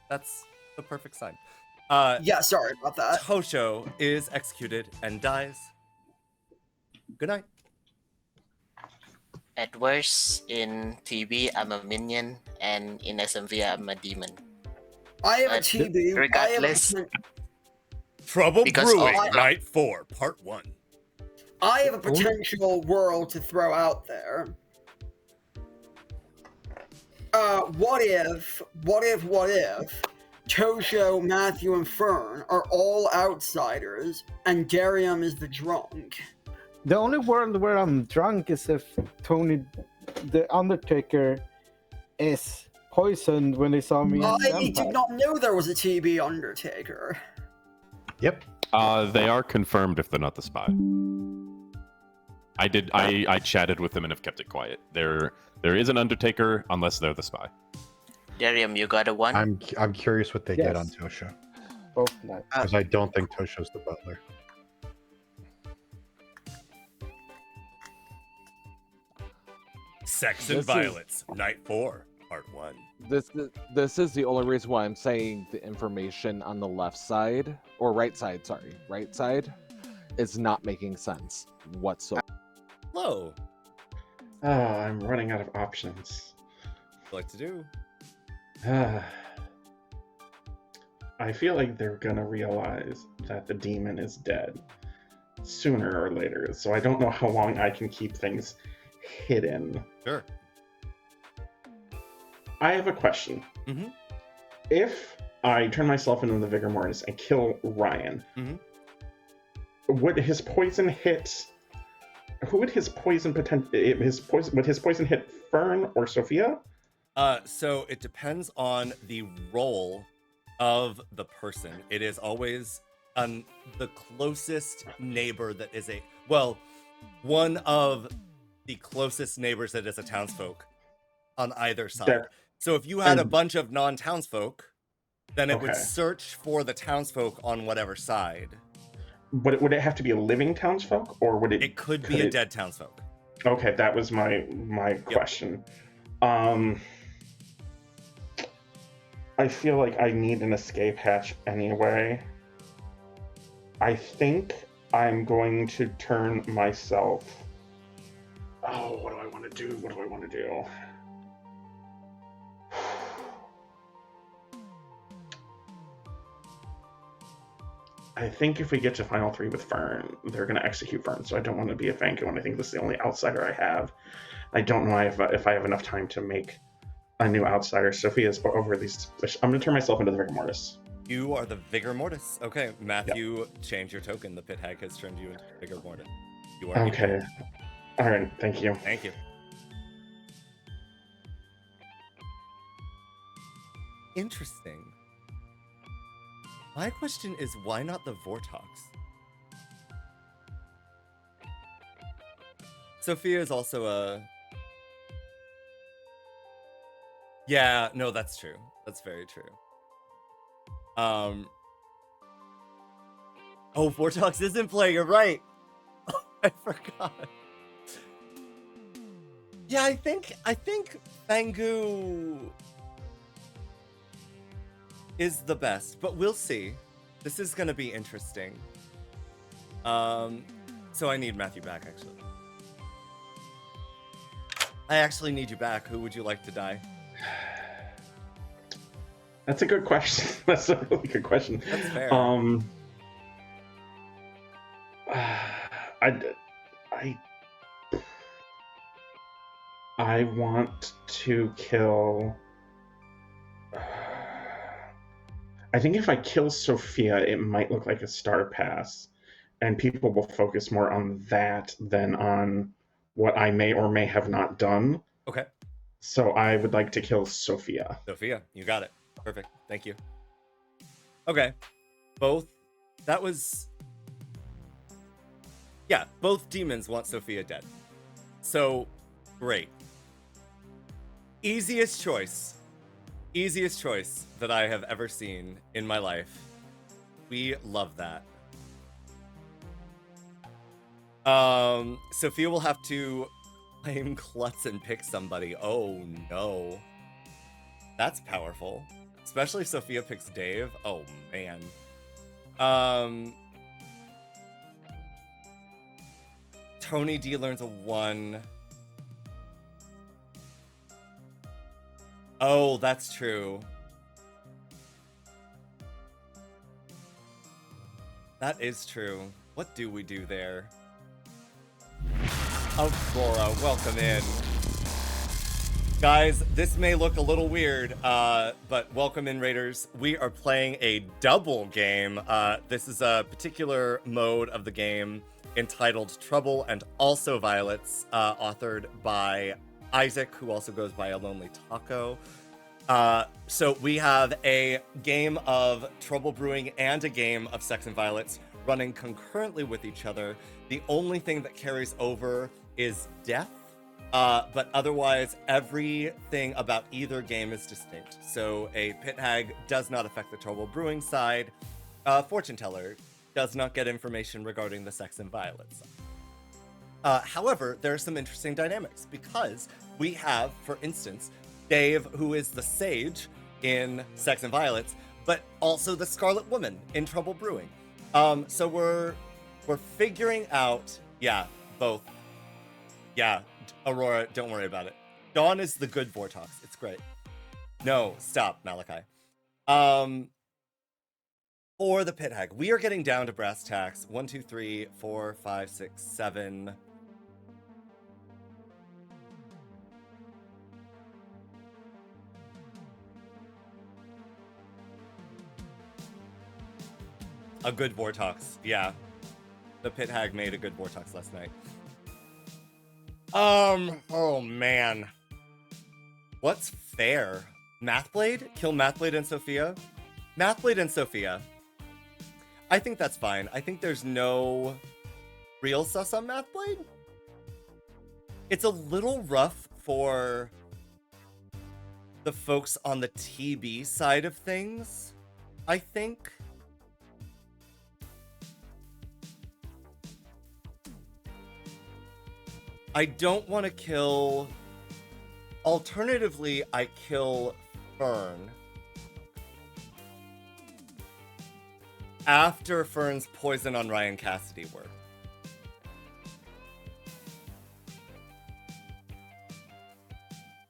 B: That's the perfect sign.
D: Yeah, sorry about that.
B: Tosho is executed and dies. Good night.
J: At worst, in TB, I'm a minion, and in SMV, I'm a demon.
D: I have a
J: But
D: TB.
J: regardless,
B: Trouble
J: because
B: Brewing,
J: of-
B: Night 4, Part 1.
D: I have a potential world to throw out there. What if Tosho, Matthew, and Fern are all outsiders, and Darium is the drunk?
F: The only world where I'm drunk is if Tony, the Undertaker, is poisoned when he saw me.
D: I did not know there was a TB Undertaker.
P: Yep.
I: They are confirmed if they're not the spy. I chatted with them and have kept it quiet. There is an Undertaker unless they're the spy.
J: Darium, you got a 1?
P: I'm curious what they get on Tosho.
F: Both nice.
P: Because I don't think Tosho's the butler.
B: Sects and Violets, Night 4, Part 1.
M: This is the only reason why I'm saying the information on the left side, or right side, is not making sense whatsoever.
B: Hello.
N: Oh, I'm running out of options.
B: What to do?
N: I feel like they're gonna realize that the demon is dead sooner or later, so I don't know how long I can keep things hidden.
B: Sure.
N: I have a question.
B: Mm-hmm.
N: If I turn myself into the Vigormortis and kill Ryan, would his poison hit? Who would his poison would his poison hit Fern or Sophia?
B: So it depends on the role of the person. It is always the closest neighbor that is one of the closest neighbors that is a townsfolk on either side. So if you had a bunch of non-townsfolk, then it would search for the townsfolk on whatever side.
N: Would it have to be a living townsfolk, or would it?
B: It could be a dead townsfolk.
N: Okay, that was my question. I feel like I need an escape hatch anyway. I think I'm going to turn myself. Oh, what do I want to do? I think if we get to Final 3 with Fern, they're going to execute Fern, so I don't want to be a Fanko, and I think this is the only outsider I have. I don't know if I have enough time to make a new outsider. Sophia's over these. I'm going to turn myself into the Vigormortis.
B: You are the Vigormortis. Okay, Matthew, change your token. The Pit Hag has turned you into Vigormortis. You are
N: okay. All right, thank you.
B: Thank you. Interesting. My question is, why not the Vortox? Sophia is also a... Yeah, no, that's true. That's very true. Oh, Vortox is in play, you're right. I forgot. Yeah, I think Fangu is the best, but we'll see. This is gonna be interesting. So I need Matthew back, actually. I actually need you back. Who would you like to die?
N: That's a good question. That's a really good question.
B: That's fair.
N: I want to kill. I think if I kill Sophia, it might look like a star pass, and people will focus more on that than on what I may or may have not done.
B: Okay.
N: So I would like to kill Sophia.
B: Sophia, you got it. Perfect. Thank you. Okay. Both demons want Sophia dead. So, great. Easiest choice that I have ever seen in my life We love that. Sophia will have to claim Klutz and pick somebody. Oh no. That's powerful. Especially if Sophia picks Dave. Oh man. Tony D learns a 1. Oh, that's true. That is true. What do we do there? Aurora, welcome in. Guys, this may look a little weird, but welcome in, Raiders. We are playing a double game. This is a particular mode of the game entitled Trouble and Also Violets, authored by Isaac, who also goes by A Lonely Taco. So we have a game of Trouble Brewing and a game of Sects and Violets running concurrently with each other. The only thing that carries over is death, but otherwise everything about either game is distinct. So a Pit Hag does not affect the Trouble Brewing side. Fortune Teller does not get information regarding the Sects and Violets side. However, there are some interesting dynamics because we have, for instance, Dave, who is the sage in Sects and Violets, but also the Scarlet Woman in Trouble Brewing. So we're figuring out, yeah, both. Yeah, Aurora, don't worry about it. Dawn is the good Vortox. It's great. No, stop, Malachi. For the Pit Hag, we are getting down to brass tacks. 1, 2, 3, 4, 5, 6, 7. A good Vortox, yeah. The Pit Hag made a good Vortox last night. Oh man. What's fair? Mathblade? Kill Mathblade and Sophia? Mathblade and Sophia. I think that's fine. I think there's no real sus on Mathblade. It's a little rough for the folks on the TB side of things, I think. I don't want to kill... Alternatively, I kill Fern. After Fern's poison on Ryan Cassidy work.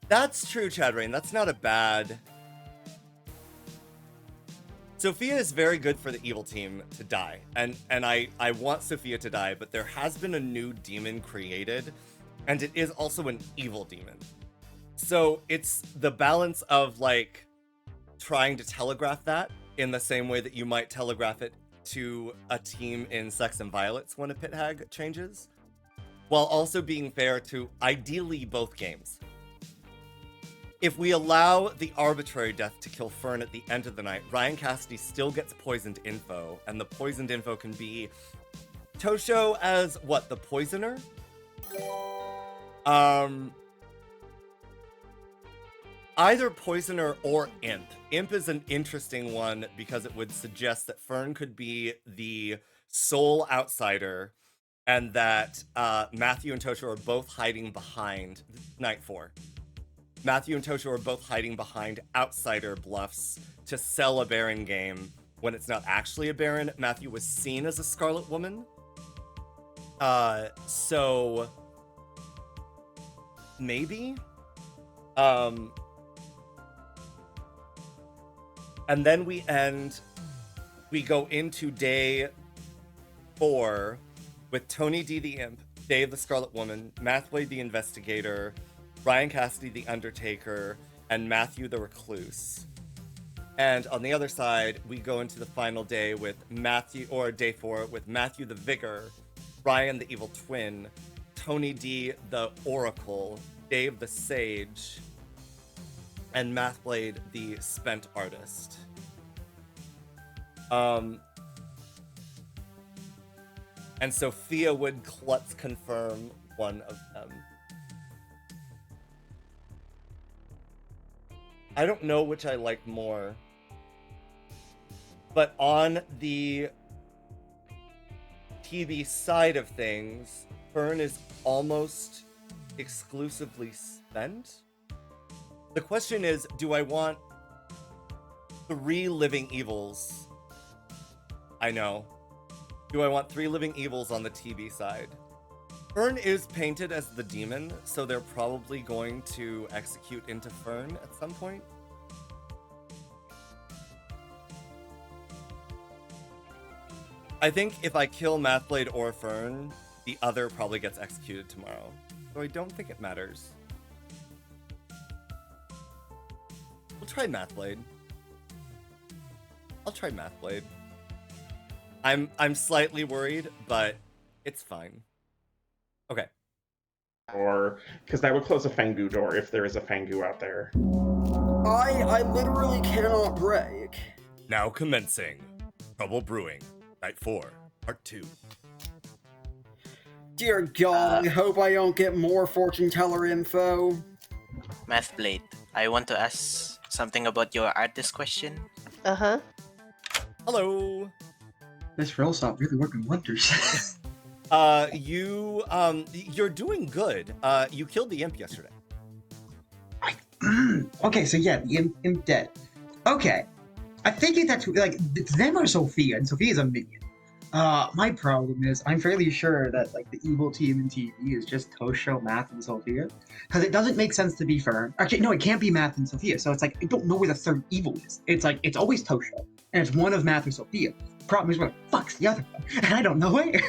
B: That's true, Chad Rain. That's not a bad... Sophia is very good for the evil team to die. And I want Sophia to die, but there has been a new demon created. And it is also an evil demon. So it's the balance of, like, trying to telegraph that in the same way that you might telegraph it to a team in Sects and Violets when a Pit Hag changes, while also being fair to, ideally, both games. If we allow the arbitrary death to kill Fern at the end of the night, Ryan Cassidy still gets poisoned info, and the poisoned info can be Tosho as, what, the poisoner? Either poisoner or imp. Imp is an interesting one because it would suggest that Fern could be the sole outsider and that Matthew and Tosho are both hiding behind Night 4. Matthew and Tosho are both hiding behind outsider bluffs to sell a Baron game when it's not actually a Baron. Matthew was seen as a Scarlet Woman. So maybe. And then we go into day 4 with Tony D the Imp, Dave the Scarlet Woman, Mathblade the Investigator, Ryan Cassidy the Undertaker, and Matthew the Recluse. And on the other side, we go into the final day with Matthew, or day 4, with Matthew the Vigor, Ryan the Evil Twin, Tony D the Oracle, Dave the Sage, and Mathblade the Spent Artist. And Sophia would Klutz confirm one of them. I don't know which I like more. But on the TV side of things, Fern is almost exclusively spent. The question is, do I want 3 living evils? I know. Do I want 3 living evils on the TV side? Fern is painted as the demon, so they're probably going to execute into Fern at some point. I think if I kill Mathblade or Fern, the other probably gets executed tomorrow. So I don't think it matters. We'll try Mathblade. I'll try Mathblade. I'm slightly worried, but it's fine. Okay.
N: Or because that would close a Fangu door if there is a Fangu out there.
D: I literally cannot break.
B: Now commencing Trouble Brewing, Night 4, Part 2.
D: Dear God, I hope I don't get more fortune teller info.
J: Mathblade, I want to ask something about your artist question.
E: Uh-huh.
B: Hello.
C: This roll stop really working wonders.
B: You're doing good. You killed the imp yesterday.
C: Okay, so yeah, the imp dead. Okay. I figured that's like it's them or Sophia, and Sophia's a minion. My problem is I'm fairly sure that like the evil team in TV is just Tosho, Math, and Sophia. Because it doesn't make sense to be Fern. Actually, no, it can't be Math and Sophia. So it's like I don't know where the third evil is. It's like it's always Tosho. And it's one of Math or Sophia. Problem is where the fuck's the other one? And I don't know where.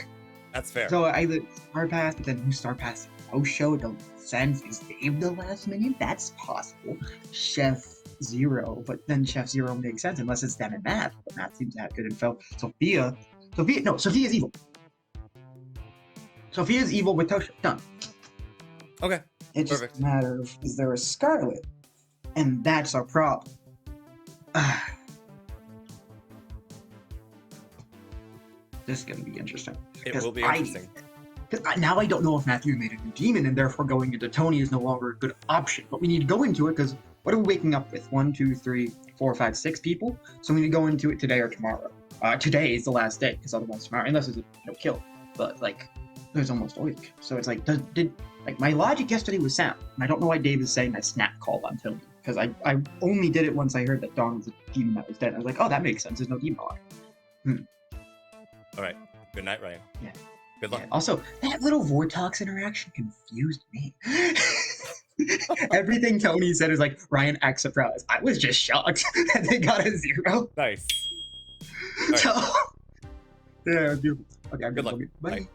B: That's fair.
C: So I either Star Pass, but then who Star Pass? Tosho, don't make sense. Is Dave the last minion? That's possible. Chef Zero, but then Chef Zero makes sense unless it's them and Math. But Math seems to have good info. Sophia's evil. Sophia's evil with Tosho. Done.
B: Okay.
C: It's just a matter of is there a Scarlet? And that's our problem. This is going to be interesting.
B: It will be interesting.
C: Now I don't know if Matthew made a new demon, and therefore going into Tony is no longer a good option. But we need to go into it because what are we waking up with? 1, 2, 3, 4, 5, 6 people. So we need to go into it today or tomorrow. Today is the last day because otherwise tomorrow, unless it's a no kill. But like, there's almost always a kill. So it's like, did my logic yesterday was sound, and I don't know why Dave is saying I snap called on Tony because I only did it once I heard that Dawn was a demon that was dead. I was like, oh, that makes sense. There's no demon on.
B: All right. Good night, Ryan.
C: Yeah.
B: Good luck.
C: Yeah. Also, that little Vortox interaction confused me. Everything Tony said is like, Ryan acts surprised. I was just shocked that they got a 0.
B: Nice.
C: Right. So, yeah, beautiful. Okay,
B: good luck. Bye.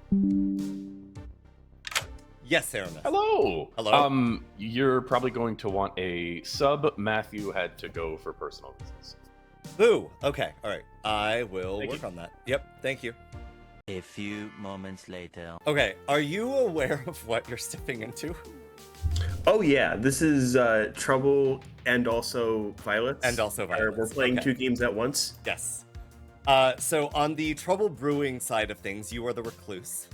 B: Yes, Aaron.
I: Hello.
B: Hello.
I: You're probably going to want a sub. Matthew had to go for personal reasons.
B: Boo. Okay. All right. I will work on that. Yep. Thank you.
R: A few moments later.
B: Okay. Are you aware of what you're stepping into?
S: Oh yeah, this is Trouble and also Violets.
B: And also Violets.
S: We're playing 2 games at once.
B: Yes. So on the Trouble Brewing side of things, you are the recluse.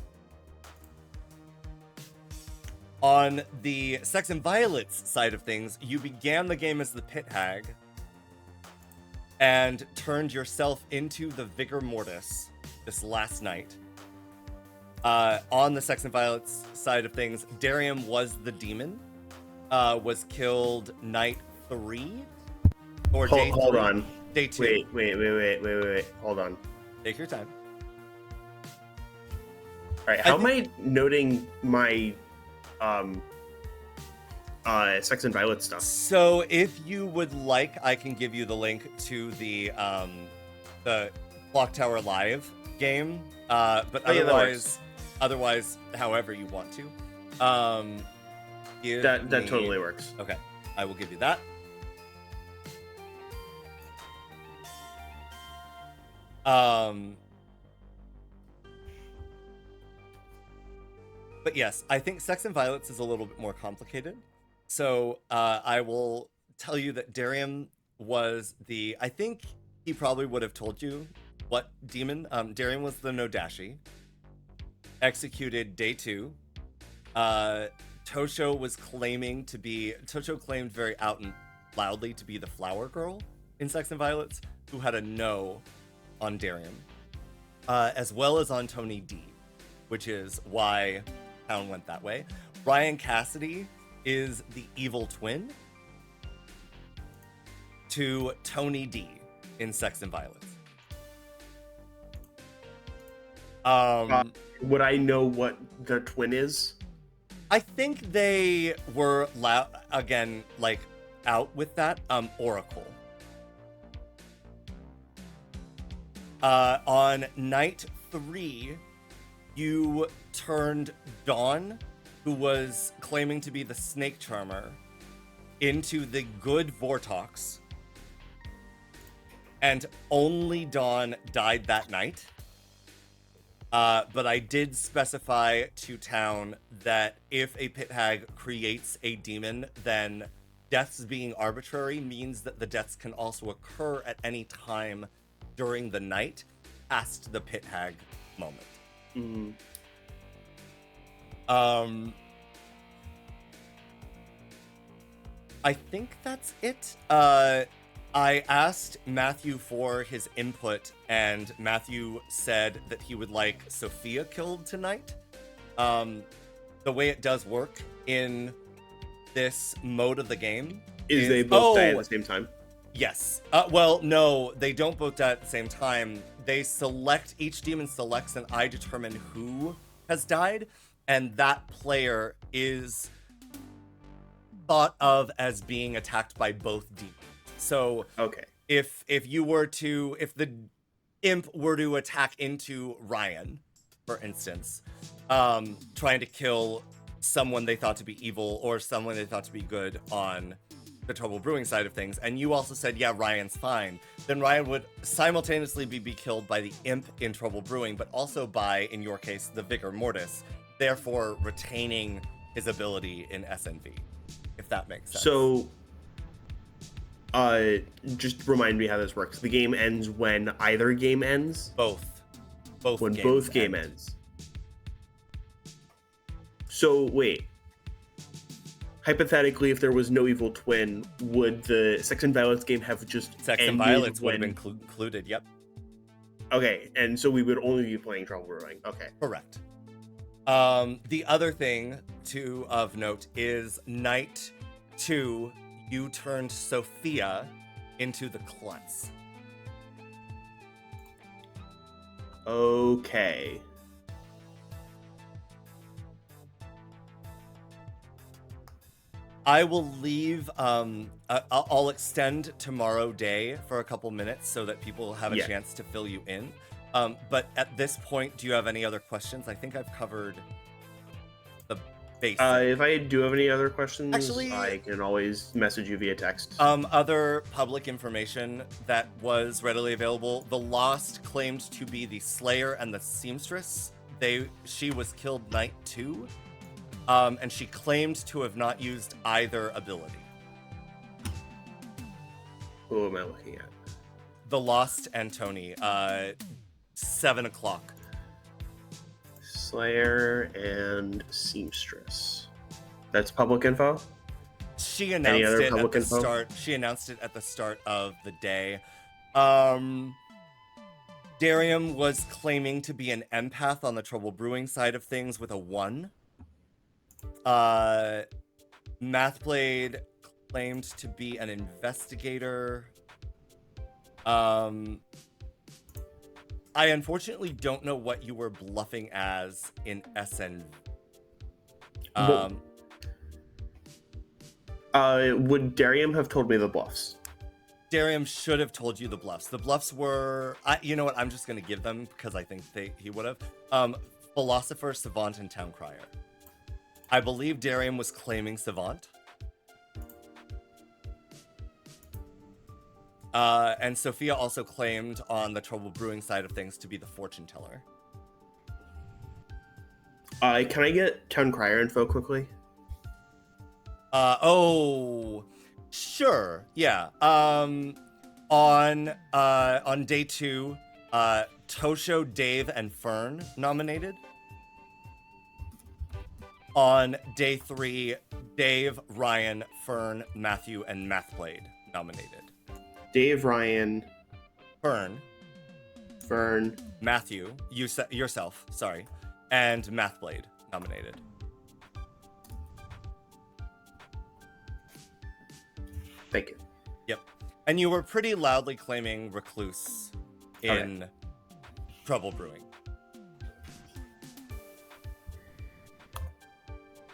B: On the Sects and Violets side of things, you began the game as the Pit Hag and turned yourself into the Vigormortis this last night. On the Sects and Violets side of things, Darium was the demon, was killed night 3 or day 3.
S: Hold on.
B: Day 2.
S: Wait. Hold on.
B: Take your time.
S: All right. How am I noting my Sects and Violets stuff?
B: So if you would like, I can give you the link to the Clocktower Live game. But otherwise, however you want to.
S: That totally works.
B: Okay, I will give you that. But yes, I think Sects and Violets is a little bit more complicated. So I will tell you that Darium was I think he probably would have told you what demon. Darium was the Dashii. Executed day 2. Tosho claimed very out and loudly to be the flower girl in Sects and Violets, who had a no on Darium, as well as on Tony D, which is why Town went that way. Ryan Cassidy is the evil twin to Tony D in Sects and Violets.
S: Would I know what the twin is?
B: I think they were again, like, out with that. Oracle. On night 3, you turned Dawn, who was claiming to be the snake charmer, into the good Vortox, and only Dawn died that night. But I did specify to Town that if a Pit Hag creates a demon, then deaths being arbitrary means that the deaths can also occur at any time during the night past the Pit Hag moment.
S: Mm-hmm.
B: I think that's it. I asked Matthew for his input, and Matthew said that he would like Sophia killed tonight. The way it does work in this mode of the game
S: is they both die at the same time.
B: Yes. Well, no, they don't both die at the same time. They select, each demon selects, and I determine who has died, and that player is thought of as being attacked by both demons. So
S: okay,
B: if the imp were to attack into Ryan, for instance, trying to kill someone they thought to be evil or someone they thought to be good on the Trouble Brewing side of things, and you also said, yeah, Ryan's fine, then Ryan would simultaneously be killed by the imp in Trouble Brewing, but also by, in your case, the Vigormortis, therefore retaining his ability in SNV, if that makes sense.
S: So just remind me how this works. The game ends when either game ends?
B: Both
S: when both game ends. So wait, hypothetically, if there was no evil twin, would the Sects and Violets game have just
B: Sects and Violets would have been included? Yep.
S: Okay, and so we would only be playing Trouble Brewing. Okay,
B: correct. The other thing of note is night 2, you turned Sophia into the Klutz.
S: Okay.
B: I will leave, I'll extend tomorrow day for a couple minutes so that people have a chance to fill you in. But at this point, do you have any other questions? I think I've covered the basics.
S: If I do have any other questions,
B: actually,
S: I can always message you via text.
B: Other public information that was readily available. The Lost claimed to be the Slayer and the Seamstress. She was killed night 2. And she claimed to have not used either ability.
S: Who am I looking at?
B: The Lost and Tony, 7 o'clock.
S: Slayer and Seamstress. That's public info?
B: She announced it at the start. She announced it at the start of the day. Darium was claiming to be an empath on the Trouble Brewing side of things with a 1. Mathblade claimed to be an investigator. I unfortunately don't know what you were bluffing as in SN.
S: Would Darium have told me the bluffs?
B: Darium should have told you the bluffs. The bluffs were, you know what? I'm just gonna give them because I think he would have. Philosopher, Savant, and Town Crier. I believe Darium was claiming Savant. And Sophia also claimed on the Trouble Brewing side of things to be the fortune teller.
S: Can I get Town Crier info quickly?
B: Sure. Yeah. On day 2, Tosho, Dave, and Fern nominated. On day 3, Dave, Ryan, Fern, Matthew, and Mathblade nominated.
S: Dave, Ryan,
B: Fern,
S: Fern.
B: Matthew, yourself, sorry, and Mathblade nominated.
S: Thank you.
B: Yep. And you were pretty loudly claiming Recluse in Trouble Brewing.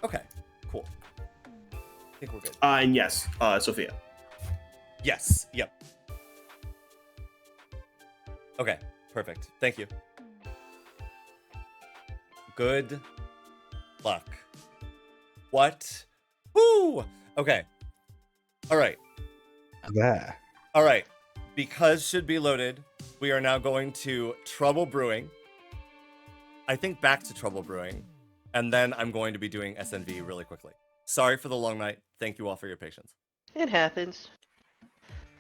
B: Okay, cool. I think we're good.
S: And yes, Sophia.
B: Yes, yep. Okay, perfect. Thank you. Good luck. What? Woo! Okay. All right.
P: Yeah.
B: All right. Because should be loaded, we are now going to Trouble Brewing. I think back to Trouble Brewing. And then I'm going to be doing SNV really quickly. Sorry for the long night. Thank you all for your patience.
E: It happens.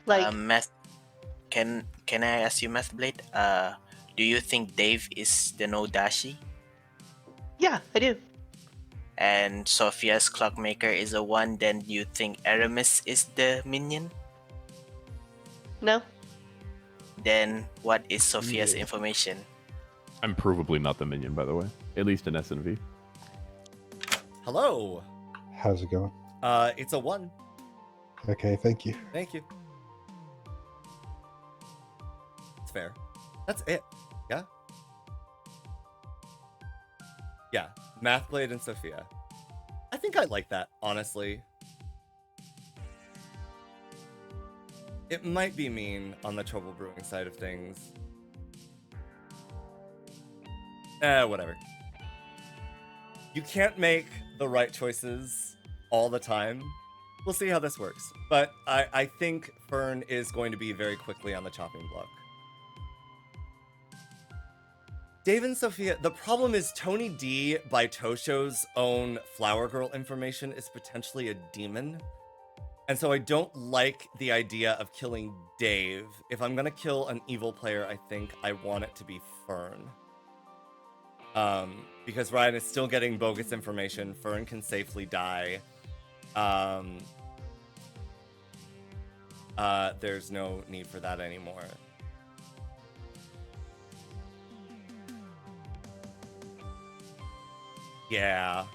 E: Like,
J: Math. Can I ask you, Mathblade? Do you think Dave is the no Dashii?
E: Yeah, I do.
J: And Sophia's Clockmaker is a 1, then you think Aramis is the minion?
E: No.
J: Then what is Sophia's information?
I: I'm provably not the minion, by the way. At least in SNV.
B: Hello.
P: How's it going?
B: It's a 1.
P: Okay, thank you.
B: Thank you. It's fair. That's it. Yeah? Yeah. Mathblade and Sophia. I think I like that, honestly. It might be mean on the Trouble Brewing side of things. Whatever. You can't make the right choices all the time. We'll see how this works. But I think Fern is going to be very quickly on the chopping block. Dave and Sophia, the problem is Tony D by Tosho's own Flower Girl information is potentially a demon. And so I don't like the idea of killing Dave. If I'm gonna kill an evil player, I think I want it to be Fern. Because Ryan is still getting bogus information. Fern can safely die. There's no need for that anymore. Yeah.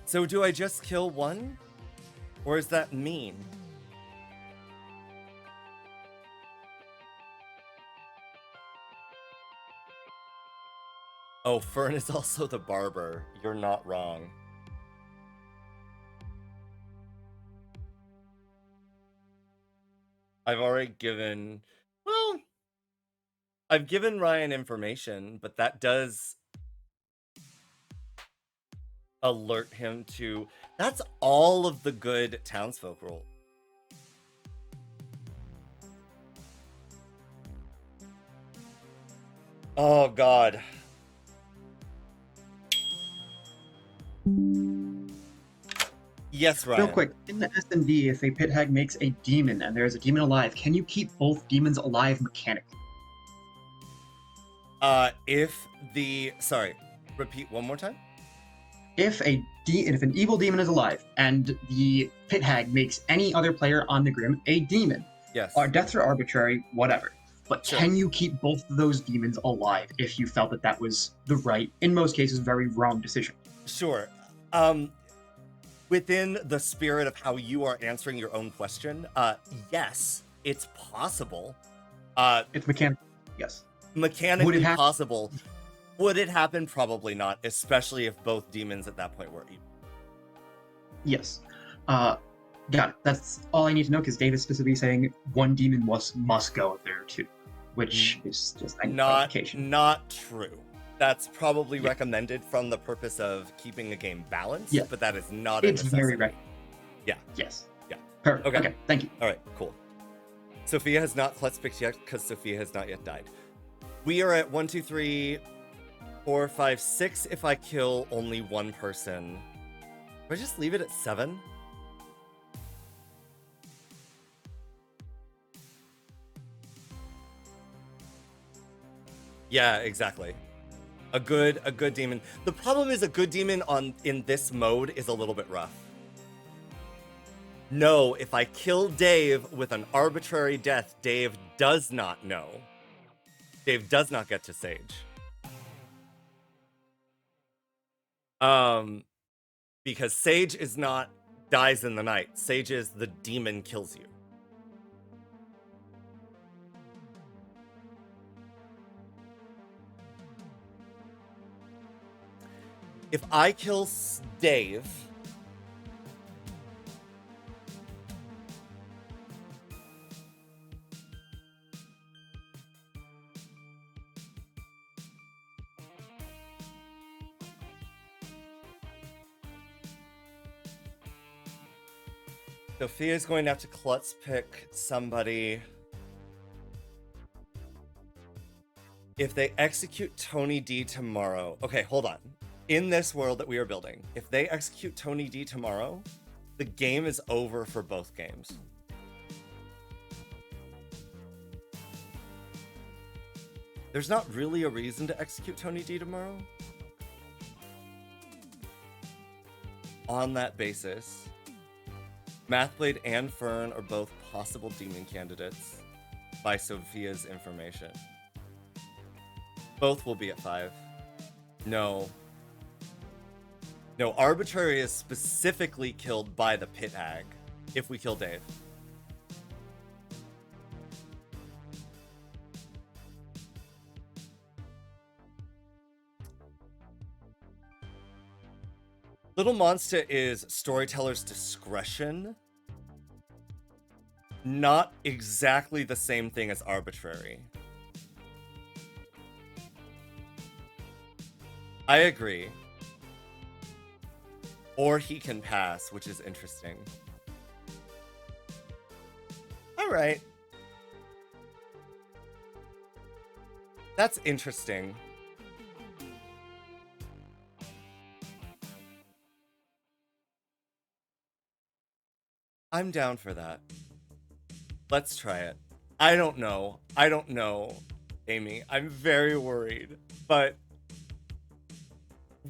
B: So do I just kill one? Or is that mean? Oh, Fern is also the barber. You're not wrong. I've already given... Well... I've given Ryan information, but that does alert him to... That's all of the good townsfolk role. Oh, God. Yes, Ryan.
C: Real quick, in the S&D, if a Pit Hag makes a demon and there is a demon alive, can you keep both demons alive mechanically?
B: Sorry, repeat one more time?
C: If an evil demon is alive and the Pit Hag makes any other player on the Grim a demon,
B: yes,
C: or deaths are arbitrary, whatever. But
B: Sure.
C: Can you keep both of those demons alive if you felt that that was the right, in most cases, very wrong decision?
B: Sure. Within the spirit of how you are answering your own question, yes, it's possible.
C: It's mechanical, yes.
B: Mechanically
C: Would it happen?
B: possible. Would it happen? Probably not, especially if both demons at that point were evil.
C: Yes. Got it. That's all I need to know, because Dave is specifically saying one demon must go there too, which is just a clarification.
B: Not true. That's probably recommended from the purpose of keeping a game balanced,
C: Yeah.
B: but that is not
C: It's
B: a necessity.
C: very right.
B: Yeah.
C: Yes.
B: Yeah.
C: Perfect.
B: Okay.
C: Okay, thank you.
B: All right, cool. Sophia has not Klutz picked yet because Sophia has not yet died. We are at 1, 2, 3, 4, 5, 6 if I kill only one person. Do I just leave it at 7? Yeah, exactly. A good demon. The problem is a good demon in this mode is a little bit rough. No, if I kill Dave with an arbitrary death, Dave does not know. Dave does not get to Sage. Because Sage is not dies in the night. Sage is the demon kills you. If I kill Dave, Sophia's going to have to Klutz pick somebody. If they execute Tony D tomorrow... Okay, hold on. In this world that we are building, if they execute Tony D tomorrow, the game is over for both games. There's not really a reason to execute Tony D tomorrow. On that basis, Mathblade and Fern are both possible demon candidates by Sophia's information. Both will be at 5. No. No, Arbitrary is specifically killed by the Pit Hag if we kill Dave. Little Monster is Storyteller's Discretion. Not exactly the same thing as Arbitrary. I agree. Or he can pass, which is interesting. All right. That's interesting. I'm down for that. Let's try it. I don't know, Amy. I'm very worried, but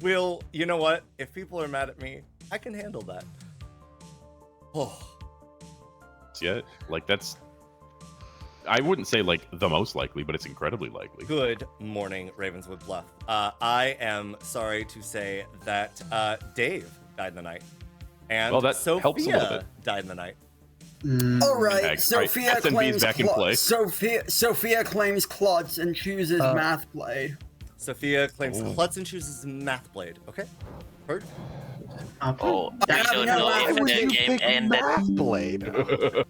B: you know what? If people are mad at me, I can handle that. Oh.
I: Yeah, like that's... I wouldn't say like the most likely, but it's incredibly likely.
B: Good morning, Ravenswood Bluff. I am sorry to say that Dave died in the night. And
I: well, that
B: Sophia
I: helps a little bit.
B: Died in the night.
D: All right, Sophia claims
I: back in play.
D: Sophia claims Klutz and chooses Mathblade.
B: Sophia claims Klutz and chooses Mathblade. Okay, heard.
J: Oh, I don't know if the game ended.
H: Mathblade.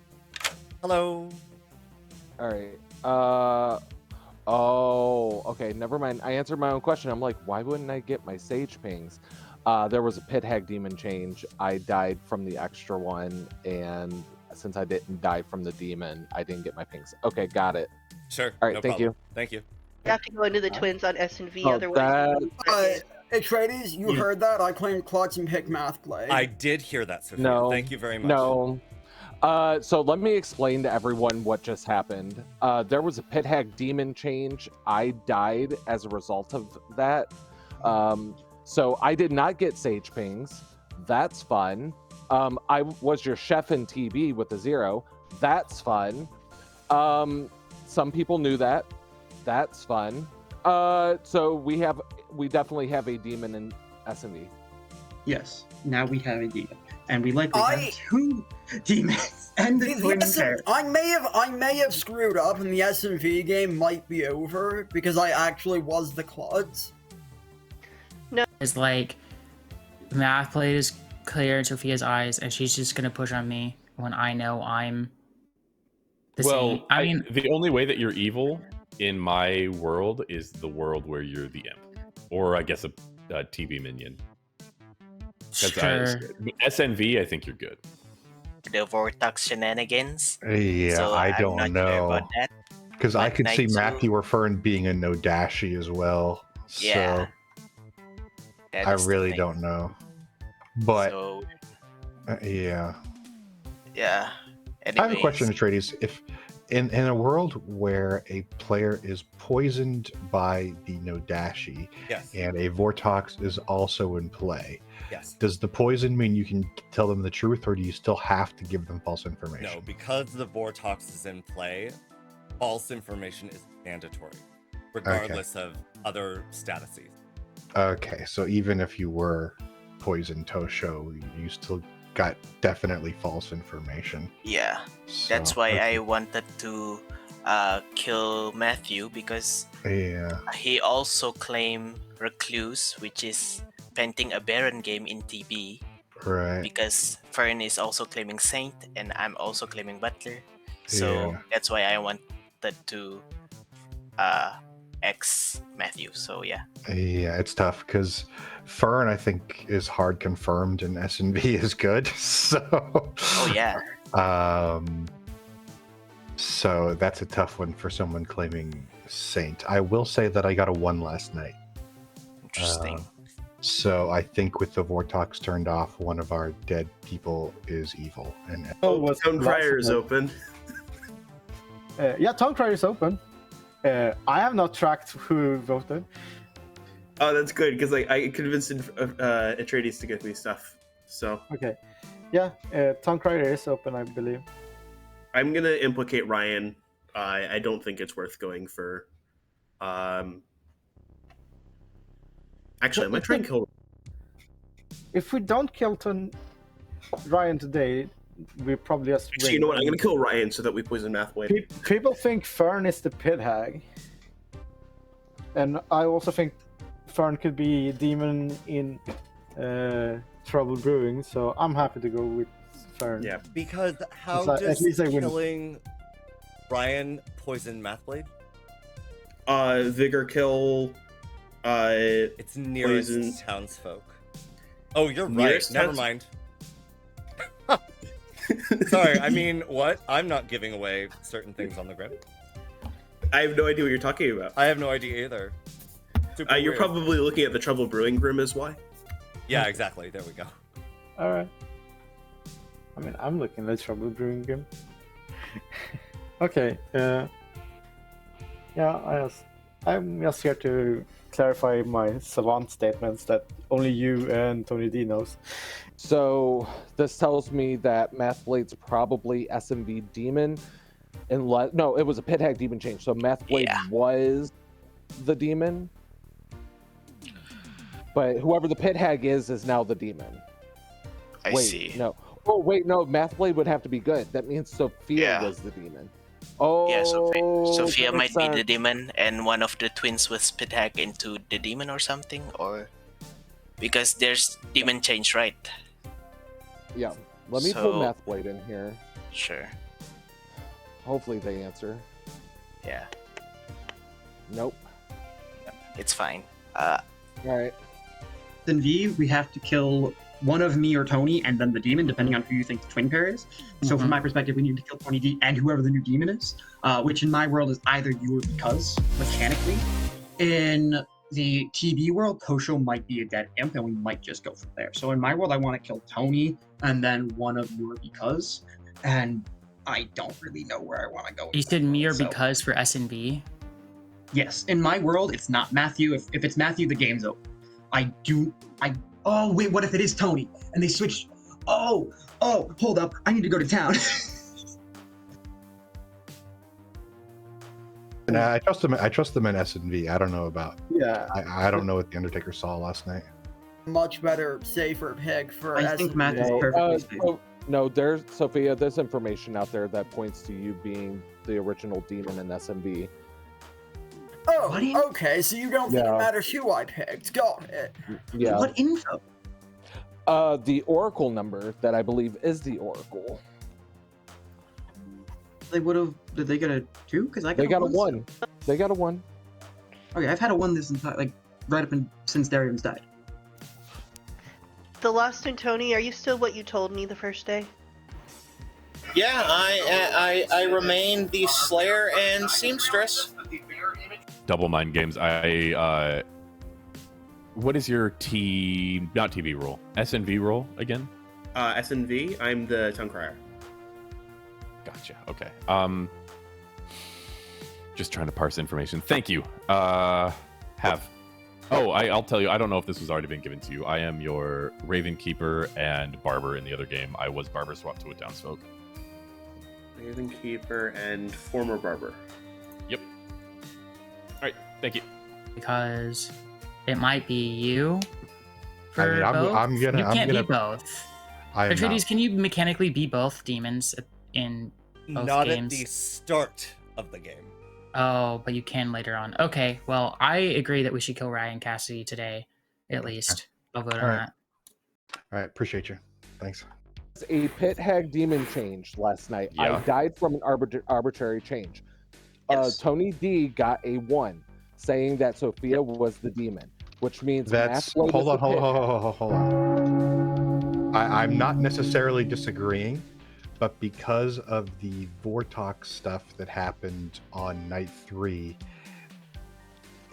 B: Hello.
M: All right. Oh, okay. Never mind. I answered my own question. I'm like, why wouldn't I get my Sage pings? There was a Pit Hag demon change. I died from the extra one, and since I didn't die from the demon, I didn't get my pings. Okay, got it.
B: Sure.
M: All right,
B: no
M: thank
B: problem.
M: you.
B: Thank you.
E: You have to go into the twins on S&V,
M: Oh,
E: otherwise...
D: Atreides, you heard that? I claimed Klutz and picked Mathblade.
B: I did hear that, Sophia.
M: No.
B: Thank you very much.
M: No. So let me explain to everyone what just happened. There was a Pit Hag demon change. I died as a result of that. So I did not get Sage pings. That's fun. I was your chef in TB with a 0. That's fun. Some people knew that. That's fun. So we definitely have a demon in S&V.
C: Yes, now we have a demon, and we likely have 2 demons and the twin pair.
D: I may have screwed up, and the S&V game might be over because I actually was the Klutz.
E: No,
G: it's like Mathblade is clear in Sophia's eyes, and she's just gonna push on me when I know I'm the same. I mean,
I: the only way that you're evil in my world is the world where you're the imp, or I guess a TV minion.
G: Sure.
I: SNV, I think you're good.
J: The Vortox Shenanigans.
P: Yeah,
J: So
P: I
J: I'm
P: don't
J: not sure
P: know.
J: about that.
P: Because I
J: But
P: could see
J: Night
P: Matthew or Fern being a no Dashii as well.
J: Yeah.
P: So I really don't know. But
J: So,
P: yeah.
J: yeah.
P: I have a question, Atreides. in a world where a player is poisoned by the Dashii,
B: Yes.
P: and a Vortox is also in play,
B: Yes.
P: does the poison mean you can tell them the truth, or do you still have to give them false information?
B: No, because the Vortox is in play, false information is mandatory, regardless of other statuses.
P: Okay, so even if you were poisoned Tosho, you still got definitely false information.
J: Yeah, that's why I wanted to kill Matthew, because he also claimed Recluse, which is painting a Baron game in TB.
P: Right.
J: Because Fern is also claiming Saint, and I'm also claiming Butler. So that's why I wanted to X Matthew. So yeah.
P: Yeah, it's tough because Fern, I think, is hard confirmed and S&V is good. So.
J: Oh yeah.
P: So that's a tough one for someone claiming Saint. I will say that I got a 1 last night.
J: Interesting.
P: So I think with the Vortox turned off, one of our dead people is evil. And
S: Town Crier is open.
O: Yeah, Town Crier is open. I have not tracked who voted.
S: Oh, that's good, because I convinced Atreides to get me stuff. So
O: okay, yeah, Town Crier is open, I believe.
S: I'm gonna implicate Ryan. I don't think it's worth going for. Actually, I might try and kill.
O: If we don't kill Ryan today, we probably just.
S: Actually, you know what? I'm gonna kill Ryan so that we poison Mathblade.
O: People think Fern is the Pit Hag, and I also think Fern could be demon in Trouble Brewing. So I'm happy to go with Fern.
S: Yeah,
B: because how does killing Ryan poison Mathblade?
S: Vigor kill.
B: It's nearest
S: poison.
B: Townsfolk. Oh, you're right.
S: Nearest
B: Never mind. Sorry, I mean, what? I'm not giving away certain things on the grid.
S: I have no idea what you're talking about.
B: I have no idea either.
S: You're
B: weird.
S: probably looking at the Trouble Brewing Grim is why?
B: Yeah, exactly. There we go.
O: All right. I mean, I'm looking at Trouble Brewing Grim. Okay. Yeah, I'm just here to clarify my savant statements that only you and Tony D knows.
M: So this tells me that Mathblade's probably SMV demon, unless no, it was a Pit Hag demon change. So Mathblade was the demon, but whoever the Pit Hag is now the demon.
J: I see.
M: No. Oh wait, no. Mathblade would have to be good. That means Sophia was the demon. Oh,
J: yeah, Sophia
M: that
J: might
M: makes
J: be the
M: sense.
J: demon, and one of the twins was Pit Hag into the demon or something, or because there's demon change, right?
M: Yeah. Let me pull Mathblade in here.
J: Sure.
M: Hopefully they answer.
J: Yeah.
M: Nope.
J: It's fine.
M: All right.
C: In V, we have to kill one of me or Tony, and then the demon, depending on who you think the twin pair is. So from my perspective, we need to kill Tony D and whoever the new demon is, which in my world is either you or because, mechanically. In the TB world, Tosho might be a dead imp, and we might just go from there. So in my world, I want to kill Tony, and then one of you or because, and I don't really know where I want to go.
G: You said me or because for S&B?
C: Yes, in my world, it's not Matthew. If it's Matthew, the game's over. Oh, wait, what if it is Tony? And they switch. Oh, hold up. I need to go to town.
P: Nah, I trust them in S&V. I don't know about.
O: Yeah.
P: I don't know what the Undertaker saw last night.
D: Much better, safer pick for
C: I think Matt is perfectly safe.
M: No, there's Sophia. There's information out there that points to you being the original demon in SMB.
D: Oh, okay. So you don't think it matters who I picked? Got it.
M: Yeah.
C: What info?
M: The Oracle number that I believe is the Oracle.
C: They would have. Did they get a 2? Because
M: They got a 1. They got a 1.
C: Okay, I've had a 1 this entire right up since Darian's died.
E: The Lost and Tony, are you still what you told me the first day?
L: Yeah, I remain the Slayer and Seamstress.
I: Double mind games. What is your not TV role? SNV role again?
S: SNV, I'm the Town Crier.
I: Gotcha. Okay. Just trying to parse information. Thank you. Have. Oh, I'll tell you. I don't know if this has already been given to you. I am your Raven Keeper and Barber in the other game. I was Barber swapped to a Downsfolk.
S: Raven Keeper and former Barber.
I: Yep. All right. Thank you.
G: Because it might be you. For
P: I mean,
G: both.
P: I'm gonna.
G: You can't
P: be
G: both.
P: I'm
G: Atreides,
P: not.
G: can you mechanically be both demons in both
B: Not
G: games?
B: at the start of the game.
G: Oh, but you can later on. Okay, well, I agree that we should kill Ryan Cassidy today, at least. I'll vote on
P: All right.
G: that.
P: All right, appreciate you. Thanks.
M: A Pit Hag demon change last night.
I: Yeah.
M: I died from an arbitrary change.
C: Yes.
M: Tony D got a 1, saying that Sophia was the demon, which means
P: That's
M: Mathblade
P: hold
M: is
P: on,
M: the Pit
P: hold on. I'm not necessarily disagreeing, but because of the Vortox stuff that happened on night 3,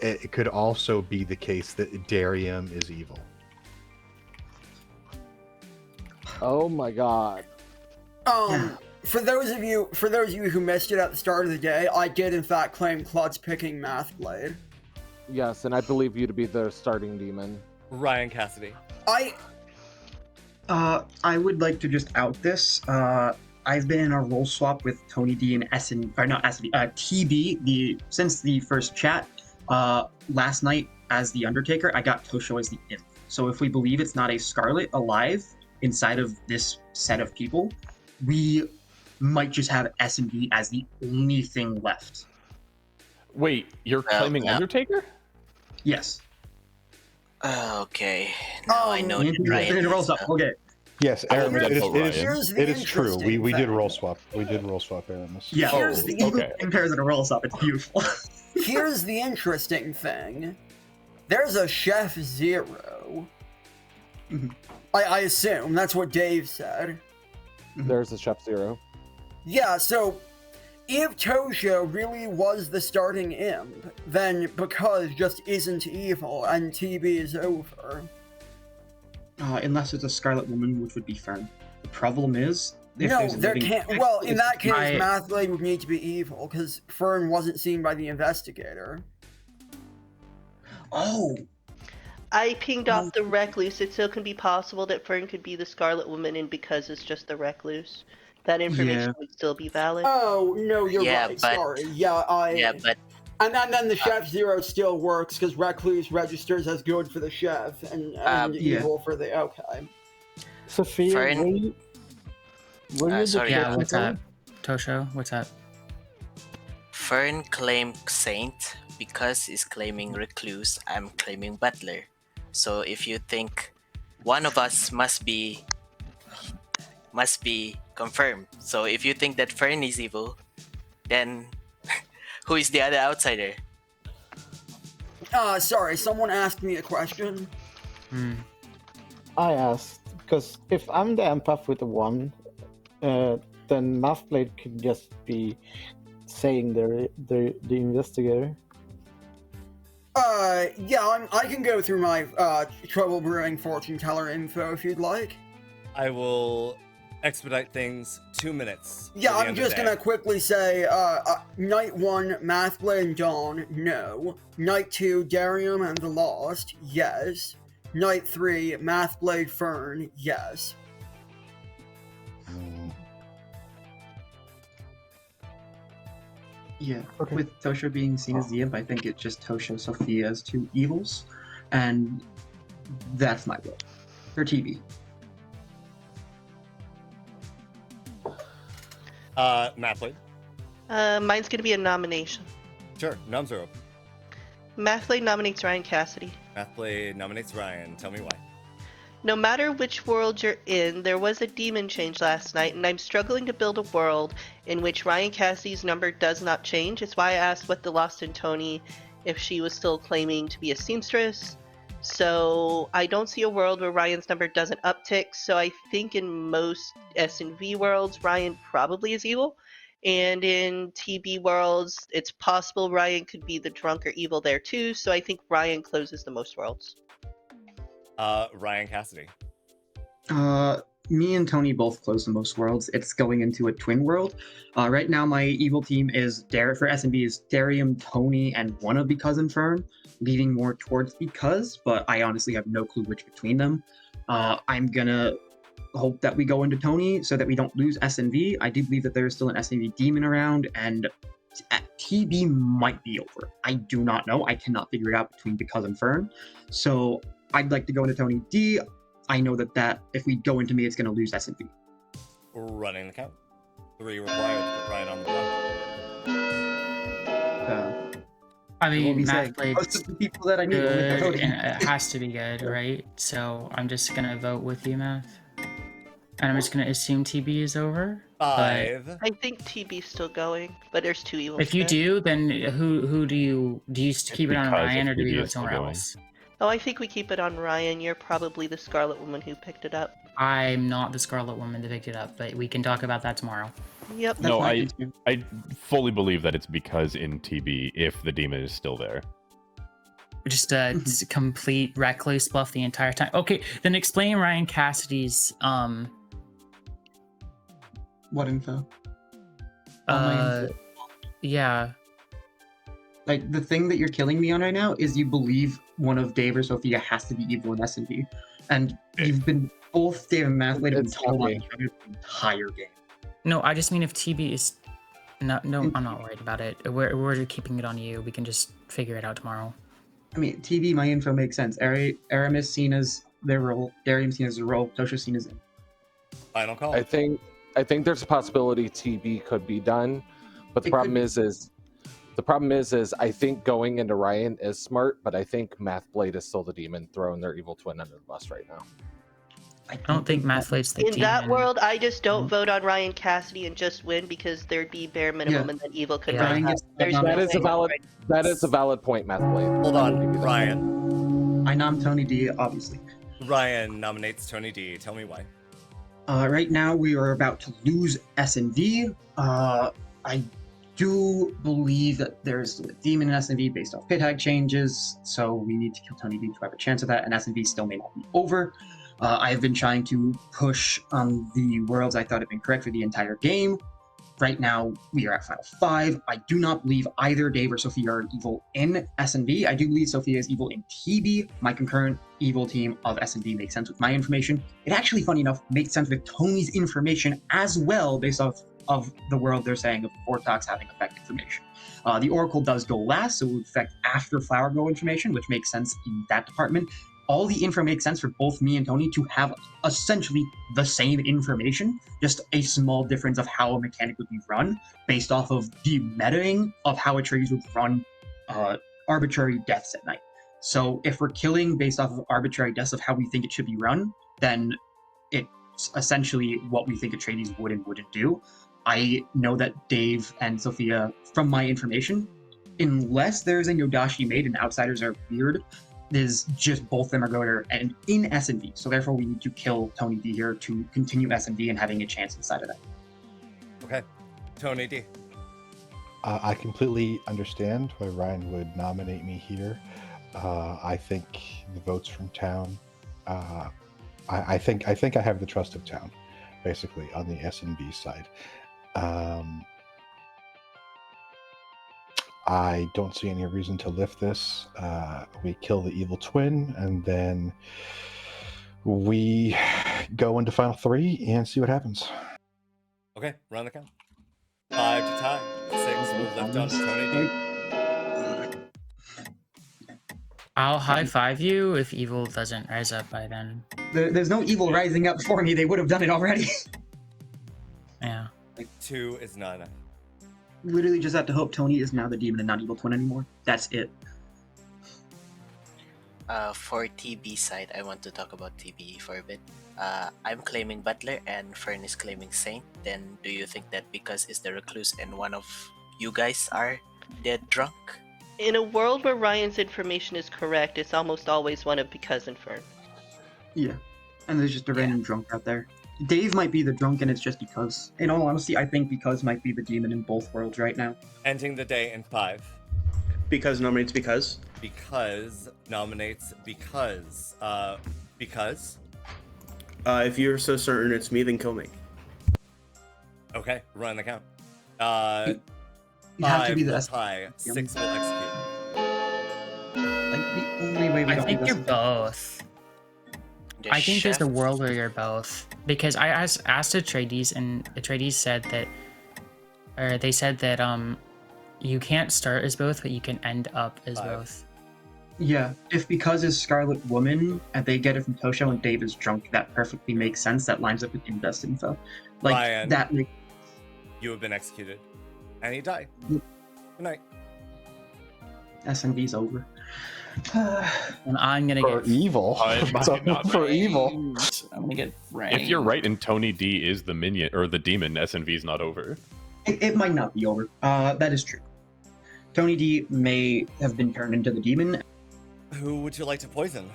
P: it could also be the case that Darium is evil.
M: Oh my god.
D: For those of you who missed it at the start of the day, I did in fact claim Klutz picking Mathblade.
M: Yes, and I believe you to be the starting demon.
B: Ryan Cassidy.
C: I would like to just out this. I've been in a role swap with Tony D and TB since the first chat. Last night as the Undertaker, I got Tosho as the Imp. So if we believe it's not a Scarlet alive inside of this set of people, we might just have S&V as the only thing left.
I: Wait, you're claiming Undertaker?
C: Yes.
J: Okay. Now I know that Ryan
C: It rolls up. Okay.
P: Yes, Aramis, it is true.
D: interesting
P: We did
D: fact.
P: roll swap. We did roll swap Aramis.
C: Yeah.
D: Here's the
C: in pairs in a roll swap. It's beautiful.
D: Here's the interesting thing. There's a Chef Zero. I assume that's what Dave said.
M: There's a Chef Zero.
D: Yeah, so if Tosho really was the starting imp, then because just isn't evil and TB is over.
C: Unless it's a Scarlet Woman, which would be Fern. The problem is...
D: No, there can't... Well, in that case,
C: I-
D: Mathblade would need to be evil, because Fern wasn't seen by the Investigator.
C: Oh!
E: I pinged off the Recluse. It still can be possible that Fern could be the Scarlet Woman, and because it's just the Recluse, that information
D: Yeah.
E: would still be valid.
D: Oh, no, you're
E: Yeah,
D: right.
E: but-
D: Sorry. Yeah,
J: but...
D: And then the Chef Zero still works, because Recluse registers as good for the Chef, and
J: yeah.
D: evil for the... Okay.
O: Sophia,
J: Fern-
O: will you
J: sorry.
G: Yeah, what's up? Tosho, what's up?
J: Fern claimed Saint because he's claiming Recluse. I'm claiming Butler. So if you think one of us must be confirmed. So if you think that Fern is evil, then who is the other outsider?
D: Sorry, someone asked me a question.
O: I asked, because if I'm the empath with the 1, then Mathblade could just be saying the Investigator.
D: Yeah, I can go through my Trouble Brewing fortune teller info if you'd like.
B: I will expedite things 2 minutes.
D: Yeah,
B: to the
D: I'm
B: end of
D: just
B: the
D: gonna
B: day.
D: quickly say, Night 1, Mathblade and Dawn, no. Night 2, Darium and the Lost, yes. Night 3, Mathblade Fern, yes.
C: Yeah, with Tosho being seen as the imp, I think it's just Tosho Sophia as 2 evils, and that's my vote for TV.
B: Mathblade.
E: Mine's gonna be a nomination.
B: Sure, noms are open.
E: Mathblade nominates Ryan Cassidy.
B: Mathblade nominates Ryan. Tell me why.
E: No matter which world you're in, there was a demon change last night, and I'm struggling to build a world in which Ryan Cassidy's number does not change. It's why I asked what the Lost in Tony if she was still claiming to be a seamstress. So I don't see a world where Ryan's number doesn't uptick, so I think in most S&V worlds, Ryan probably is evil. And in TB worlds, it's possible Ryan could be the drunk or evil there too, so I think Ryan closes the most worlds.
B: Ryan Cassidy.
C: me and Tony both close the most worlds. It's going into a twin world. Right now, my evil team is for SMB is Darium, Tony, and wanna be Cousin Fern, leaning more towards because, but I honestly have no clue which between them. I'm gonna hope that we go into Tony so that we don't lose SNV. I do believe that there is still an SNV demon around, and TB might be over. I do not know. I cannot figure it out between because and Fern. So I'd like to go into Tony D. I know that if we go into me, it's going to lose SNV.
B: Running the count. 3 required to put Ryan on the block.
G: I mean, math plays
C: most of the people that I need
G: good, and it has to be good, right? So I'm just gonna vote with you, math, and I'm just gonna assume TB is over.
B: 5.
E: I think TB's still going, but there's 2 evils.
G: If you
E: there.
G: do, then who do you keep it on
I: because
G: Ryan,
I: if
G: or do
I: TB
G: we go
I: is still
G: somewhere
I: going.
G: else?
E: Oh, I think we keep it on Ryan. You're probably the Scarlet Woman who picked it up.
G: I'm not the Scarlet Woman that picked it up, but we can talk about that tomorrow.
E: Yep.
I: No, I fully believe that it's because in TB, if the demon is still there.
G: Just complete reckless bluff the entire time. Okay, then explain Ryan Cassidy's
C: What info?
G: Yeah.
C: Like, the thing that you're killing me on right now is you believe one of Dave or Sophia has to be evil in S&D. And you've been, both Dave and Math have been told on each other the entire game.
G: No, I just mean if TB is... No, I'm not worried about it. We're keeping it on you. We can just figure it out tomorrow.
C: I mean, TB, my info makes sense. Aramis seen as their role, Darium seen as their role, Tosha seen as...
B: Final call.
M: I think there's a possibility TB could be done, but the problem is I think going into Ryan is smart, but I think Math Blade is still the demon throwing their evil twin under the bus right now.
G: I don't think Math Blade's the demon.
E: In that world, I just don't vote on Ryan Cassidy and just win because there'd be bare minimum and then evil could run.
M: That is a valid point, Math Blade.
B: Hold on, Ryan.
C: I nom Tony D, obviously.
B: Ryan nominates Tony D. Tell me why.
C: Right now, we are about to lose S&V. I do believe that there's a demon in S&V based off Pit Hag changes, so we need to kill Tony D to have a chance of that, and S&V still may not be over. I've been trying to push on the worlds I thought had been correct for the entire game. Right now, we are at Final 5. I do not believe either Dave or Sophia are evil in S&V. I do believe Sophia is evil in TB. My concurrent evil team of S&V makes sense with my information. It actually, funny enough, makes sense with Tony's information as well, based off of the world they're saying of Vortox having effect information. The Oracle does go last, so it would affect after Flower Go information, which makes sense in that department. All the info makes sense for both me and Tony to have essentially the same information, just a small difference of how a mechanic would be run based off of the metaing of how Atreides would run arbitrary deaths at night. So if we're killing based off of arbitrary deaths of how we think it should be run, then it's essentially what we think Atreides would and wouldn't do. I know that Dave and Sophia, from my information, unless there's a Dashii made and outsiders are weird, is just both of them are going and in S&D. So therefore we need to kill Tony D here to continue S&D and having a chance inside of that.
B: Okay. Tony D.
P: I completely understand why Ryan would nominate me here. I think the votes from town. I think I have the trust of town, basically on the S&B side. I don't see any reason to lift this. We kill the evil twin, and then we go into Final 3 and see what happens.
B: Okay, run the count. 5 to tie. 6 will lift on to Tony D.
G: I'll high five you if evil doesn't rise up by then.
C: There's no evil rising up for me. They would have done it already.
G: Yeah.
B: Like 2 is not enough.
C: Literally just have to hope Tony is now the demon and not evil twin anymore. That's it.
J: For TB side, I want to talk about TB for a bit. I'm claiming Butler and Fern is claiming Saint. Then do you think that because is the recluse and one of you guys are dead drunk?
E: In a world where Ryan's information is correct, it's almost always one of because and Fern.
C: Yeah. And there's just a random drunk out there. Dave might be the drunk and it's just because. In all honesty, I think because might be the demon in both worlds right now.
B: Ending the day in 5.
S: Because nominates because?
B: Because nominates because. Because.
S: If you're so certain it's me, then kill me.
B: Okay, run the count.
C: You have to
B: 5
C: be the
B: will
C: SNV.
B: tie, 6 will execute.
C: Like, the only way we
G: I
C: don't
G: think
C: do
G: you're
C: this.
G: both. I think there's a world where you're both. Because I asked Atreides, and Atreides said that, or they said that you can't start as both, but you can end up as both.
C: Yeah, if because is Scarlet Woman and they get it from Tosho and Dave is drunk, that perfectly makes sense. That lines up with Invest info. Like
B: Ryan,
C: that makes
B: you have been executed. And you die. Good night.
C: SNV's over.
G: And I'm gonna
H: For
G: get
H: evil. For evil.
G: I'm gonna get
I: If you're right and Tony D is the minion or the demon, SNV's not over.
C: It might not be over. That is true. Tony D may have been turned into the demon.
B: Who would you like to poison?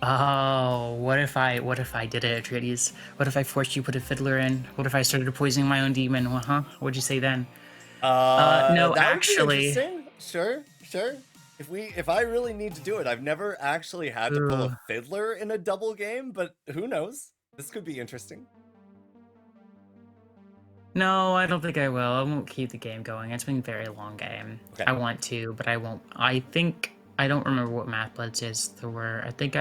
G: Oh, what if I did it, Atreides? What if I forced you to put a fiddler in? What if I started poisoning my own demon? Huh? What'd you say then? No,
B: that
G: actually.
B: would be interesting. Sure. If I really need to do it, I've never actually had to pull a fiddler in a double game, but who knows? This could be interesting.
G: No, I don't think I will. I won't keep the game going. It's been a very long game.
B: Okay.
G: I want to, but I won't. I think I don't remember what math blitz is. There were. I think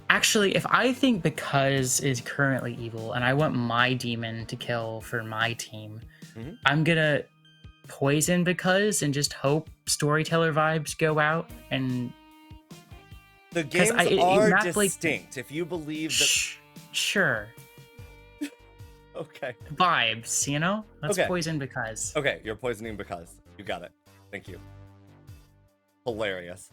G: actually, if I think because is currently evil, and I want my demon to kill for my team, I'm gonna poison because and just hope storyteller vibes go out and.
B: The games are distinct. If you believe that.
G: Sure.
B: Okay.
G: Vibes, you know? Let's
B: Okay.
G: poison because.
B: Okay, you're poisoning because. You got it. Thank you. Hilarious.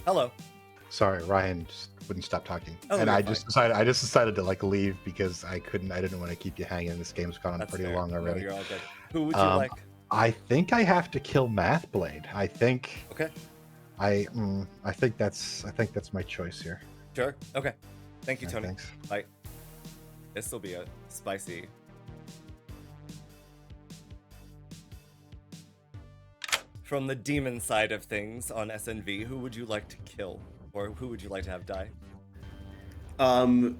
B: Hello.
P: Sorry, Ryan just wouldn't stop talking,
B: Oh,
P: and
B: you're
P: I just decided to like leave because I didn't want to keep you hanging. This game's gone on
B: That's
P: pretty
B: fair.
P: long
B: No,
P: already.
B: you're all good. Who would you like?
P: I think I have to kill Mathblade. I think.
B: Okay.
P: I think that's my choice here.
B: Sure. Okay. Thank you, Tony.
P: Thanks.
B: Bye. This will be a spicy. From the demon side of things on SNV, who would you like to kill? Or who would you like to have die?
S: In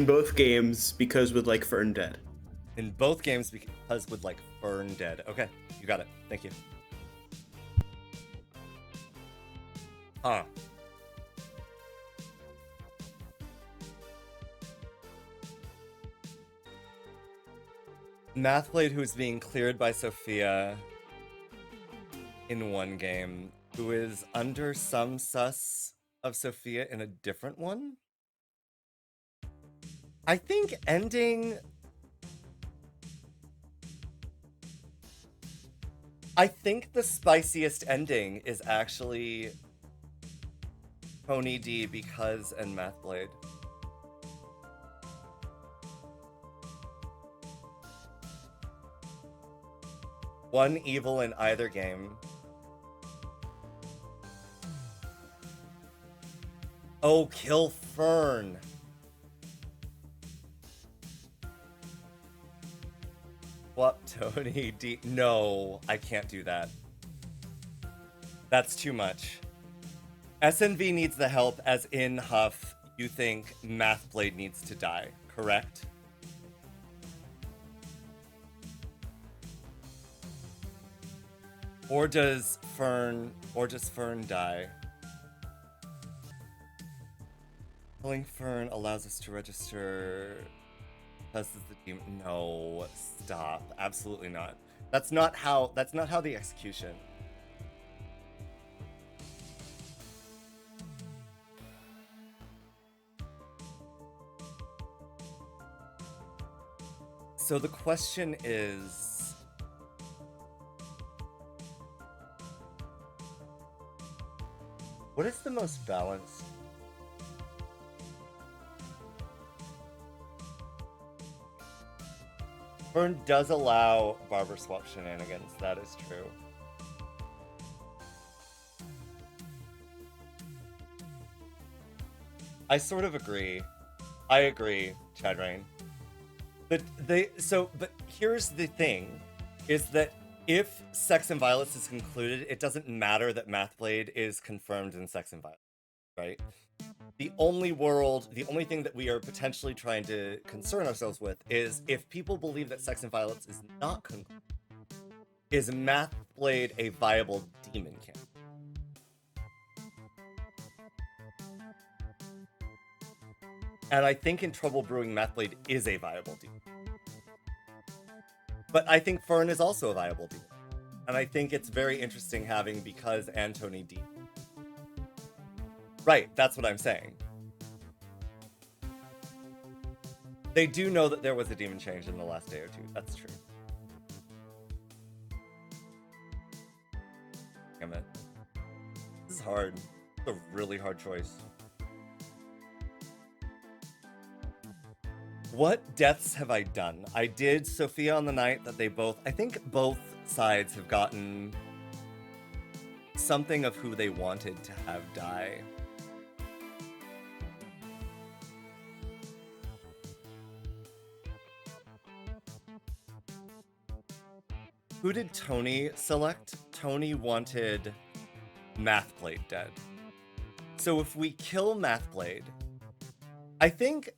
S: both games, because with like Fern dead.
B: In both games, because with like Fern dead. Okay, you got it. Thank you. Mathblade, who's being cleared by Sophia in one game, who is under some sus of Sophia in a different one? I think ending... I think the spiciest ending is actually Tony D because and Mathblade. One evil in either game. Oh, kill Fern. What, Tony D? No, I can't do that. That's too much. SNV needs the help, as in Huff, you think Mathblade needs to die, correct? Or does Fern die? Killing Fern allows us to register because the demon. No, stop. Absolutely not. That's not how the execution. So the question is, what is the most balanced? Fern does allow barber swap shenanigans, that is true. I sort of agree. I agree, Chadrain. But here's the thing, is that if Sects and Violets is concluded, it doesn't matter that Mathblade is confirmed in Sects and Violets, right? The only thing that we are potentially trying to concern ourselves with is if people believe that Sects and Violets is not concluded, is Mathblade a viable demon canon? And I think in Trouble Brewing, Mathblade is a viable demon. But I think Fern is also a viable demon. And I think it's very interesting having because Antony D. Right, that's what I'm saying. They do know that there was a demon change in the last day or two. That's true. Damn it. This is hard. It's a really hard choice. What deaths have I done? I did Sophia on the night that I think both sides have gotten something of who they wanted to have die. Who did Tony select? Tony wanted Mathblade dead. So if we kill Mathblade, I think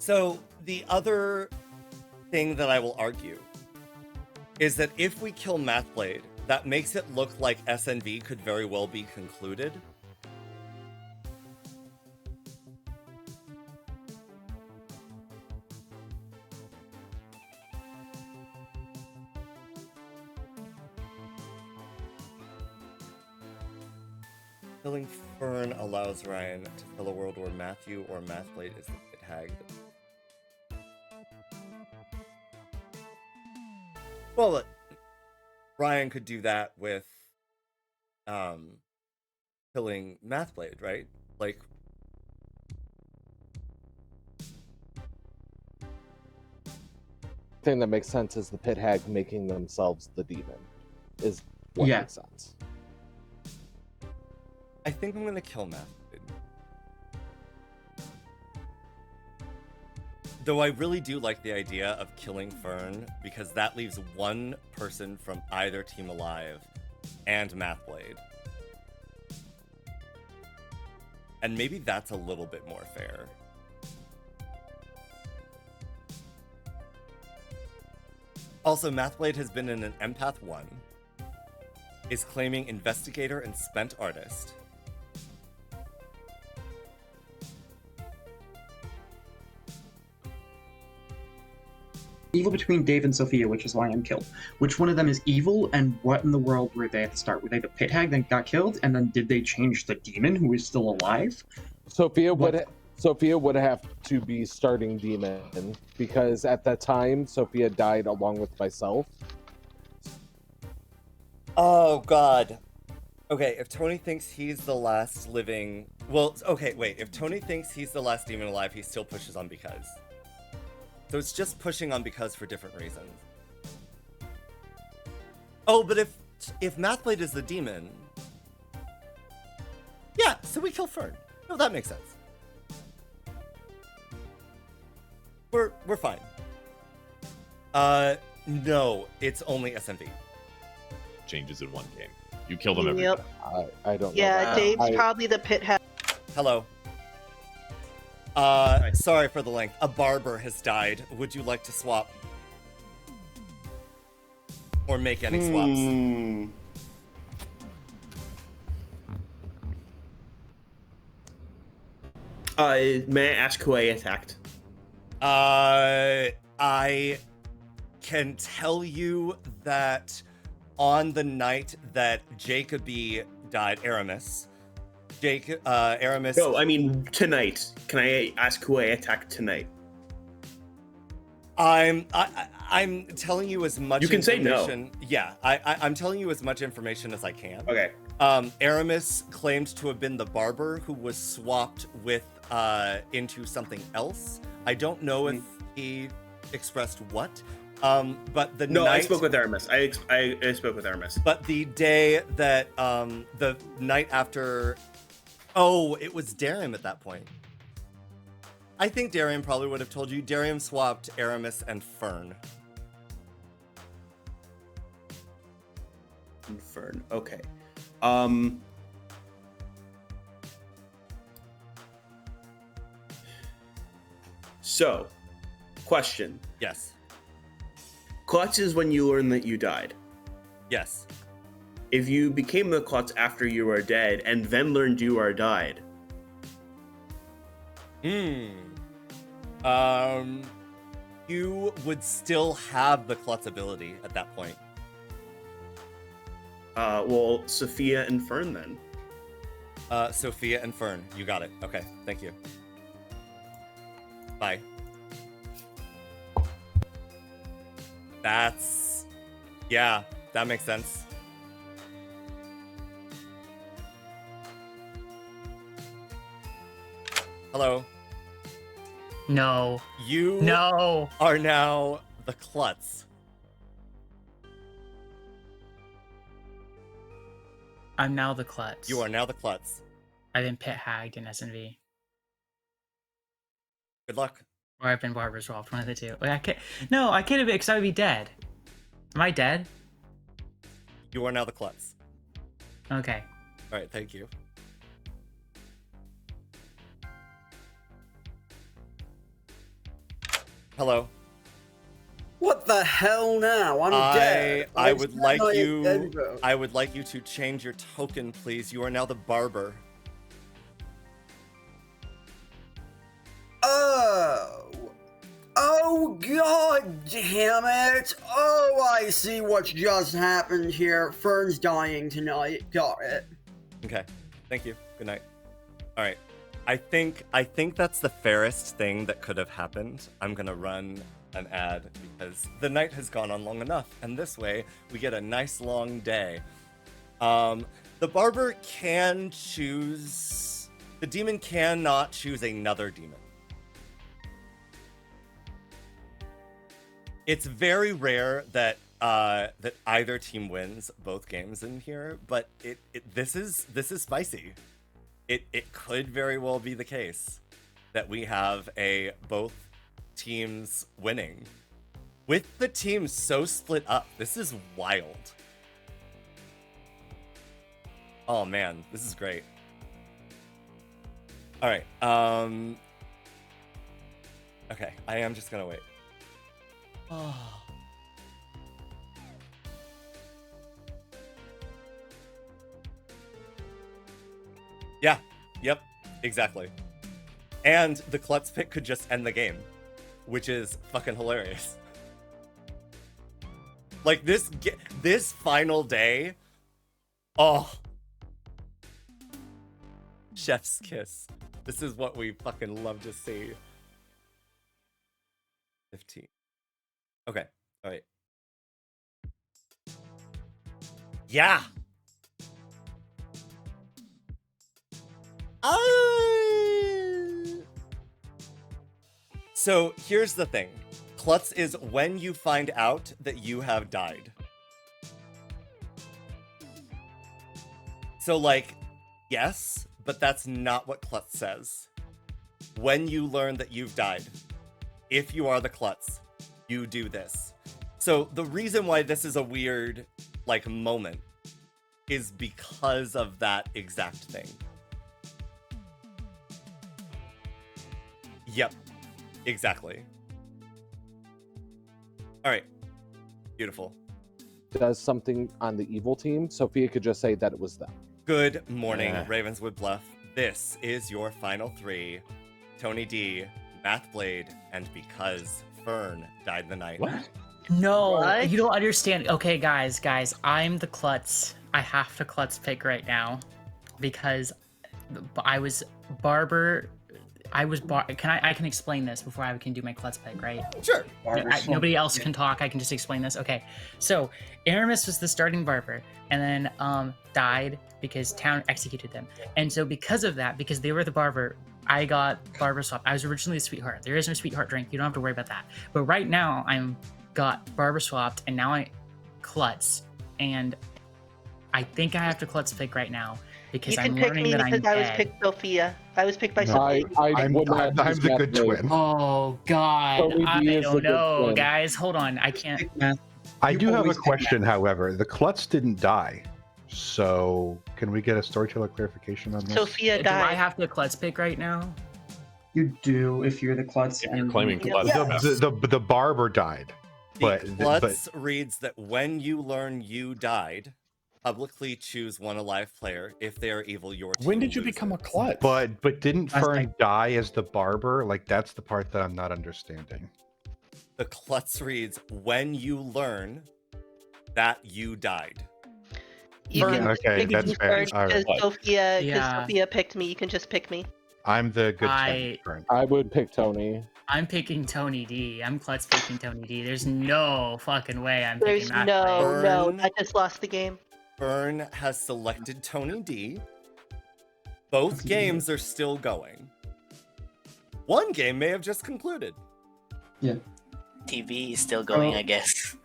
B: So the other thing that I will argue is that if we kill Mathblade, that makes it look like SNV could very well be concluded. Killing Fern allows Ryan to fill a world where Matthew or Mathblade is the Pit Hag. Well, Ryan could do that with killing Mathblade, right? Like,
M: thing that makes sense is the Pit Hag making themselves the demon is what makes sense.
B: I think I'm gonna kill Mathblade. Though I really do like the idea of killing Fern, because that leaves one person from either team alive and Mathblade. And maybe that's a little bit more fair. Also, Mathblade has been in an Empath 1, is claiming Investigator and Spent Artist.
C: Evil between Dave and Sophia, which is why I'm killed. Which one of them is evil, and what in the world were they at the start? Were they the Pit Hag that got killed, and then did they change the demon who is still alive?
M: Sophia would have to be starting demon, because at that time, Sophia died along with myself.
B: Oh, God. Okay, if Tony thinks he's the last living... Well, okay, wait. If Tony thinks he's the last demon alive, he still pushes on because. So it's just pushing on because for different reasons. Oh, but if Mathblade is the demon... Yeah, so we kill Fern. No, that makes sense. We're fine. No, it's only SMV.
I: Changes in one game. You kill them every time.
M: I don't know.
E: Yeah, Dave's probably the Pit Hag.
B: Hello. Sorry for the length. A barber has died. Would you like to swap? Or make any swaps?
S: May I ask who I attacked?
B: I can tell you that on the night that Jacoby died, Aramis. Aramis.
S: No, I mean tonight. Can I ask who I attacked tonight?
B: I'm telling you as much.
S: You can say no.
B: Yeah, I'm telling you as much information as I can.
S: Okay.
B: Aramis claimed to have been the barber who was swapped with into something else. I don't know if he expressed what. But the
S: No,
B: night...
S: I spoke with Aramis. I spoke with Aramis.
B: But the day that, the night after... Oh, it was Darium at that point. I think Darium probably would have told you. Darium swapped Aramis and Fern.
S: And Fern, okay. So, question.
B: Yes.
S: Klutz is when you learn that you died.
B: Yes.
S: If you became the Klutz after you were dead and then learned you are died.
B: You would still have the Klutz ability at that point.
S: Well, Sophia and Fern then.
B: Sophia and Fern, you got it. Okay, thank you. Bye. That's... Yeah, that makes sense. Hello.
G: No.
B: You
G: No.
B: are now the Klutz.
G: I'm now the Klutz.
B: You are now the Klutz.
G: I've been Pit Hagged in SNV.
B: Good luck.
G: Or I've been Barber Swapped, one of the two. Wait, I can't... No, I can't be because I would be dead. Am I dead?
B: You are now the Klutz.
G: Okay.
B: Alright, thank you. Hello.
D: What the hell now? I'm dead.
B: I would like
D: my
B: you.
D: dead vote.
B: I would like you to change your token, please. You are now the barber.
D: Oh, god damn it. Oh, I see what's just happened here. Fern's dying tonight. Got it.
B: Okay. Thank you. Good night. All right. I think that's the fairest thing that could have happened. I'm gonna run an ad because the night has gone on long enough, and this way we get a nice long day. The barber can choose. The demon cannot choose another demon. It's very rare that that either team wins both games in here, but this is spicy. It could very well be the case that we have both teams winning. With the teams so split up, this is wild. Oh man, this is great. All right. Okay, I am just gonna wait. Oh. Yeah, yep, exactly. And the Klutz pick could just end the game, which is fucking hilarious. Like this final day, oh. Chef's kiss. This is what we fucking love to see. 15. Okay, all right. Yeah. So here's the thing. Klutz is when you find out that you have died. So like, yes, but that's not what Klutz says. When you learn that you've died, if you are the Klutz, you do this. So the reason why this is a weird, like, moment is because of that exact thing. Yep, exactly. All right, beautiful.
M: Does something on the evil team, Sophia could just say that it was them.
B: Good morning, Ravenswood Bluff. This is your final three. Tony D, Mathblade, and because Fern died the night.
G: What? No,
E: What?
G: you don't understand. Okay, guys, I'm the Klutz. I have to Klutz pick right now because I was barber. I can explain this before I can do my Klutz pick, right?
B: Sure.
G: Nobody else can talk. I can just explain this. Okay, so Aramis was the starting barber, and then died because town executed them. And so because of that, because they were the barber, I got barber swap. I was originally a sweetheart. There is no sweetheart drink. You don't have to worry about that. But right now, I'm got barber swapped, and now I Klutz, and I think I have to Klutz pick right now because
E: You
G: I'm
E: can pick
G: learning
E: me
G: that
E: because
G: I'm
E: I was
G: dead.
E: picked Sophia. I was picked by
H: No,
E: Sophia.
H: I'm the good twin.
G: Oh God,
H: Tony D
G: I
H: is the
G: don't
H: good
G: know,
H: twin.
G: guys. Hold on, I can't.
P: I do have a question, however. The Klutz didn't die, so can we get a storyteller clarification on this?
E: Sophia
G: Do I
E: died.
G: have to Klutz pick right now?
C: You do if you're the Klutz.
I: If you're claiming Klutz.
P: The barber died, but
B: Klutz reads that when you learn you died, publicly choose one alive player. If they are evil, your team
I: When did you
B: loses.
I: become a Klutz?
P: but didn't
C: Last
P: Fern
C: night.
P: die as the barber? Like that's the part that I'm not understanding.
B: The Klutz reads when you learn that you died.
E: You
P: Fern-
E: can
P: okay,
E: pick
P: that's
E: me
P: fair.
E: first
P: All right.
E: because Sophia,
G: Yeah.
E: Sophia picked me. You can just pick me.
P: I'm the good
G: I-
P: twin.
M: I would pick Tony.
G: I'm picking Tony D. I'm Klutz picking Tony D. There's no fucking way I'm
E: There's
G: picking that.
E: no. I just lost the game.
B: Fern has selected Tony D. Both games are still going. One game may have just concluded.
C: Yeah.
J: TV is still going, I guess.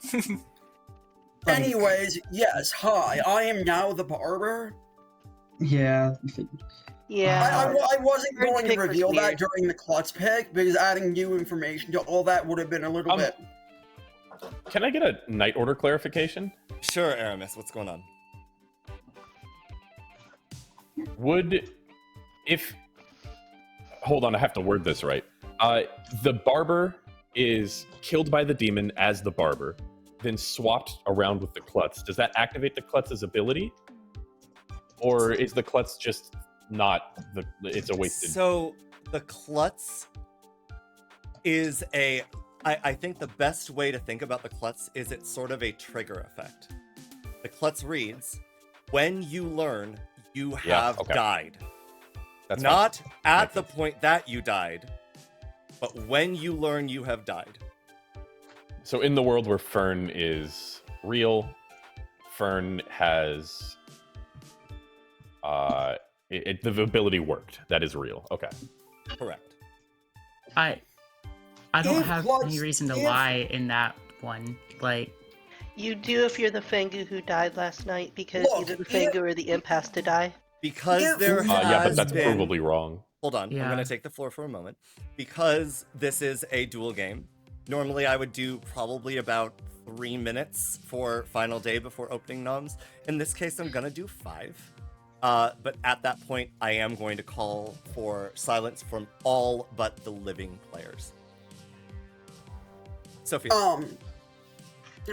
D: Anyways, yes, hi, I am now the barber.
C: Yeah.
E: Yeah.
D: I wasn't
E: Your
D: going to
E: pick was
D: reveal that
E: weird.
D: during the Klutz pick because adding new information to all that would have been a little bit.
I: Can I get a night order clarification?
B: Sure, Aramis, what's going on?
I: Hold on, I have to word this right. The barber is killed by the demon as the barber, then swapped around with the Klutz. Does that activate the Klutz's ability? Or is the Klutz just not it's a wasted?
B: So the Klutz is I think the best way to think about the Klutz is it's sort of a trigger effect. The Klutz reads, when you learn you have died.
I: That's
B: not
I: fine.
B: at the point that you died, but when you learn you have died.
I: So in the world where Fern is real, Fern has the ability worked. That is real. Okay.
B: Correct.
G: I don't
D: If
G: have
D: Klutz-
G: any reason to
D: if-
G: lie in that one. Like,
E: You do if you're the Fangu who died last night because
D: Look,
E: either the Fangu or the Imp has to die.
B: Because there has
I: yeah, but that's
B: been...
I: provably wrong.
B: Hold on, I'm
G: Yeah.
B: going to take the floor for a moment. Because this is a duel game, normally I would do probably about 3 minutes for final day before opening noms. In this case, I'm going to do 5. But at that point, I am going to call for silence from all but the living players. Sophia.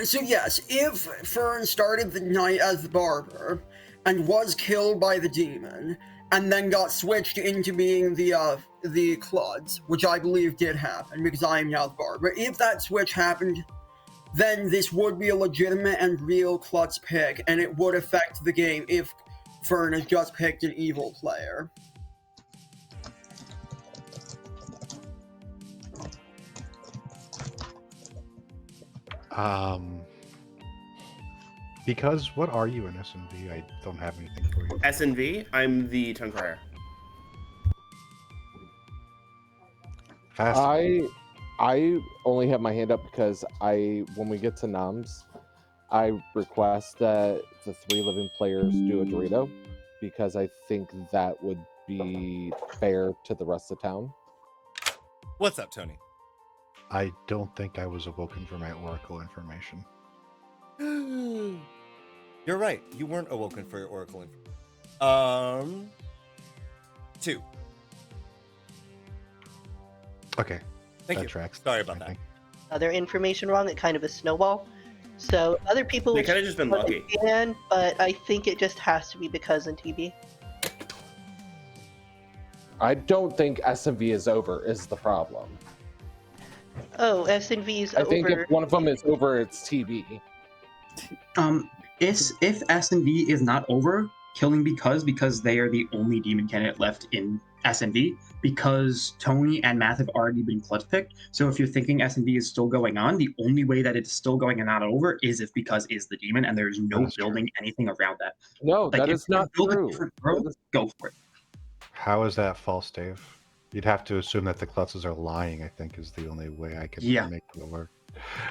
D: So yes, if Fern started the night as the barber and was killed by the demon, and then got switched into being the Klutz, which I believe did happen because I am now the barber. If that switch happened, then this would be a legitimate and real Klutz pick, and it would affect the game if Fern has just picked an evil player.
P: Because what are you in S&V? I don't have anything for you.
S: SNV, I'm the tongue crier.
M: I only have my hand up because when we get to noms, I request that the 3 living players do a Dorito because I think that would be fair to the rest of town.
B: What's up, Tony?
P: I don't think I was awoken for my Oracle information.
B: You're right. You weren't awoken for your Oracle information. 2.
P: Okay.
B: Thank
P: that
B: you.
P: Tracks.
B: Sorry about that.
E: Other information wrong, it kind of a snowball. So other people
S: They could've just been lucky.
E: can, but I think it just has to be because in TV.
M: I don't think SMV is over is the problem.
E: Oh, SNV's
M: I think
E: over.
M: if one of them is over, it's TV.
C: If S&V is not over, killing because they are the only demon candidate left in S&V, because Tony and Math have already been Klutz picked. So if you're thinking S&V is still going on, the only way that it's still going and not over is if because is the demon, and there's no building anything around that.
M: No,
C: Like,
M: that
C: if
M: is
C: you
M: not
C: build a
M: true.
C: different world, go for it.
P: How is that false, Dave? You'd have to assume that the Klutzes are lying, I think, is the only way I can
C: Yeah.
P: make it work.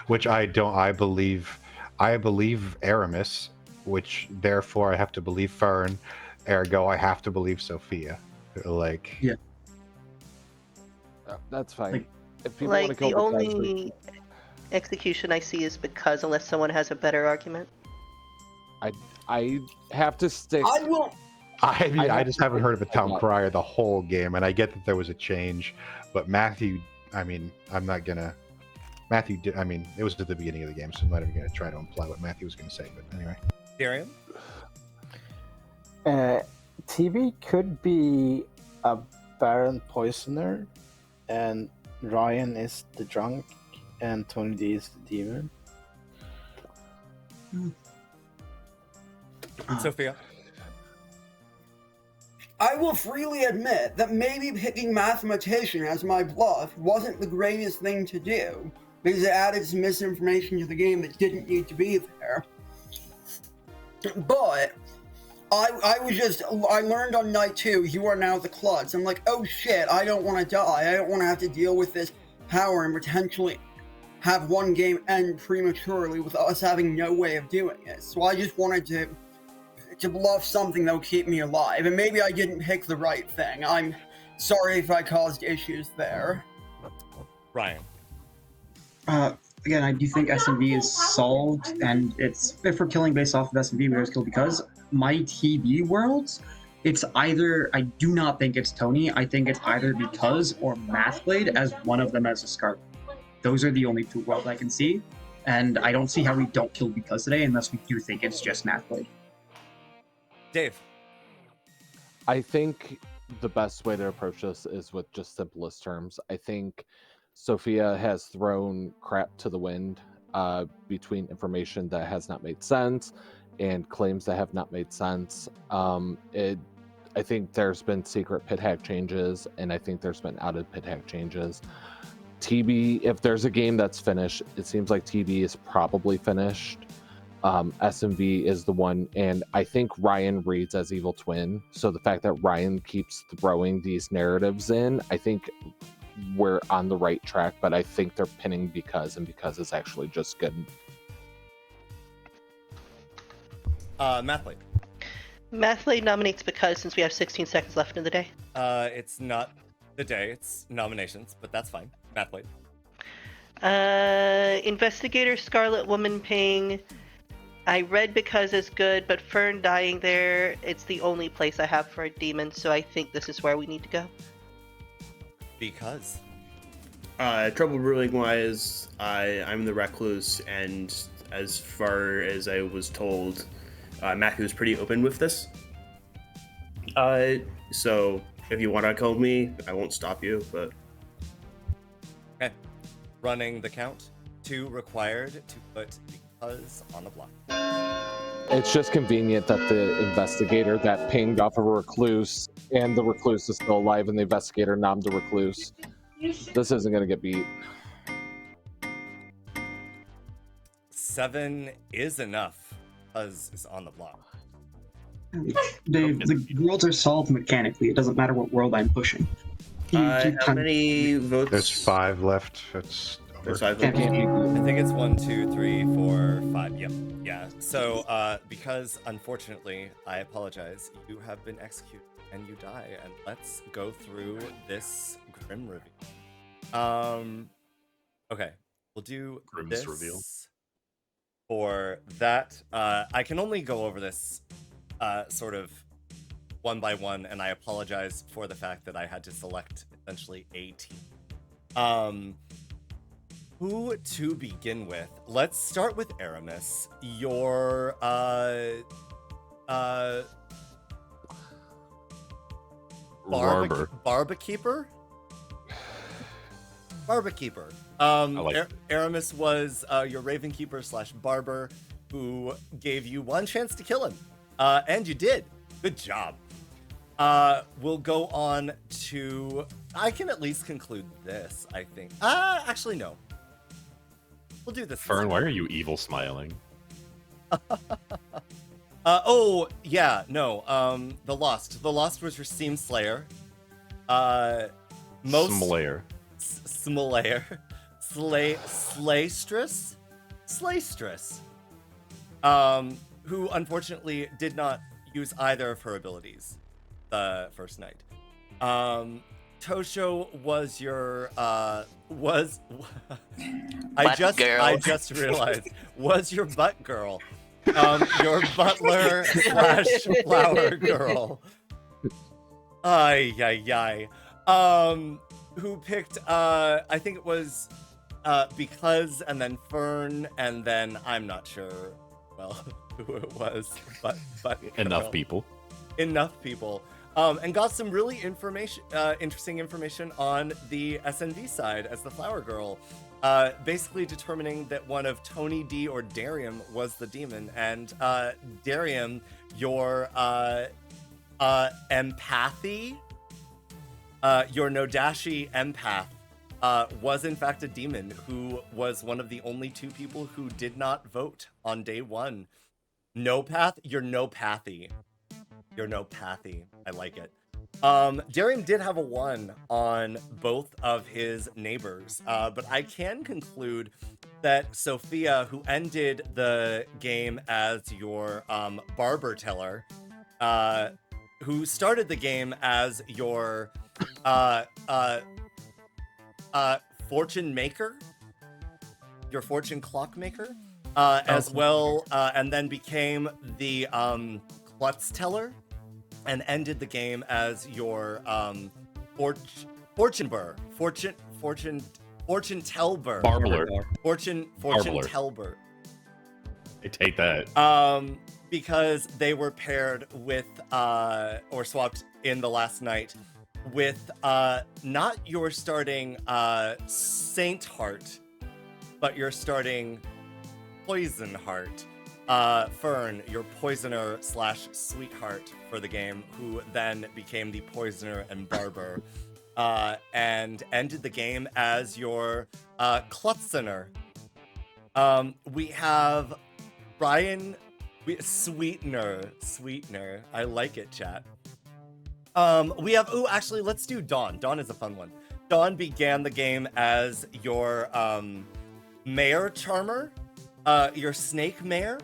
P: which I don't. I believe Aramis, which therefore I have to believe Fern. Ergo, I have to believe Sophia. Like,
C: yeah,
M: that's fine.
C: Like,
M: if people want to
E: Like,
M: kill
E: the
M: the
E: only execution I see is because, unless someone has a better argument.
M: I have to stick.
D: I will.
P: I mean, I
M: have
P: just
M: to
P: haven't heard of a
M: stick
P: town
M: with
P: crier the whole game, and I get that there was a change, but Matthew, I mean, I'm not gonna. Matthew did. I mean, it was at the beginning of the game, so I'm not even gonna try to imply what Matthew was gonna say. But anyway,
B: Darian?
O: TV could be a Baron Poisoner, and Ryan is the drunk, and Tony D is the demon.
B: Sophia?
D: I will freely admit that maybe picking Mathematician as my bluff wasn't the greatest thing to do, because it added some misinformation to the game that didn't need to be there. But I learned on night 2, you are now the Klutz. I'm like, oh shit, I don't want to die. I don't want to have to deal with this power and potentially have one game end prematurely with us having no way of doing it. So I just wanted to bluff something that will keep me alive. And maybe I didn't pick the right thing. I'm sorry if I caused issues there.
B: Ryan?
C: Again, I do think S&V is solved, and it's if we're killing based off of S&V, we always kill because my TV worlds, it's either, I do not think it's Tony, I think it's either because or Mathblade as one of them as a Scarlet. Those are the only two worlds I can see, and I don't see how we don't kill because today unless we do think it's just Mathblade.
B: Dave?
M: I think the best way to approach this is with just simplest terms. I think Sophia has thrown crap to the wind between information that has not made sense and claims that have not made sense. I think there's been secret Pit Hag changes, and I think there's been outed Pit Hag changes. TB, if there's a game that's finished, it seems like TB is probably finished. SMV is the one, and I think Ryan reads as Evil Twin. So the fact that Ryan keeps throwing these narratives in, I think we're on the right track, but I think they're pinning because, and because is actually just good.
B: Mathley?
E: Mathley nominates because, since we have 16 seconds left in the day.
B: It's not the day, it's nominations, but that's fine. Mathley?
E: Investigator Scarlet Woman Ping. I read because is good, but Fern dying there, it's the only place I have for a demon, so I think this is where we need to go.
B: Because?
S: Trouble Brewing wise, I'm the recluse, and as far as I was told, Matthew was pretty open with this. So if you want to kill me, I won't stop you, but...
B: Okay. Running the count. 2 required to put because on the block.
M: It's just convenient that the investigator that pinged off of a recluse and the recluse is still alive and the investigator nommed the recluse. This isn't going to get beat.
B: 7 is enough. Because is on the block.
C: The worlds are solved mechanically. It doesn't matter what world I'm pushing.
S: How many votes?
P: There's 5 left. It's over.
S: There's 5 votes.
B: I think it's 1, 2, 3, 4, 5. Yep. Yeah. So, because unfortunately, I apologize, you have been executed and you die. And let's go through this grim reveal. Okay, we'll do
I: Grim's
B: this
I: reveal.
B: for that. I can only go over this sort of one by one, and I apologize for the fact that I had to select essentially a team. Who to begin with? Let's start with Aramis. Your Barbekeeper? Barbekeeper. Aramis was your Ravenkeeper / Barber, who gave you one chance to kill him. And you did. Good job. We'll go on to... I can at least conclude this, I think. Actually, no. We'll do this.
I: Fern, why are you evil smiling?
B: Oh, yeah, no. The Lost. The Lost was your Seam Slayer. Slayer. Slaystress, who unfortunately did not use either of her abilities the first night. Tosho was your I just realized was your butt girl. Your butler / flower girl. Who picked I think it was because and then Fern and then I'm not sure who it was, but
I: enough people.
B: And got some really interesting information on the SNV side as the flower girl, basically determining that one of Tony D or Darium was the demon, and Darium, your empathy, your Dashii empath, was in fact a demon who was one of the only 2 people who did not vote on day 1. You're no-pathy. I like it. Darium did have a 1 on both of his neighbors, but I can conclude that Sophia, who ended the game as your barber teller, who started the game as your fortune maker, your fortune clock maker, as well, and then became the Klutz teller, and ended the game as your fortune tellber.
I: Barbler.
B: Fortune
I: Barbler.
B: tellber.
I: I take that.
B: Because they were paired with or swapped in the last night with not your starting Saint Heart, but your starting Poison Heart. Fern, your poisoner / sweetheart for the game, who then became the poisoner and barber, and ended the game as your Klutzener. We have Brian, Sweetener. I like it, chat. We have, actually, let's do Dawn. Dawn is a fun one. Dawn began the game as your Mare Charmer, your Snake Mare.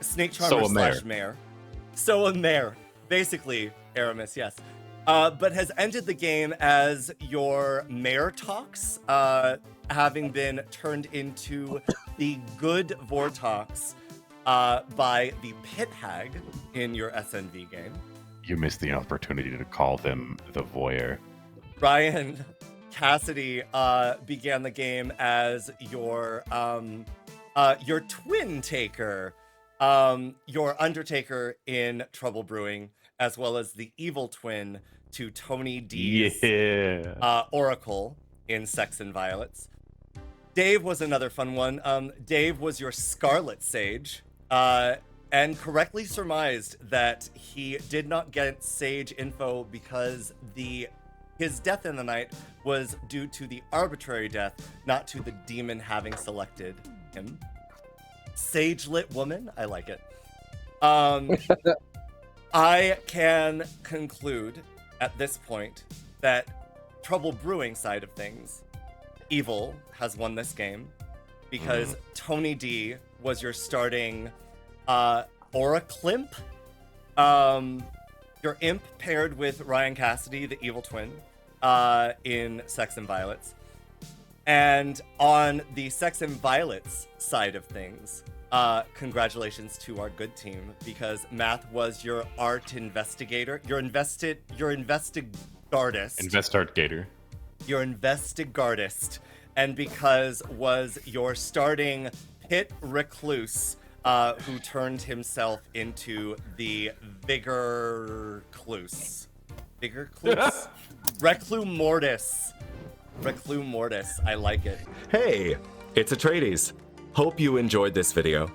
B: Snake Charmer / Mare. So a mare. Basically, Aramis, yes. But has ended the game as your Mare Talks, having been turned into the good Vortox by the Pit Hag in your SNV game.
I: You missed the opportunity to call them the Voyeur.
B: Ryan Cassidy began the game as your twin taker, your Undertaker in Trouble Brewing, as well as the evil twin to Tony D's Oracle in Sects and Violets. Dave was another fun one. Dave was your Scarlet Sage, and correctly surmised that he did not get Sage info because his death in the night was due to the arbitrary death, not to the demon having selected him. Sage-lit woman, I like it. I can conclude at this point that Trouble Brewing side of things, Evil has won this game because Tony D was your starting Oraclimp. Your Imp paired with Ryan Cassidy, the evil twin, in Sects and Violets. And on the Sects and Violets side of things, congratulations to our good team, because Math was your art investigator. Your investigardist.
I: Investartgator.
B: Your investigardist. And because was your starting pit recluse, who turned himself into the Vigorcluse. Reclumortis. I like it.
T: Hey, it's Atreides. Hope you enjoyed this video.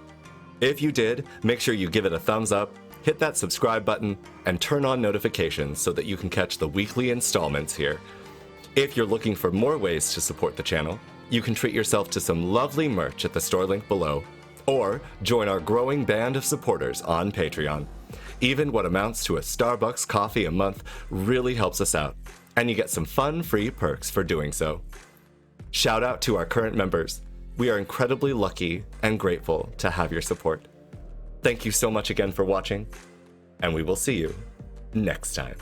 T: If you did, make sure you give it a thumbs up, hit that subscribe button, and turn on notifications so that you can catch the weekly installments here. If you're looking for more ways to support the channel, you can treat yourself to some lovely merch at the store link below, or join our growing band of supporters on Patreon. Even what amounts to a Starbucks coffee a month really helps us out, and you get some fun free perks for doing so. Shout out to our current members. We are incredibly lucky and grateful to have your support. Thank you so much again for watching, and we will see you next time.